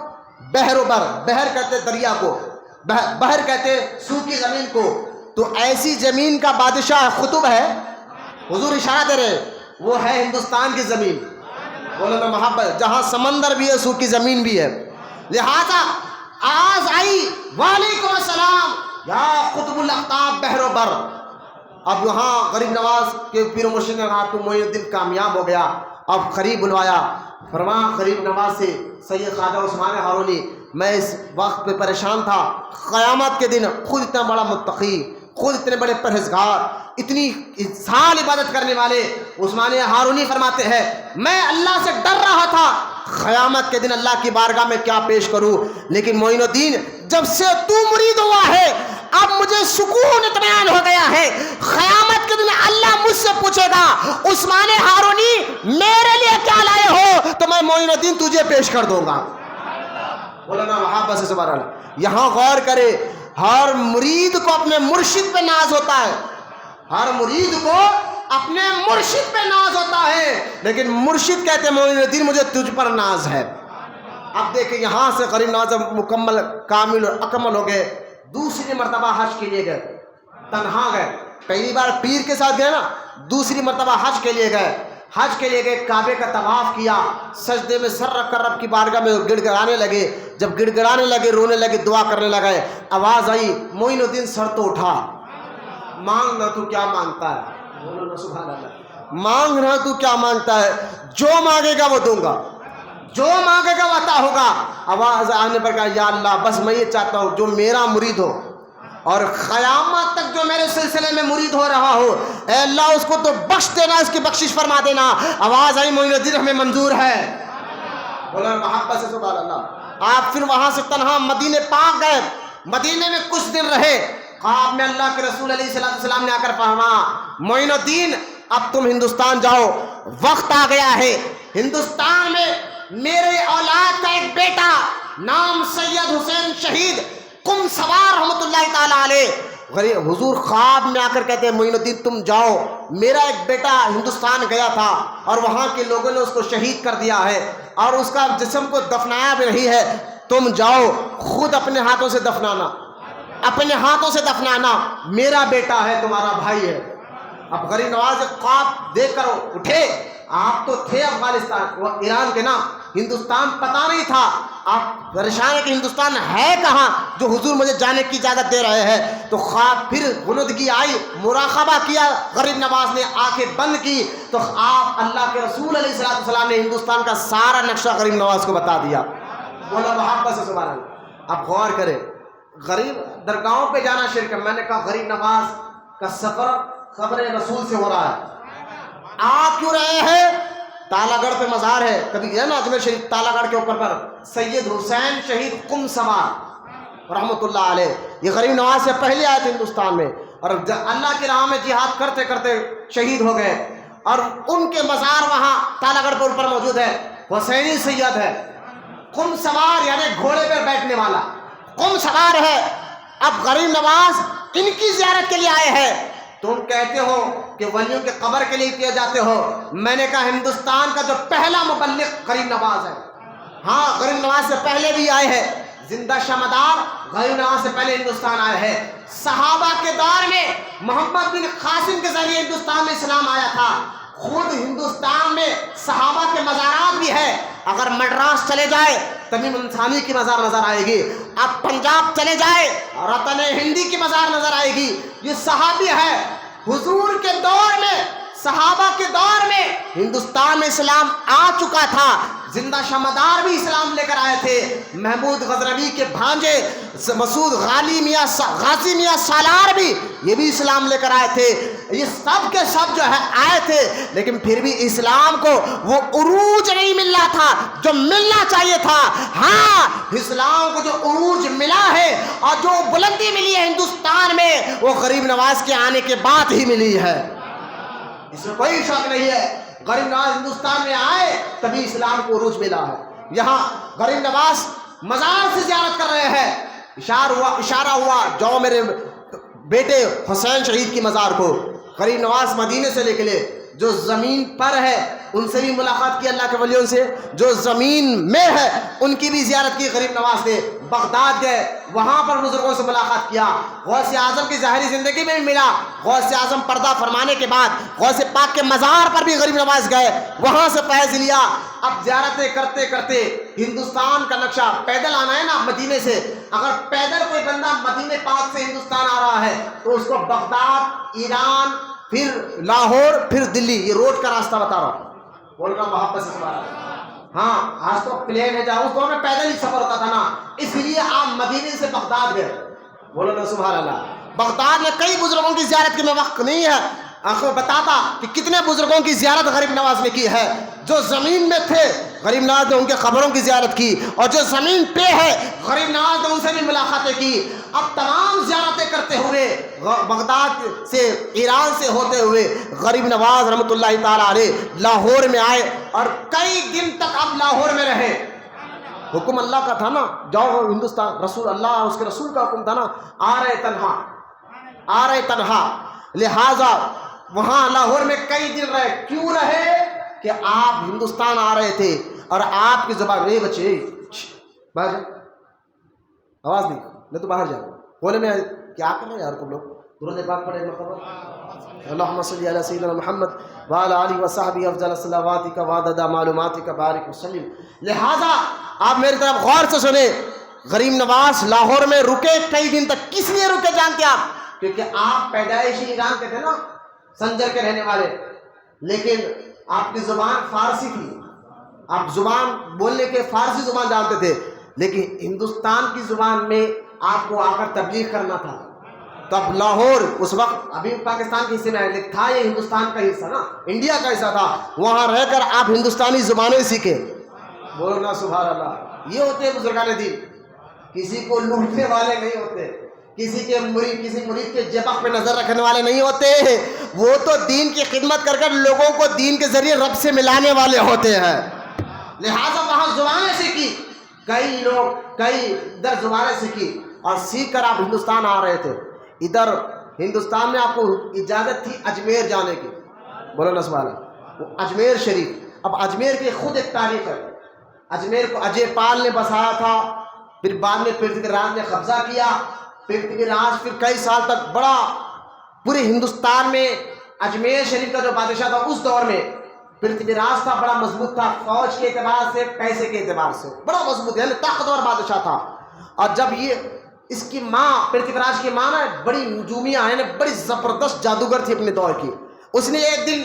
بحر و بر. بحر کہتے دریا کو, بحر کہتے سوکھی زمین کو. تو ایسی زمین کا بادشاہ قطب ہے. حضور اشارہ دے رہے وہ ہے ہندوستان کی زمین. بولو نا محبت, جہاں سمندر بھی ہے سوکھی زمین بھی ہے. لہذا آواز آئی وعلیکم السلام یا قطب الاقطاب بحر و بر. اب یہاں غریب نواز کے پیر و مرشد نے کہا تو معین الدین کامیاب ہو گیا. اب قریب بلوایا. فرمایا غریب نواز سے سید خواجہ عثمان ہارونی میں اس وقت پہ پریشان تھا. قیامت کے دن خود اتنا بڑا متقی, خود اتنے بڑے پرہیزگار, اتنی سال عبادت کرنے والے عثمان ہارونی فرماتے ہیں میں اللہ سے ڈر رہا تھا قیامت کے دن اللہ کی بارگاہ میں کیا پیش کروں. لیکن معین الدین جب سے تو مرید ہوا ہے اب مجھے سکون اطمینان ہو گیا ہے. قیامت کے دن اللہ مجھ سے پوچھے گا عثمان ہارونی میرے لیے کیا لائے ہو, تو میں معین الدین تجھے پیش کر دوں گا. بولو نا محبت سے سبحان اللہ. یہاں غور کرے, ہر مرید کو اپنے مرشد پہ ناز ہوتا ہے. ہر مرید کو اپنے مرشد پہ ناز ہوتا ہے, لیکن مرشد کہتے ہیں معین الدین مجھے تجھ پر ناز ہے. اب دیکھیں یہاں سے غریب نواز مکمل کامل اور اکمل ہو گئے. دوسری مرتبہ حج کے لیے گئے, تنہا گئے. پہلی بار پیر کے ساتھ گئے نا, دوسری مرتبہ حج کے لیے گئے. حج کے لیے گئے, کعبے کا طواف کیا, سجدے میں سر رکھ کر رب کی بارگاہ میں گڑ گڑانے لگے. جب گڑ گڑانے لگے, رونے لگے, دعا کرنے لگے, آواز آئی معین الدین سر تو اٹھا, مانگنا تو کیا مانگتا ہے. بولو نا سبحان اللہ. مانگنا تو کیا مانگتا ہے, جو مانگے گا وہ دوں گا, جو مانگے گا وہ عطا ہوگا. آواز آنے پر کہا یا اللہ بس میں یہ چاہتا ہوں جو میرا مرید ہو اور قیامت تک جو میرے سلسلے میں مرید ہو رہا ہو, اے اللہ اس کو تو بخش دینا, اس کی بخشش فرما دینا. آواز آئی معین الدین ہمیں منظور ہے. بولا محبت سے سبحان اللہ. آپ پھر وہاں سے تنہا مدینے پاک گئے. مدینے میں کچھ دن رہے. خواب میں اللہ کے رسول علیہ السلام نے آ کر فرمایا معین الدین اب تم ہندوستان جاؤ, وقت آ گیا ہے. ہندوستان میں میرے اولاد کا ایک بیٹا نام سید حسین شہید قم سوار رحمۃ اللہ تعالی علیہ حضور خواب میں آ کر کہتے ہیں معین الدین تم جاؤ، میرا ایک بیٹا ہندوستان گیا تھا اور وہاں کے لوگوں نے اس کو شہید کر دیا ہے اور اس کا جسم کو دفنایا بھی نہیں ہے، تم جاؤ خود اپنے ہاتھوں سے دفنانا، اپنے ہاتھوں سے دفنانا، میرا بیٹا ہے، تمہارا بھائی ہے۔ اب غریب نواز خواب دیکھ کر اٹھے، آپ تو تھے افغانستان، وہ ایران کے نا، ہندوستان پتہ نہیں تھا، آپ پریشان ہے کہ ہندوستان ہے کہاں جو حضور مجھے جانے کی اجازت دے رہے ہیں۔ تو خواب پھر غنودگی آئی، مراقبہ کیا غریب نواز نے، آنکھیں بند کی تو آپ اللہ کے رسول علیہ السلام نے ہندوستان کا سارا نقشہ غریب نواز کو بتا دیا۔ بولا محبت سے سبحان اللہ۔ آپ غور کریں، غریب درگاہوں پہ جانا شرک ہے۔ میں نے کہا غریب نواز کا سفر خبر رسول سے ہو رہا ہے، آپ کیوں رہے ہیں؟ تالا گڑھ پہ مزار ہے، کبھی ہے نا اجمیر شریف، تالا گڑھ کے اوپر پر سید حسین شہید قم سوار رحمۃ اللہ علیہ، یہ غریب نواز سے پہلے آئے تھے ہندوستان میں اور اللہ کی راہ میں جہاد کرتے کرتے شہید ہو گئے، اور ان کے مزار وہاں تالا گڑھ پر اوپر موجود ہے۔ حسینی سید ہے، قم سوار یعنی گھوڑے پر بیٹھنے والا، قم سوار ہے۔ اب غریب نواز ان کی زیارت کے لیے آئے ہیں، تم کہتے ہو کہ ولیوں کے قبر کے لیے کیے جاتے ہو، میں نے کہا ہندوستان کا جو پہلا مبلغ غریب نواز ہے۔ ہاں غریب نواز سے پہلے بھی آئے ہیں، زندہ شمدار غریب نواز سے پہلے ہندوستان آئے ہیں۔ صحابہ کے دور میں محمد بن قاسم کے ذریعے ہندوستان میں اسلام آیا تھا۔ خود ہندوستان میں صحابہ کے مزارات بھی ہے، اگر مدراس چلے جائے تمیم انسانی کی مزار نظر آئے گی، اب پنجاب چلے جائے رتن ہندی کی مزار نظر آئے گی۔ یہ صحابی ہے، حضور کے دور میں، صحابہ کے دور میں ہندوستان میں اسلام آ چکا تھا، زندہ شمدار بھی اسلام لے کر آئے تھے، محمود غزنوی کے بھانجے مسعود غازی میاں سالار بھی یہ بھی اسلام لے کر آئے تھے، یہ سب کے سب جو ہے آئے تھے، لیکن پھر بھی اسلام کو وہ عروج نہیں مل رہا تھا جو ملنا چاہیے تھا۔ ہاں اسلام کو جو عروج ملا ہے اور جو بلندی ملی ہے ہندوستان میں، وہ غریب نواز کے آنے کے بعد ہی ملی ہے، اس میں کوئی شک نہیں ہے۔ غریب نواز ہندوستان میں آئے تبھی اسلام کو عروج ملا ہے۔ یہاں غریب نواز مزار سے زیارت کر رہے ہیں، اشارہ ہوا جاؤ میرے بیٹے حسین شہید کی مزار کو۔ غریب نواز مدینے سے نکلے، جو زمین پر ہے ان سے بھی ملاقات کی، اللہ کے ولیوں سے، جو زمین میں ہے ان کی بھی زیارت کی غریب نواز نے۔ بغداد گئے، وہاں پر بزرگوں سے ملاقات کیا، غوث اعظم کی ظاہری زندگی میں بھی ملا، غوث اعظم پردہ فرمانے کے بعد غوث پاک کے مزار پر بھی غریب نواز گئے، وہاں سے فیض لیا۔ اب زیارتیں کرتے کرتے ہندوستان کا نقشہ، پیدل آنا ہے نا مدینے سے، اگر پیدل کوئی بندہ مدینے پاک سے ہندوستان آ رہا ہے تو اس کو بغداد، ایران، پھر لاہور، پھر دلی، یہ روڈ کا راستہ بتا رہا ہوں، بول رہا محبت سے سبحان اللہ۔ ہاں آج تو پلین ہے، جاؤ اس دور میں پیدل ہی سفر ہوتا تھا نا، اس لیے آپ مدینے سے بغداد گئے، بولو نا سبحان اللہ۔ بغداد میں کئی بزرگوں کی زیارت کی میں وقت نہیں ہے، آنکھوں بتاتا کہ کتنے بزرگوں کی زیارت غریب نواز نے کی ہے۔ جو زمین میں تھے غریب نواز نے ان کے قبروں کی زیارت کی، اور جو زمین پہ ہے غریب نواز نے ان سے بھی ملاقاتیں کی۔ اب تمام زیارتیں کرتے ہوئے بغداد سے، ایران سے ہوتے ہوئے غریب نواز رحمۃ اللہ تعالیٰ علیہ لاہور میں آئے اور کئی دن تک اب لاہور میں رہے۔ حکم اللہ کا تھا نا، جاؤ ہندوستان، رسول اللہ اس کے رسول کا حکم تھا نا، آ رہے تنہا، لہٰذا وہاں لاہور میں کئی دن رہے۔ کیوں رہے؟ کہ آپ ہندوستان آ رہے تھے اور آپ کی زبان، رے بچے باہر جا، آواز نہیں تو باہر جا، بولے میں کیا کر رہے ہیں یار تم لوگ، درود پاک پڑھے اللہم صلی علی سیدنا محمد وعلی آلہ وصحبہ افضل الصلوات وعدد معلوماتک بارک وسلم۔ لہٰذا آپ میری طرف غور سے سنیں، غریب نواز لاہور میں رکے کئی دن تک، کس لیے رکے جانتے آپ؟ کیونکہ آپ پیدائشی ایران کے تھے نا، سنجر کے رہنے والے، لیکن آپ کی زبان فارسی تھی، آپ زبان بولنے کے فارسی زبان جانتے تھے، لیکن ہندوستان کی زبان میں آپ کو آ کر تبلیغ کرنا تھا۔ تو اب لاہور اس وقت ابھی پاکستان کے حصے میں ہے، لیکن تھا یہ ہندوستان کا حصہ نا، انڈیا کا حصہ تھا، وہاں رہ کر آپ ہندوستانی زبانیں سیکھے، بولنا سبحان اللہ۔ یہ ہوتے ہیں بزرگان دین، کسی کو لوٹنے والے نہیں ہوتے، کسی مرید کے جبق پہ نظر رکھنے والے نہیں ہوتے، وہ تو دین کی خدمت کر کر لوگوں کو دین کے ذریعے رب سے ملانے والے ہوتے ہیں۔ لہٰذا وہاں زبانیں سیکھی، کئی لوگ کئی در زبانیں سیکھی، اور سیکھ کر آپ ہندوستان آ رہے تھے۔ ادھر ہندوستان میں آپ کو اجازت تھی اجمیر جانے کی، بولو نا سبحان اللہ، وہ اجمیر شریف۔ اب اجمیر کی خود ایک تاریخ ہے، اجمیر کو اجے پال نے بسایا تھا، پھر بعد میں پرتھوی راج نے قبضہ کیا، پرتھوی راج پھر کئی سال تک بڑا پورے ہندوستان میں اجمیر شریف کا جو بادشاہ تھا اس دور میں پرتھوی راج تھا، بڑا مضبوط تھا، فوج کے اعتبار سے، پیسے کے اعتبار سے بڑا مضبوط، یعنی طاقتور بادشاہ تھا۔ اور جب یہ اس کی ماں پرتھوی راج کی ماں نا بڑی نجومیہ ہے نا، بڑی زبردست جادوگر تھی اپنے دور کی، اس نے ایک دن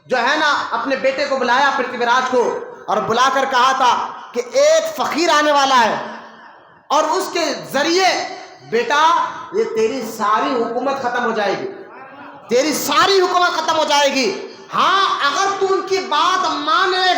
جو ہے نا اپنے بیٹے کو بلایا پرتھوی راج کو، اور بلا کر کہا تھا کہ ایک فقیر آنے والا ہے اور اس کے ذریعے بیٹا یہ تیری ساری حکومت ختم ہو جائے گی، تیری ساری حکومت ختم ہو جائے گی، ہاں اگر تو ان کی بات مان لے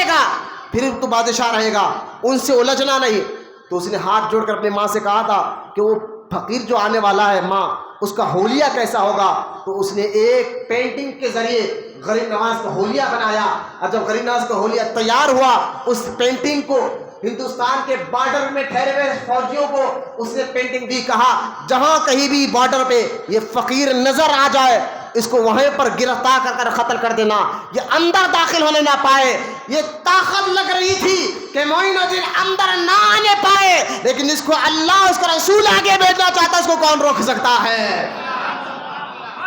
گا پھر تو بادشاہ رہے گا، ان سے الجھنا نہیں۔ تو اس نے ہاتھ جوڑ کر اپنی ماں سے کہا تھا کہ وہ فقیر جو آنے والا ہے ماں اس کا حولیہ کیسا ہوگا، تو اس نے ایک پینٹنگ کے ذریعے غریب نواز کا حولیہ بنایا، اور جب غریب نواز کا حولیہ تیار ہوا اس پینٹنگ کو ہندوستان کے بارڈر میں ٹھہرے ہوئے فوجیوں کو اس نے پینٹنگ دی، کہا جہاں کہیں بھی بارڈر پہ یہ فقیر نظر آ جائے اس کو وہیں پر گرفتار کر قتل کر دینا، یہ اندر داخل ہونے نہ پائے۔ یہ طاقت لگ رہی تھی کہ معین الدین اندر نہ آنے پائے، لیکن اس کو اللہ اس کا رسول آگے بھیجنا چاہتا ہے، اس کو کون روک سکتا ہے؟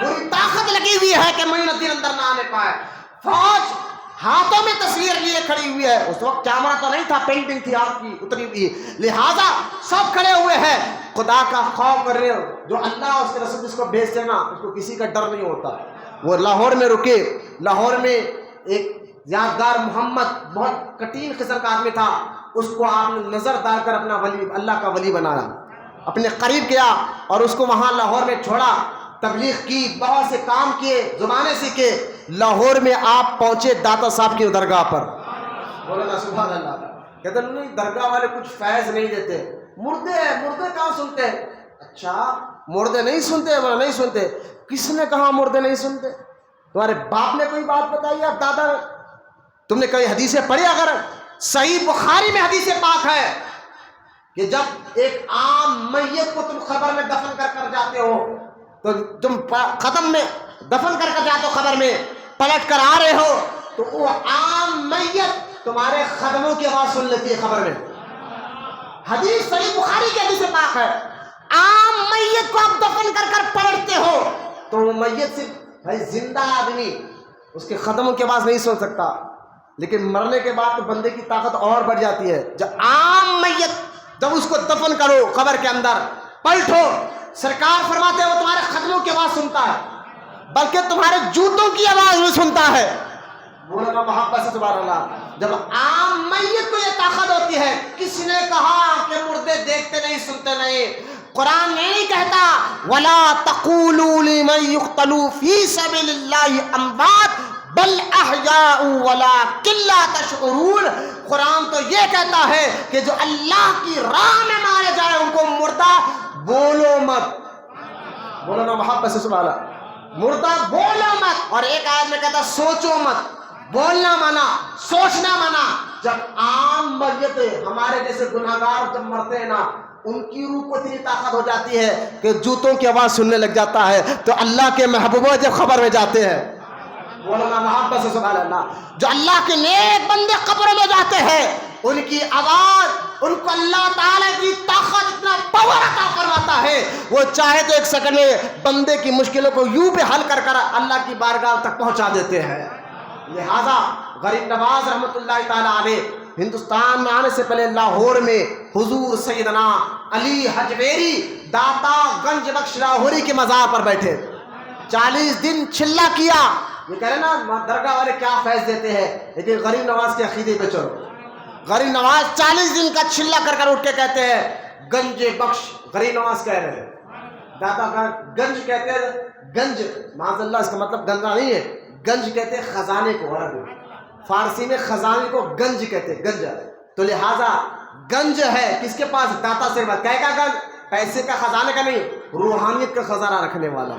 پوری طاقت لگی ہوئی ہے کہ معین الدین اندر نہ آنے پائے۔ فوج ہاتھوں میں تصویر لیے کھڑی ہوئی ہے، اس وقت کیمرہ تو نہیں تھا، پینٹنگ تھی آپ کی اتری ہوئی، لہذا سب کھڑے ہوئے ہیں خدا کا خوف کر رہے ہو، جو اللہ اس کے رسول اس کو بھیجتے نا اس کو کسی کا ڈر نہیں ہوتا۔ وہ لاہور میں رکے، لاہور میں ایک یادگار محمد بہت کٹھین قسم کا آدمی تھا، اس کو آپ نے نظر ڈال کر اپنا ولی، اللہ کا ولی بنایا، اپنے قریب کیا اور اس کو وہاں لاہور میں چھوڑا، تبلیغ کی، بہت سے کام کیے، زبانیں سیکھے۔ لاہور میں آپ پہنچے داتا صاحب کی درگاہ پر، بولنا سبحان اللہ، کہتے نہیں درگاہ والے کچھ فیض نہیں دیتے، مردے ہیں، مردے کہاں سنتے ہیں؟ اچھا مردے نہیں سنتے؟ بولا نہیں سنتے۔ کس نے کہا مردے نہیں سنتے؟ تمہارے باپ نے کوئی بات بتائی؟ آپ دادا تم نے کوئی حدیثیں پڑھی؟ اگر صحیح بخاری میں حدیث پاک ہے کہ جب ایک عام میت کو تم قبر میں دفن کر جاتے ہو تو تم قدم میں دفن کر جاتے ہو، قبر میں پلٹ کر آ رہے ہو تو وہ عام میت تمہارے قدموں کی آواز سن لیتی ہے قبر میں۔ حدیث صحیح بخاری کی حدیث پاک ہے، عام میت کو آپ دفن کر پلٹتے ہو تو وہ میت صرف بھائی زندہ آدمی اس کے قدموں کی آواز نہیں سن سکتا، لیکن مرنے کے بعد تو بندے کی طاقت اور بڑھ جاتی ہے۔ جب عام میت جب اس کو دفن کرو قبر کے اندر پلٹو، سرکار فرماتے ہیں وہ تمہارے قدموں کی آواز سنتا ہے بلکہ تمہارے جوتوں کی آواز بھی سنتا ہے۔ بولنا محبت سے سبحان اللہ۔ جب عام میت کو یہ طاقت ہوتی ہے، کس نے کہا کہ مردے دیکھتے نہیں سنتے نہیں؟ قرآن نہیں کہتا وَلَا تَقُولُوا لِمَن يُقْتَلُوا فِي سَبِيلِ اللَّهِ أَمْوَاتٌ بل احیاء ولکن لا تشعرون۔ قرآن تو یہ کہتا ہے کہ جو اللہ کی راہ میں مارے جائے ان کو مردہ بولو مت، بولو نا محبت سے سبحان اللہ، مردہ بولو مت۔ اور ایک آیت میں کہتا سوچو مت، بولنا منع، سوچنا منع۔ جب عام میت ہمارے جیسے گناہگار جب مرتے ہیں نا ان کی روح کو اتنی طاقت ہو جاتی ہے کہ جوتوں کی آواز سننے لگ جاتا ہے، تو اللہ کے محبوبہ جب خبر میں جاتے ہیں، بولنا محبت سے سبحان اللہ، جو اللہ کے نیک بندے قبر میں جاتے ہیں ان کی آواز، ان کو اللہ تعالیٰ کی طاقت اتنا پاور عطا فرماتا ہے، وہ چاہے تو ایک سیکنڈ میں بندے کی مشکلوں کو یوں بھی حل کر اللہ کی بارگاہ تک پہنچا دیتے ہیں۔ لہذا غریب نواز رحمۃ اللہ تعالیٰ علیہ ہندوستان میں آنے سے پہلے لاہور میں حضور سیدنا علی حجویری داتا گنج بخش لاہوری کے مزار پر بیٹھے، 40 دن چلہ کیا۔ یہ کہہ رہے نا درگاہ والے کیا فیض دیتے ہیں، لیکن غریب نواز کے عقیدے پہ چلو۔ غریب نواز 40 دن کا چلہ کر اٹھ کے کہتے ہیں گنج بخش، غریب نواز کہہ رہے ہیں، داتا گنج کہتے ہیں، گنج معاذ اللہ اس کا مطلب گنجا نہیں ہے، گنج کہتے ہیں خزانے کو، عربی فارسی میں خزانے کو گنج کہتے ہیں، گنج۔ تو لہٰذا گنج ہے کس کے پاس؟ داتا سے بات کہے گا گنج پیسے کا خزانے کا نہیں، روحانیت کا خزانہ رکھنے والا۔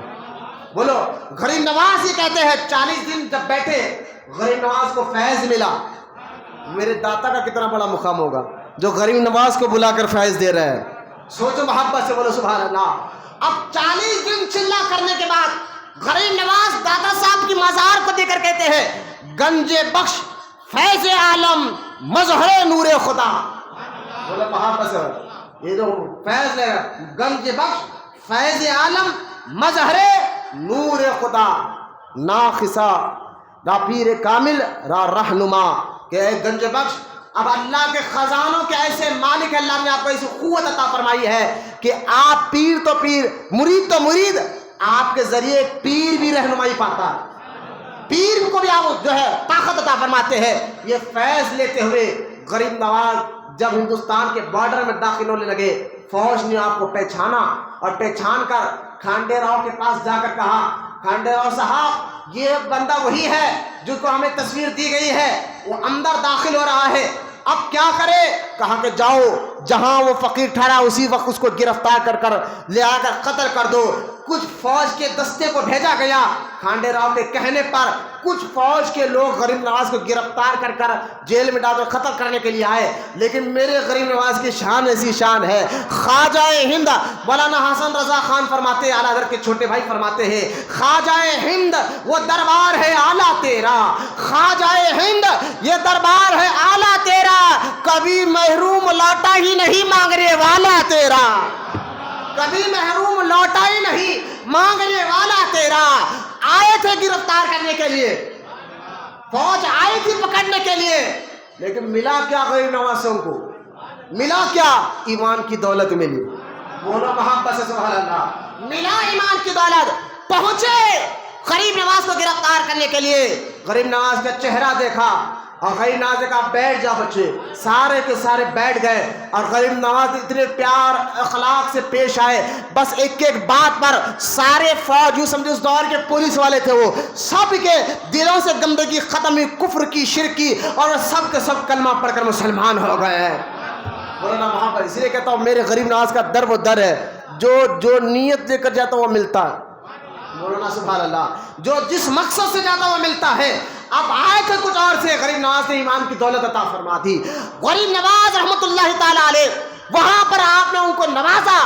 بولو غریب نواز یہ کہتے ہیں 40 دن جب بیٹھے غریب نواز کو فیض ملا۔ میرے داتا کا کتنا بڑا مقام ہوگا جو غریب نواز کو بلا کر فیض دے رہے ہیں۔ سوچو محبت سے بولو سبحان اللہ۔ اب 40 دن چلا کرنے کے بعد غریب نواز دادا صاحب کی مزار کو دیکھ کر کہتے ہیں گنج بخش فیض عالم مظہر نور خدا۔ بولو محبت سے، یہ جو فیض ہے گنج بخش فیض عالم مظہر نور خدا، ناخصا را پیر کامل را رہنما، کہ اے گنج بخش اب اللہ کے خزانوں کے ایسے مالک، اللہ نے آپ کو ایسی قوت عطا فرمائی ہے کہ آپ پیر تو پیر، مرید تو مرید، آپ کے ذریعے پیر بھی رہنمائی پاتا ہے، پیر کو بھی آپ جو ہے طاقت عطا فرماتے ہیں۔ یہ فیض لیتے ہوئے غریب نواز جب ہندوستان کے بارڈر میں داخل ہونے لگے، فوج نے آپ کو پہچانا اور پہچان کر کھانڈے راؤ کے پاس جا کر کہا کھانڈے راؤ صاحب یہ بندہ وہی ہے جو کو ہمیں تصویر دی گئی ہے، وہ اندر داخل ہو رہا ہے، اب کیا کرے؟ کہا کہ جاؤ جہاں وہ فقیر ٹھہرا اسی وقت اس کو گرفتار کر لے آ کر قتل کر دو۔ کچھ فوج کے دستے کو بھیجا گیا، کھانڈے راؤ کے کہنے پر کچھ فوج کے لوگ غریب نواز کو گرفتار کر جیل میں ڈال کر قتل کرنے کے لیے آئے، لیکن میرے غریب نواز کی شان ایسی شان ہے، خواجہ ہند مولانا حسن رضا خان فرماتے ہیں، اعلیٰ حضرت کے چھوٹے بھائی فرماتے ہیں، خواجہ ہند وہ دربار ہے اعلیٰ تیرا، خواجہ ہند یہ دربار ہے اعلیٰ تیرا، کبھی محروم لوٹا ہی نہیں مانگنے والا تیرا، کبھی محروم لوٹا ہی نہیں مانگنے والا تیرا۔ آئے تھے گرفتار کرنے کے لیے، فوج آئی تھی پکڑنے کے لیے، لیکن ملا کیا غریب نواز سے؟ ان کو ملا کیا؟ ایمان کی دولت ملی۔ بولو محبت سے سبحان اللہ۔ ملا ایمان کی دولت، پہنچے غریب نواز کو گرفتار کرنے کے لیے، غریب نواز کا چہرہ دیکھا اور غریب نواز نے کہا بیٹھ جا بچے، سارے کے سارے بیٹھ گئے، اور غریب نواز اتنے پیار اخلاق سے پیش آئے، بس ایک ایک بات پر سارے فوج، یوں سمجھے اس دور کے پولیس والے تھے، وہ سب کے دلوں سے گندگی ختم ہوئی، کفر کی، شرک کی، اور سب کے سب کلمہ پڑھ کر مسلمان ہو گئے ہیں۔ مولانا وہاں پر اس لیے کہتا ہوں میرے غریب نواز کا در وہ در ہے، جو نیت لے کر جاتا وہ ملتا ہے۔ مولانا سبحان اللہ، جو جس مقصد سے جاتا وہ ملتا ہے۔ اب آئے تھے کچھ اور سے، غریب نواز نے ایمان کی دولت عطا فرما دی۔ غریب نواز رحمت اللہ تعالی علیہ وہاں پر آپ نے ان کو نوازا۔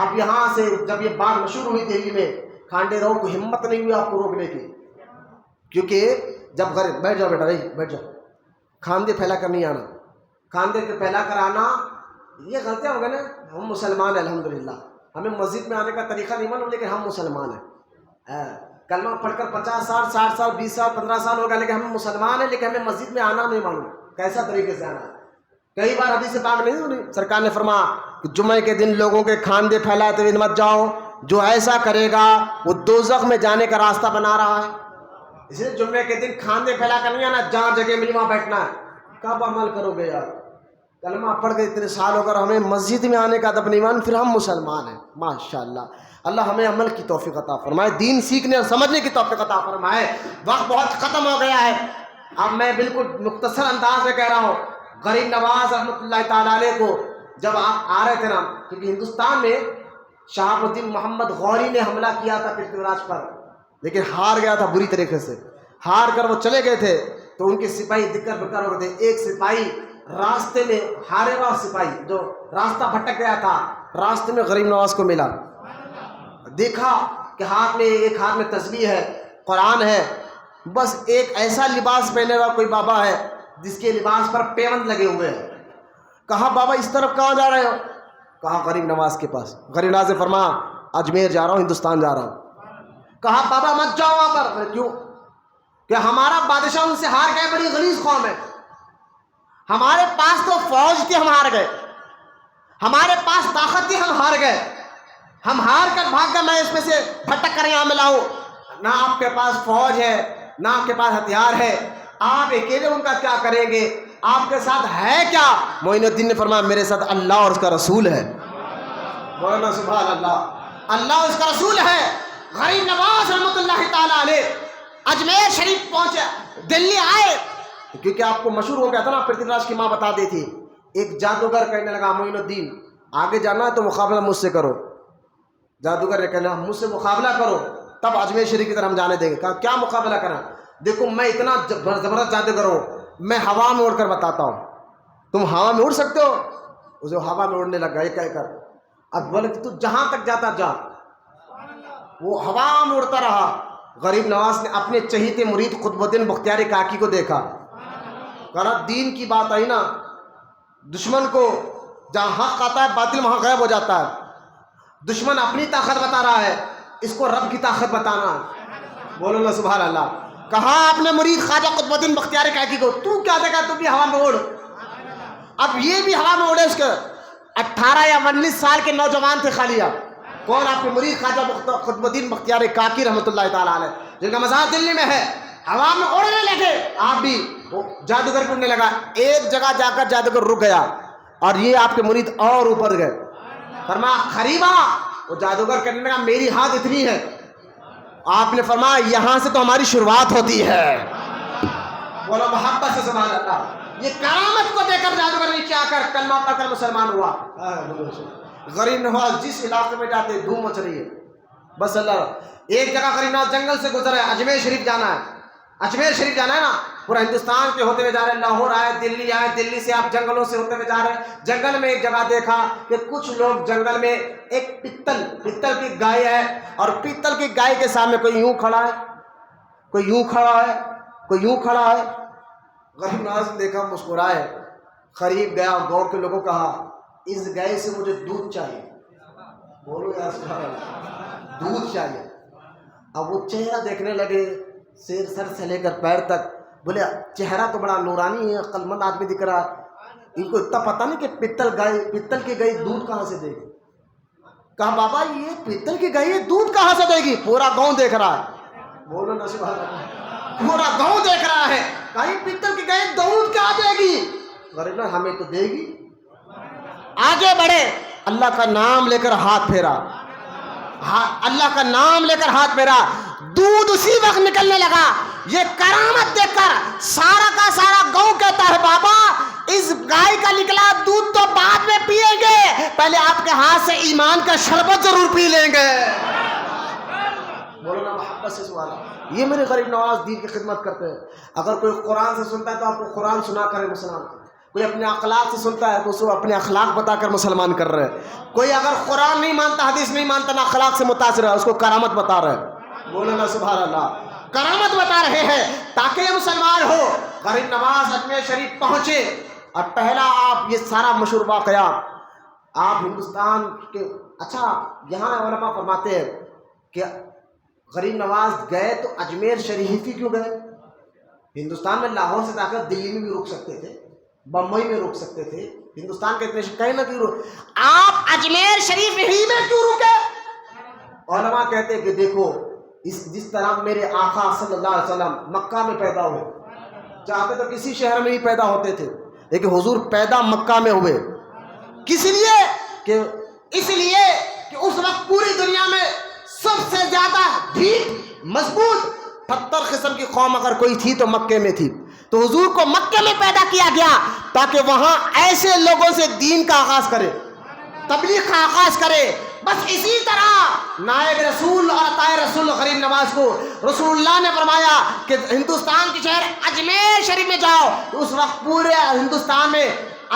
اب یہاں سے جب یہ بات مشہور ہوئی دہلی میں، کھانڈے راؤ کو ہمت نہیں ہوئی آپ کو روکنے کی، کیونکہ جب غریب بیٹھ جاؤ بیٹا بھائی بیٹھ جاؤ، کھاندے پھیلا کر نہیں آنا، کھاندے کے پھیلا کر آنا یہ غلطیاں ہو گئے نا۔ ہم مسلمان ہیں الحمدللہ، ہمیں مسجد میں آنے کا طریقہ نہیں معلوم، لیکن ہم مسلمان ہیں۔ کلمہ پڑھ کر 50 سال 60 سال 20 سال 15 سال ہو گیا، لیکن ہم مسلمان ہیں، لیکن ہمیں مسجد میں آنا نہیں معلوم کیسا طریقے سے آنا ہے۔ کئی بار حدیث پاک نہیں سنی، سرکار نے فرمایا کہ جمعے کے دن لوگوں کے کھاندے پھیلاتے ہوئے مت جاؤ، جو ایسا کرے گا وہ دوزخ میں جانے کا راستہ بنا رہا ہے۔ اس لیے جمعے کے دن کھاندے پھیلا کر نہیں آنا، جہاں جگہ ملی وہاں بیٹھنا ہے۔ کب عمل کرو گے یار؟ کلمہ پڑھ کے اتنے سال ہو کر ہمیں مسجد میں آنے کا ادب نہیں مان، پھر ہم مسلمان ہیں۔ ماشاءاللہ، اللہ ہمیں عمل کی توفیق عطا فرمائے، دین سیکھنے اور سمجھنے کی توفیق عطا فرمائے۔ وقت بہت ختم ہو گیا ہے، اب میں بالکل مختصر انداز میں کہہ رہا ہوں۔ غریب نواز رحمۃ اللہ تعالیٰ علیہ کو جب آپ آ رہے تھے نا، کیونکہ ہندوستان میں شہاب الدین محمد غوری نے حملہ کیا تھا پرتھوی راج پر، لیکن ہار گیا تھا بری طریقے سے، ہار کر وہ چلے گئے تھے، تو ان کے سپاہی دکر بکر ہو گئے تھے۔ ایک سپاہی راستے میں، ہارے ہوا سپاہی جو راستہ بھٹک گیا تھا، راستے میں غریب نواز کو ملا، دیکھا کہ ایک ہاتھ میں تسبیح ہے، قرآن ہے، بس ایک ایسا لباس پہنے ہوا کوئی بابا ہے جس کے لباس پر پیوند لگے ہوئے ہیں۔ کہا بابا اس طرف کہاں جا رہے ہو؟ کہا غریب نواز کے پاس۔ غریب نواز نے فرمایا اجمیر جا رہا ہوں، ہندوستان جا رہا ہوں۔ کہا بابا مت جاؤ وہاں پر۔ کیوں؟ کہ ہمارا بادشاہ ان سے ہار گئے، بڑی غلیظ قوم ہے، ہمارے پاس تو فوج تھی ہم ہار گئے، ہمارے پاس طاقت تھی ہم ہار گئے، ہم ہار کر بھاگ گئے، میں اس میں سے بھٹک کر یہاں ملا ہوں۔ نہ آپ کے پاس فوج ہے، نہ آپ کے پاس ہتھیار ہے، آپ اکیلے ان کا کیا کریں گے؟ آپ کے ساتھ ہے کیا؟ معین الدین نے فرمایا میرے ساتھ اللہ اور اس کا رسول ہے۔ بولنا سبحان اللہ، اللہ اور اس کا رسول ہے۔ غریب نواز رحمۃ اللہ تعالیٰ علیہ اجمیر شریف پہنچے، دلی آئے، کیونکہ آپ کو مشہور ہو گیا تھا نا، پرتھوی راج کی ماں بتا دی تھی۔ ایک جادوگر کہنے لگا معین الدین آگے جانا ہے تو مقابلہ مجھ سے کرو۔ جادوگر نے کہنا مجھ سے مقابلہ کرو تب اجمیر شریف کی طرف ہم جانے دیں گے۔ کہا کیا مقابلہ کرنا؟ دیکھو میں اتنا زبردست جادوگر ہوں، میں ہوا میں اڑ کر بتاتا ہوں، تم ہوا میں اڑ سکتے ہو؟ اسے ہوا میں اڑنے لگ گیا یہ کہہ کر، اب بولے کہ تو جہاں تک جاتا جا. وہ ہوا میں اڑتا رہا. غریب نواز نے اپنے چہیتے مرید قطب الدین بختیار کاکی کو دیکھا. کہا دین کی بات آئی نا, دشمن کو جہاں حق آتا ہے باطل وہاں غائب ہو جاتا ہے. دشمن اپنی طاقت بتا رہا ہے, اس کو رب کی طاقت بتانا ہے. بولو نا سبحان اللہ. کہا اپنے مرید خواجہ قطب الدین بختیار کاکی کو, تو کیا دیکھا, تو بھی ہوا میں اڑ. اب یہ بھی ہوا میں اڑے. اس کے 18 یا 19 سال کے نوجوان تھے خالی. کون؟ آپ کے مرید خواجہ قطب الدین بختیار کاکی رحمۃ اللہ تعالیٰ علیہ, جن کا مزار دلی میں ہے. ہوا میں اڑنے لگے. آپ بھی وہ جادوگر کو اڑنے لگا. ایک جگہ جا کر جادوگر رک گیا اور یہ آپ کے مرید اور اوپر گئے. فرمایا خریبا, وہ جادوگر کہنے لگا میری ہاتھ اتنی ہے. آپ نے فرمایا یہاں سے تو ہماری شروعات ہوتی ہے. بولو محبت سے سبحان اللہ. یہ کرامت کو دے کر جادوگر نیچے آ کر کلمہ پڑھ کر مسلمان ہوا. غریب نواز جس علاقے میں جاتے دھوم مچ رہی ہے. بس اللہ. ایک جگہ غریب نواز جنگل سے گزر ہے, اجمیر شریف جانا ہے. اجمیر شریف جانا ہے نا, پورا ہندوستان کے ہوتے ہوئے جا رہے ہیں. لاہور آئے, دلی آئے, دلی سے آپ جنگلوں سے ہوتے ہوئے جا رہے ہیں. جنگل میں ایک جگہ دیکھا کہ کچھ لوگ جنگل میں ایک پتل کی گائے ہے, اور پتل کی گائے کے سامنے کوئی یوں کھڑا ہے, کوئی یوں کھڑا ہے, کوئی یوں کھڑا ہے. غریب نواز نے دیکھا, مسکرائے. قریب گیا, گاؤں کے لوگوں کہا اس گائے سے مجھے دودھ چاہیے. بولو یا سبحان اللہ, دودھ چاہیے. اب وہ چہرہ دیکھنے لگے, سر سے لے کر پیر تک. بولے چہرہ تو بڑا نورانی ہے, عقل مند آدمی دکھ رہا ہے. ان کو اتنا پتہ نہیں کہ پتل کی گائے دودھ کہاں سے دے گی. کہا بابا یہ پتل کی گائے دودھ کہاں سے دے گی؟ پورا گاؤں دیکھ رہا ہے. بولو نا سبحان اللہ, پورا گاؤں دیکھ رہا ہے. کہیں پتل کی گائے دودھ کیا دے گی؟ غریب ہمیں تو دے گی. آگے بڑھے, اللہ کا نام لے کر ہاتھ پھیرا, اللہ کا نام لے کر ہاتھ پھیرا, دودھ اسی وقت نکلنے لگا. یہ کرامت دیکھ کر سارا کا سارا گاؤں کہتا ہے بابا اس گائے کا نکلا دودھ تو بعد میں پیئیں گے, پہلے آپ کے ہاتھ سے ایمان کا شربت ضرور پی لیں گے. بولو نا محبت سے سوال. یہ میرے غریب نواز دین کی خدمت کرتے ہیں. اگر کوئی قرآن سے سنتا ہے تو آپ کو قرآن سنا کرے مسلمان. کوئی اپنے اخلاق سے سنتا ہے تو اس کو اپنے اخلاق بتا کر مسلمان کر رہے ہیں. کوئی اگر قرآن نہیں مانتا, حدیث نہیں مانتا, نہ اخلاق سے متاثر ہے, اس کو کرامت بتا رہے ہیں. بولو نا سبحان اللہ. کرامت بتا رہے ہیں تاکہ یہ مسلمان ہو. غریب نواز اجمیر شریف پہنچے اور پہلا آپ یہ سارا مشہور واقعہ آپ ہندوستان کے, اچھا یہاں علماء فرماتے ہیں کہ غریب نواز گئے تو اجمیر شریف ہی کیوں گئے؟ ہندوستان میں لاہور سے جا کر دلی میں بھی رک سکتے تھے, بمبئی میں رک سکتے تھے. ہندوستان کے اتنے کہیں نہ کیوں آپ اجمیر شریف ہی میں کیوں رکے؟ علماء کہتے ہیں کہ دیکھو جس طرح میرے آقا صلی اللہ علیہ وسلم مکہ میں پیدا ہوئے, چاہتے تو کسی شہر میں ہی پیدا ہوتے تھے, لیکن حضور پیدا مکہ میں ہوئے. کس لیے؟ کہ اس لیے کہ اس وقت پوری دنیا میں سب سے زیادہ ڈھیٹ مضبوط پتھر قسم کی قوم اگر کوئی تھی تو مکے میں تھی. تو حضور کو مکے میں پیدا کیا گیا تاکہ وہاں ایسے لوگوں سے دین کا آغاز کرے, تبلیغ کا آغاز کرے. بس اسی طرح نائب رسول اور عطائے رسول غریب نواز کو رسول اللہ نے فرمایا کہ ہندوستان کے شہر اجمیر شریف میں جاؤ. تو اس وقت پورے ہندوستان میں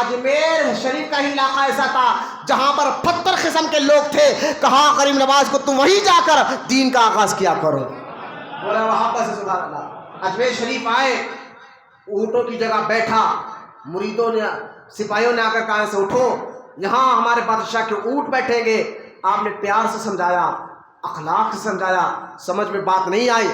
اجمیر شریف کا ہی علاقہ ایسا تھا جہاں پر پتھر قسم کے لوگ تھے. کہا غریب نواز کو تم وہیں جا کر دین کا آغاز کیا کرو. بولا وہاں پر سے سبحان اللہ. اجمیر شریف آئے, اونٹوں کی جگہ بیٹھا. مریدوں نے, سپاہیوں نے آ کر کہا سے اٹھو, یہاں ہمارے بادشاہ کے اونٹ بیٹھیں گے. آپ نے پیار سے سمجھایا, اخلاق سے سمجھایا, سمجھ میں بات نہیں آئی,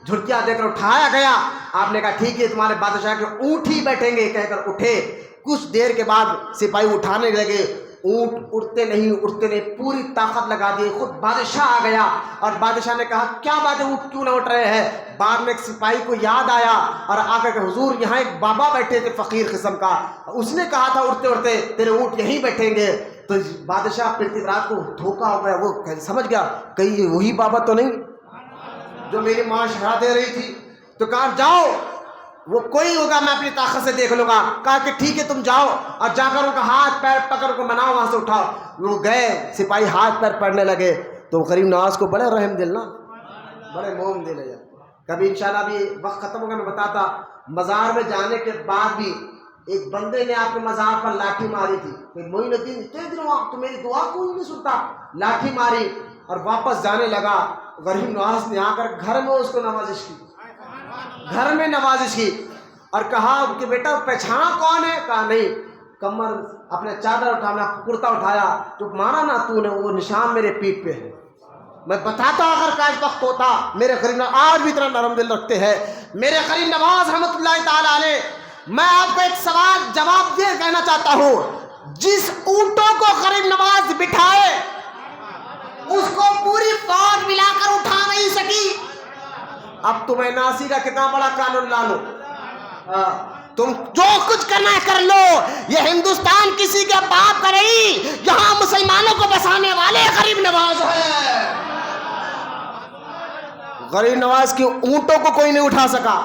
جھٹکیاں دے کر اٹھایا گیا. آپ نے کہا ٹھیک ہے تمہارے بادشاہ کے اونٹ ہی بیٹھیں گے, کہہ کر اٹھے. کچھ دیر کے بعد سپاہی اٹھانے لگے, اونٹ اٹھتے نہیں, پوری طاقت لگا دی. خود بادشاہ آ گیا اور بادشاہ نے کہا کیا بات ہے, اونٹ کیوں نہ اٹھ رہے ہیں؟ بعد میں ایک سپاہی کو یاد آیا اور آ کر کہ حضور یہاں ایک بابا بیٹھے تھے فقیر قسم کا, اس نے کہا تھا اٹھتے اٹھتے تیرے اونٹ یہیں بیٹھیں گے. تو بادشاہ پرتھویراج کو دھوکا ہو گیا, وہ سمجھ گیا کہیں یہ وہی بابا تو نہیں جو میری ماں شہا دے رہی تھی. تو کہا جاؤ, وہ کوئی ہوگا میں اپنی طاقت سے دیکھ لوں گا. کہا کہ ٹھیک ہے تم جاؤ, اور جا کر ان کا ہاتھ پیر پکڑ کو مناؤ, وہاں سے اٹھاؤ. وہ گئے, سپاہی ہاتھ پیر پڑنے لگے. تو غریب نواز کو بڑے رحم دل نا, بڑے موم دل ہے. کبھی انشاءاللہ بھی وقت ختم ہوگا میں بتاتا, مزار میں جانے کے بعد بھی ایک بندے نے آپ کے مزار پر لاٹھی ماری تھی کہ معین الدین اتنے دنوں تو میری دعا کوئی نہیں سنتا، لاٹھی ماری اور واپس جانے لگا۔ غریب نواز نے آ کر گھر میں اس کو نوازش کی، گھر میں نوازش کی اور کہا کہ بیٹا پہچانا کون ہے؟ کہا نہیں۔ کمر اپنے چادر اٹھانا، کرتا اٹھایا، جو مارا نا تو نے وہ نشان میرے پیٹ پہ ہے۔ میں بتاتا اگر کاش وقت ہوتا، میرے غریب نواز آج بھی اتنا نرم دل رکھتے ہیں میرے غریب نواز رحمۃ اللہ تعالیٰ علیہ۔ میں آپ کو ایک سوال جواب یہ کہنا چاہتا ہوں، جس اونٹوں کو غریب نواز بٹھائے اس کو پوری فوج ملا کر اٹھا نہیں سکی۔ اب تمہیں ناسی کا کتنا بڑا قانون لا لو، تم جو کچھ کرنا ہے کر لو، یہ ہندوستان کسی کے باپ کا نہیں، یہاں مسلمانوں کو بسانے والے غریب نواز ہے۔ غریب نواز کے اونٹوں کو کوئی نہیں اٹھا سکا،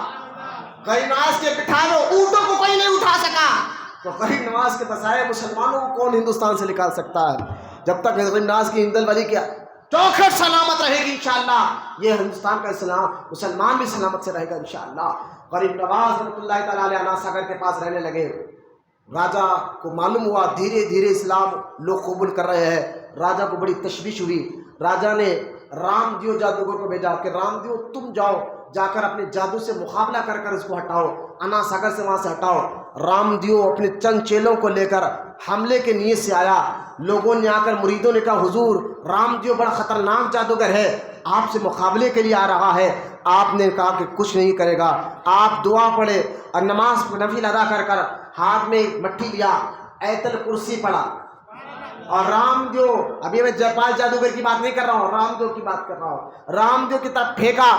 غریب نواز کے بٹھائے اونٹوں کو کوئی نہیں اٹھا سکا، تو غریب نواز کے بسائے مسلمانوں کو کون ہندوستان سے نکال سکتا ہے؟ جب تک غریب نواز کی ہند الولی کیا چوکھٹ سلامت رہے گی انشاءاللہ، یہ ہندوستان کا اسلام مسلمان بھی سلامت سے رہے گا انشاءاللہ۔ غریب نواز رحمۃ اللہ تعالیٰ علیہ انا ساگر کے پاس رہنے لگے۔ راجہ کو معلوم ہوا دھیرے دھیرے اسلام لوگ قبول کر رہے ہیں، راجہ کو بڑی تشویش ہوئی۔ راجہ نے رام دیو جادوگر کو بھیجا کہ رام دیو تم جاؤ، جا کر اپنے جادو سے مقابلہ کر کر اس کو ہٹاؤ، انا ساگر سے وہاں سے ہٹاؤ۔ رام دیو اپنے چند چیلوں کو لے کر حملے کے نیت سے آیا۔ لوگوں نے آ کر مریدوں نے کہا حضور رام دیو بڑا خطرناک جادوگر ہے، آپ سے مقابلے کے لیے آ رہا ہے۔ آپ نے کہا کہ کچھ نہیں کرے گا، آپ دعا پڑھے اور نماز نفل ادا کر کر ہاتھ میں مٹھی لیا، ایت الکرسی پڑھا، اور رام دیو، ابھی میں جے پال جادوگر کی بات نہیں کر رہا ہوں، رام دیو کی بات کر رہا ہوں، رام دیو کی طرف پھینکا،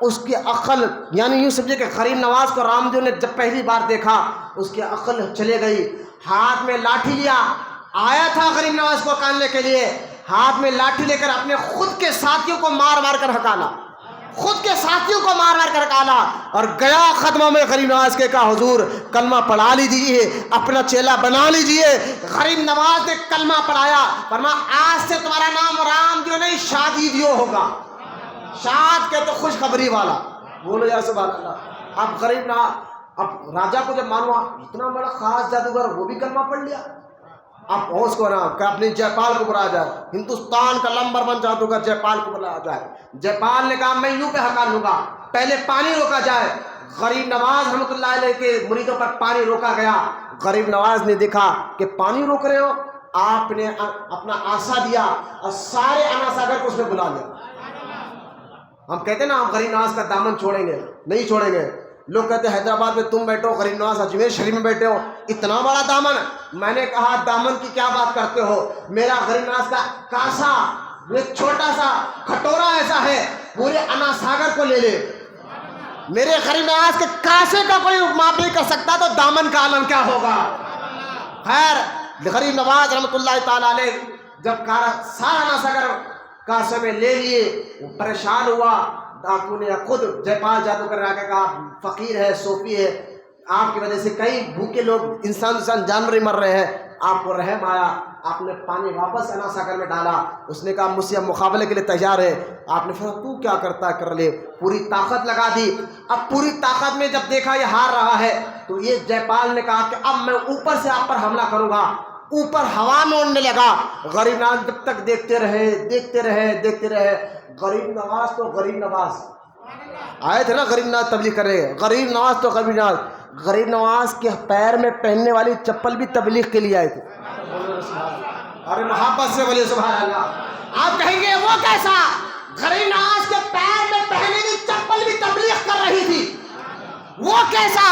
اس کی عقل یعنی یوں سمجھے کہ غریب نواز کو رام دیو نے جب پہلی بار دیکھا اس کی عقل چلے گئی۔ ہاتھ میں لاٹھی لیا، آیا تھا غریب نواز کو کاننے کے لیے، ہاتھ میں لاٹھی لے کر اپنے خود کے ساتھیوں کو مار مار کر ہکانا، خود کے ساتھیوں کو مار مار کر ہکانا، اور گیا خدمہ میں غریب نواز کے کہا حضور کلمہ پڑھا لیجیے، اپنا چیلا بنا لیجیے۔ غریب نواز نے کلمہ پڑھایا، فرمایا آج سے تمہارا نام رام دیو نہیں شادی دیو ہوگا۔ شاد کے تو خوشخبری والا، بولو یا سبحان اللہ۔ اب غریب نواز، اب راجہ کو جب معلوم ہوا اتنا بڑا خاص جادوگر وہ بھی کلمہ پڑھ لیا، اب اس کو نا کہ اپنی جے پال کو بلایا جائے، ہندوستان کا نمبر 1 جادوگر جے پال کو بلایا جائے۔ جے پال نے کہا میں یوں پہ ہکا لوں گا، پہلے پانی روکا جائے۔ غریب نواز رحمۃ اللہ علیہ کے مریدوں پر پانی روکا گیا۔ غریب نواز نے دیکھا کہ پانی روک رہے ہو، آپ نے اپنا آسا دیا اور سارے انا ساگر کو اس نے بلا لیا۔ ہم کہتے ہیں نا ہم غریب نواز کا دامن چھوڑیں گے، نہیں چھوڑیں گے۔ لوگ کہتے ہیں حیدرآباد میں تم بیٹھو، غریب نواز اجمیر شریف میں بیٹھے ہو، اتنا بڑا دامن۔ میں نے کہا دامن کی کیا بات کرتے ہو، میرا غریب نواز کا کاسا ایک چھوٹا سا کھٹورا ایسا ہے، پورے انا ساگر کو لے لے۔ میرے غریب نواز کے کاسے کا کوئی ماپ نہیں کر سکتا تو دامن کا عالم کیا ہوگا۔ خیر غریب نواز رحمۃ اللہ تعالیٰ علیہ جب سارا انا ساگر کاسے میں لے لیے، وہ پریشان ہوا۔ ڈاکو نے خود جے پال جادوگر آ کے کہا فقیر ہے، صوفی ہے، آپ کی وجہ سے کئی بھوکے لوگ انسان جانور ہی مر رہے ہیں، آپ کو رحم آیا، آپ نے پانی واپس انا ساگر میں ڈالا۔ اس نے کہا مجھ سے مقابلے کے لیے تیار ہے۔ آپ نے فرمایا تو کیا کرتا ہے کر لے، پوری طاقت لگا دی۔ اب پوری طاقت میں جب دیکھا یہ ہار رہا ہے تو یہ جے پال نے کہا کہ اب میں اوپر سے آپ پر حملہ کروں گا، اوپر ہوا میں اڑنے لگا۔ غریب نواز جب تک دیکھتے رہے دیکھتے رہے دیکھتے رہے۔ غریب نواز تو غریب نواز آئے تھے نا، غریب نواز تبلیغ کر رہے ہیں، غریب نواز تو غریب نواز، غریب نواز کے پیر میں پہننے والی چپل بھی تبلیغ کے لیے آئے تھے۔ ارے محبت سے بولیے سبحان اللہ۔ آپ کہیں گے وہ کیسا، غریب نواز کے پیر میں پہنے کی چپل بھی تبلیغ کر رہی تھی، وہ کیسا؟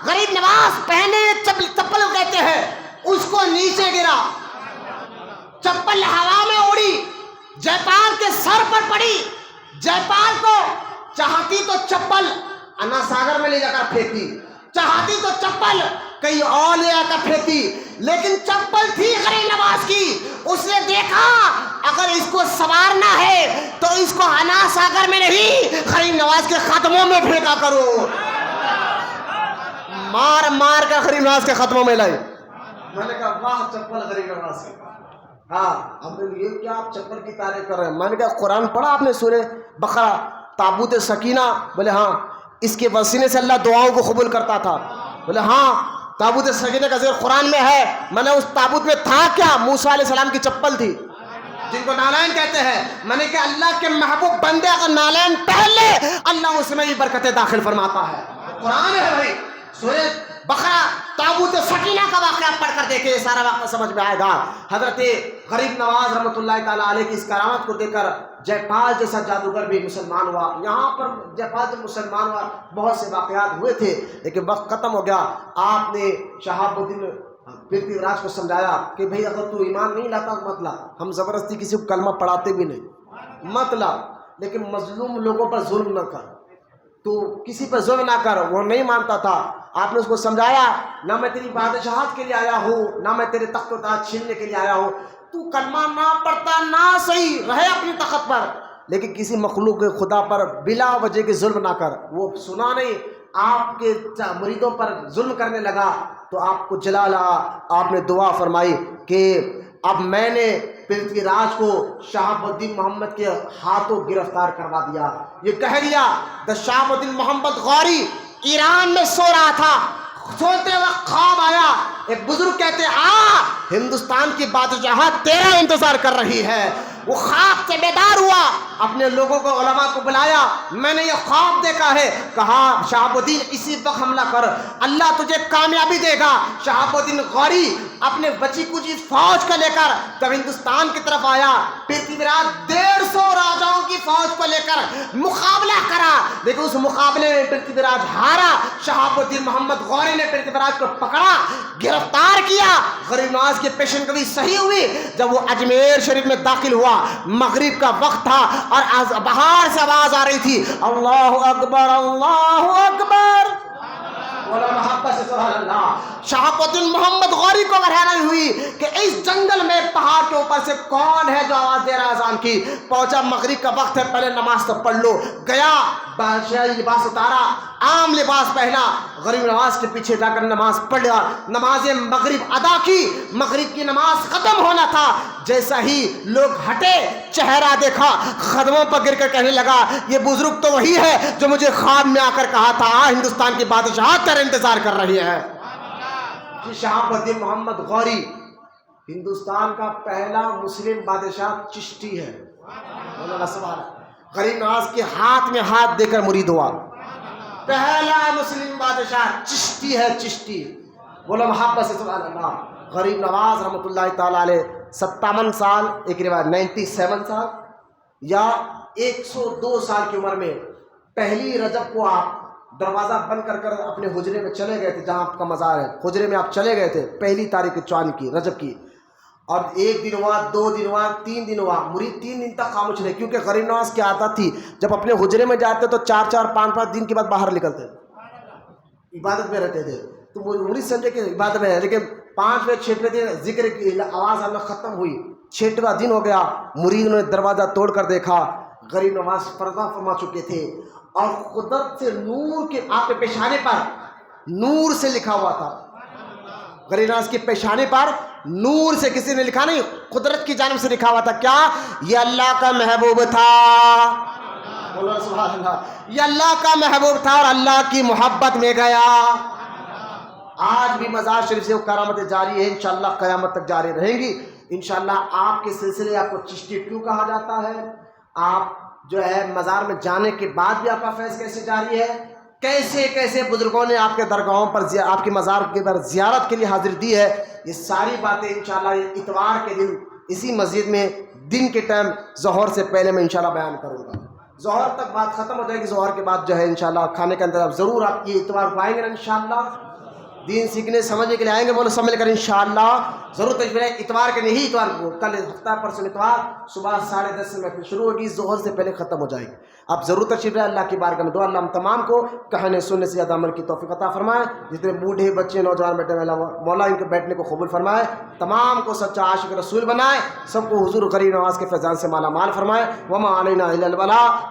غریب نواز پہنے چپل کہتے ہیں، اس کو نیچے گرا، چپل ہوا میں اڑی، جے پال کے سر پر پڑی۔ جے پال کو چاہتی تو چپل انا ساگر میں لے جا کر پھینکتی، چاہتی تو چپل کہیں اور لے جا کر پھینکتی، لیکن چپل تھی غریب نواز کی۔ اس نے دیکھا اگر اس کو سنوارنا ہے تو اس کو انا ساگر میں نہیں غریب نواز کے خاتموں میں پھینکا کرو۔ مار مار کر غریب نواز کے خاتموں میں لائے۔ میں نے کہا واہ چپل غریب نواز کی۔ ہاں اب یہ کیا آپ چپل کی تعریف کر رہے ہیں؟ میں نے کہا قرآن پڑھا آپ نے سورہ بقرہ تابوت سکینہ؟ بولے ہاں۔ اس کے وسیلے سے اللہ دعاؤں کو قبول کرتا تھا؟ بولے ہاں۔ تابوت سکینہ کا ذکر قرآن میں ہے. میں نے اس تابوت میں تھا کیا؟ موسیٰ علیہ السلام کی چپل تھی جن کو نالین کہتے ہیں. میں نے کہ اللہ کے محبوب بندے اگر نالین پہن لے اللہ اس میں بھی برکتیں داخل فرماتا ہے. قرآن ہے بھائی. سورہ بقرہ تابوت سکینہ کا واقعہ پڑھ کر دیکھیں سارا واقعہ سمجھ میں آئے گا. حضرت غریب نواز رحمۃ اللہ تعالیٰ علیہ کی اس کرامت کو دیکھ کر جے پال جیسا جادوگر بھی مسلمان ہوا. یہاں پر جے پال جب مسلمان ہوا بہت سے واقعات ہوئے تھے لیکن وقت ختم ہو گیا. آپ نے شہاب الدین پرتھوی راج کو سمجھایا کہ بھئی اگر تو ایمان نہیں لاتا مت لا. ہم زبردستی کسی کو کلمہ پڑھاتے بھی نہیں، مت لا، لیکن مظلوم لوگوں پر ظلم نہ کر، تو کسی پر ظلم نہ کر. وہ نہیں مانتا تھا. آپ نے اس کو سمجھایا نہ میں تیری بادشاہت کے لیے آیا ہوں نہ میں تیرے تخت و تاج چھیننے کے لیے آیا ہوں. تو کلمہ نہ پڑھتا نہ صحیح رہے اپنی تخت پر لیکن کسی مخلوق خدا پر بلا وجہ کے ظلم نہ کر. وہ سنا نہیں، آپ کے مریدوں پر ظلم کرنے لگا تو آپ کو جلا لگا. آپ نے دعا فرمائی کہ اب میں نے پرتھوی راج کو شہاب الدین محمد کے ہاتھوں گرفتار کروا دیا. یہ کہہ دیا کہ شہاب الدین محمد غوری ایران میں سو رہا تھا. سوتے وقت خواب آیا. ایک بزرگ کہتے ہندوستان کی بادشاہت تیرا انتظار کر رہی ہے. وہ خواب سے بیدار ہوا، اپنے لوگوں کو علماء کو بلایا. میں نے یہ خواب دیکھا ہے. کہا شہاب الدین اسی وقت حملہ کر، اللہ تجھے کامیابی دے گا. شہاب الدین غوری اپنے بچی کچی فوج کو لے کر جب ہندوستان کی طرف آیا پرتھوی راج 150 راجاؤں کی فوج کو لے کر مقابلہ کرا لیکن اس مقابلے میں پرتھوی راج ہارا. شہاب الدین محمد غوری نے پرتھوی راج کو پکڑا، گرفتار کیا. غریب نواز کی پیشن گوئی صحیح ہوئی. جب وہ اجمیر شریف میں داخل ہوا مغرب کا وقت تھا اور باہر سے آواز آ رہی تھی اللہ اکبر اللہ اکبر. محبت سے سبحان اللہ. شہاب الدین محمد غوری کو حیرانی ہوئی کہ اس جنگل میں پہاڑ کے اوپر سے کون ہے جو آواز دے رہا ہے اذان کی. پہنچا مغرب کا وقت ہے، پہلے نماز تو پڑھ لو. گیا بادشاہی لباس اتارا، عام لباس پہنا، غریب نواز کے پیچھے جا کر نماز پڑھ لیا. نماز مغرب ادا کی. مغرب کی نماز ختم ہونا تھا. جیسا ہی لوگ ہٹے چہرہ دیکھا، قدموں پر گر کر کہنے لگا یہ بزرگ تو وہی ہے جو مجھے خواب میں آ کر کہا تھا ہندوستان کی بادشاہت تیرا انتظار کر رہی ہے. شہاب الدین محمد غوری ہندوستان کا پہلا مسلم بادشاہ چشتی ہے. غریب نواز کے ہاتھ میں ہاتھ دے کر مرید ہوا. پہلا مسلم بادشاہ چشتی ہے. چشتی بولو محبت سے سبحان اللہ. غریب نواز رحمۃ اللہ تعالیٰ علیہ 57 سال، ایک روایت 97 سال یا 102 سال کی عمر میں پہلی رجب کو آپ دروازہ بند کر کر اپنے حجرے میں چلے گئے تھے جہاں آپ کا مزار ہے. حجرے میں آپ چلے گئے تھے پہلی تاریخ چاند کی رجب کی. اور 1 دن ہوا، 2 دن ہوا، 3 دن ہوا. مرید 3 دن تک خاموش رہے کیونکہ غریب نواز کی عادت تھی جب اپنے حجرے میں جاتے تو 4-4 5-5 دن کے بعد باہر نکلتے، عبادت میں رہتے تھے. تو وہ مرید سمجھے کہ عبادت میں ہے لیکن 5ویں 6ویں دن ذکر کی آواز اللہ ختم ہوئی. 6واں دن ہو گیا. مرید نے دروازہ توڑ کر دیکھا غریب نواز پردہ فرما چکے تھے اور قدرت سے نور کے آپ کے پیشانے پر نور سے لکھا ہوا تھا. غریب نواز کے پیشانے پر نور سے کسی نے لکھا نہیں، قدرت کی جانب سے لکھا ہوا تھا. کیا؟ یہ اللہ کا محبوب تھا. بولو سبحان اللہ. یہ اللہ کا محبوب تھا اور اللہ کی محبت میں گیا. آج بھی مزار شریف سے وہ کرامتیں جاری ہے، انشاءاللہ قیامت تک جاری رہیں گی انشاءاللہ. آپ کے سلسلے آپ کو چشتی کیوں کہا جاتا ہے؟ آپ جو ہے مزار میں جانے کے بعد بھی آپ کا فیض کیسے جاری ہے، کیسے کیسے بزرگوں نے آپ کے درگاہوں پر آپ کی مزار کے پر زیارت کے لیے حاضر دی ہے. یہ ساری باتیں انشاءاللہ اتوار کے دن اسی مسجد میں دن کے ٹائم ظہر سے پہلے میں انشاءاللہ بیان کروں گا. ظہر تک بات ختم ہو جائے گی. ظہر کے بعد جو ہے انشاءاللہ کھانے کا انتظام ضرور آپ یہ اتوار کو آئیں گے نا انشاءاللہ. دین سیکھنے سمجھنے کے لیے آئیں گے. بولو سب مل کر انشاءاللہ ضرور تشریف لائیں. اتوار کے نہیں اتوار کو کل ہفتہ پرسوں اتوار صبح 10:30 سے محفل شروع ہوگی، ظہر سے پہلے ختم ہو جائے گی. آپ ضرور تشریف لائیں. اللہ کی بارگاہ میں دعا اللہ ہم تمام کو کہنے سننے سے زیادہ عمل کی توفیق عطا فرمائے. جتنے بوڑھے بچے نوجوان بیٹھے ہیں مولا ان کے بیٹھنے کو قبول فرمائے. تمام کو سچا عاشق رسول بنائے. سب کو حضور غریب نواز کے فیضان سے مالا مال فرمائے. وما علینا الا البلاغ.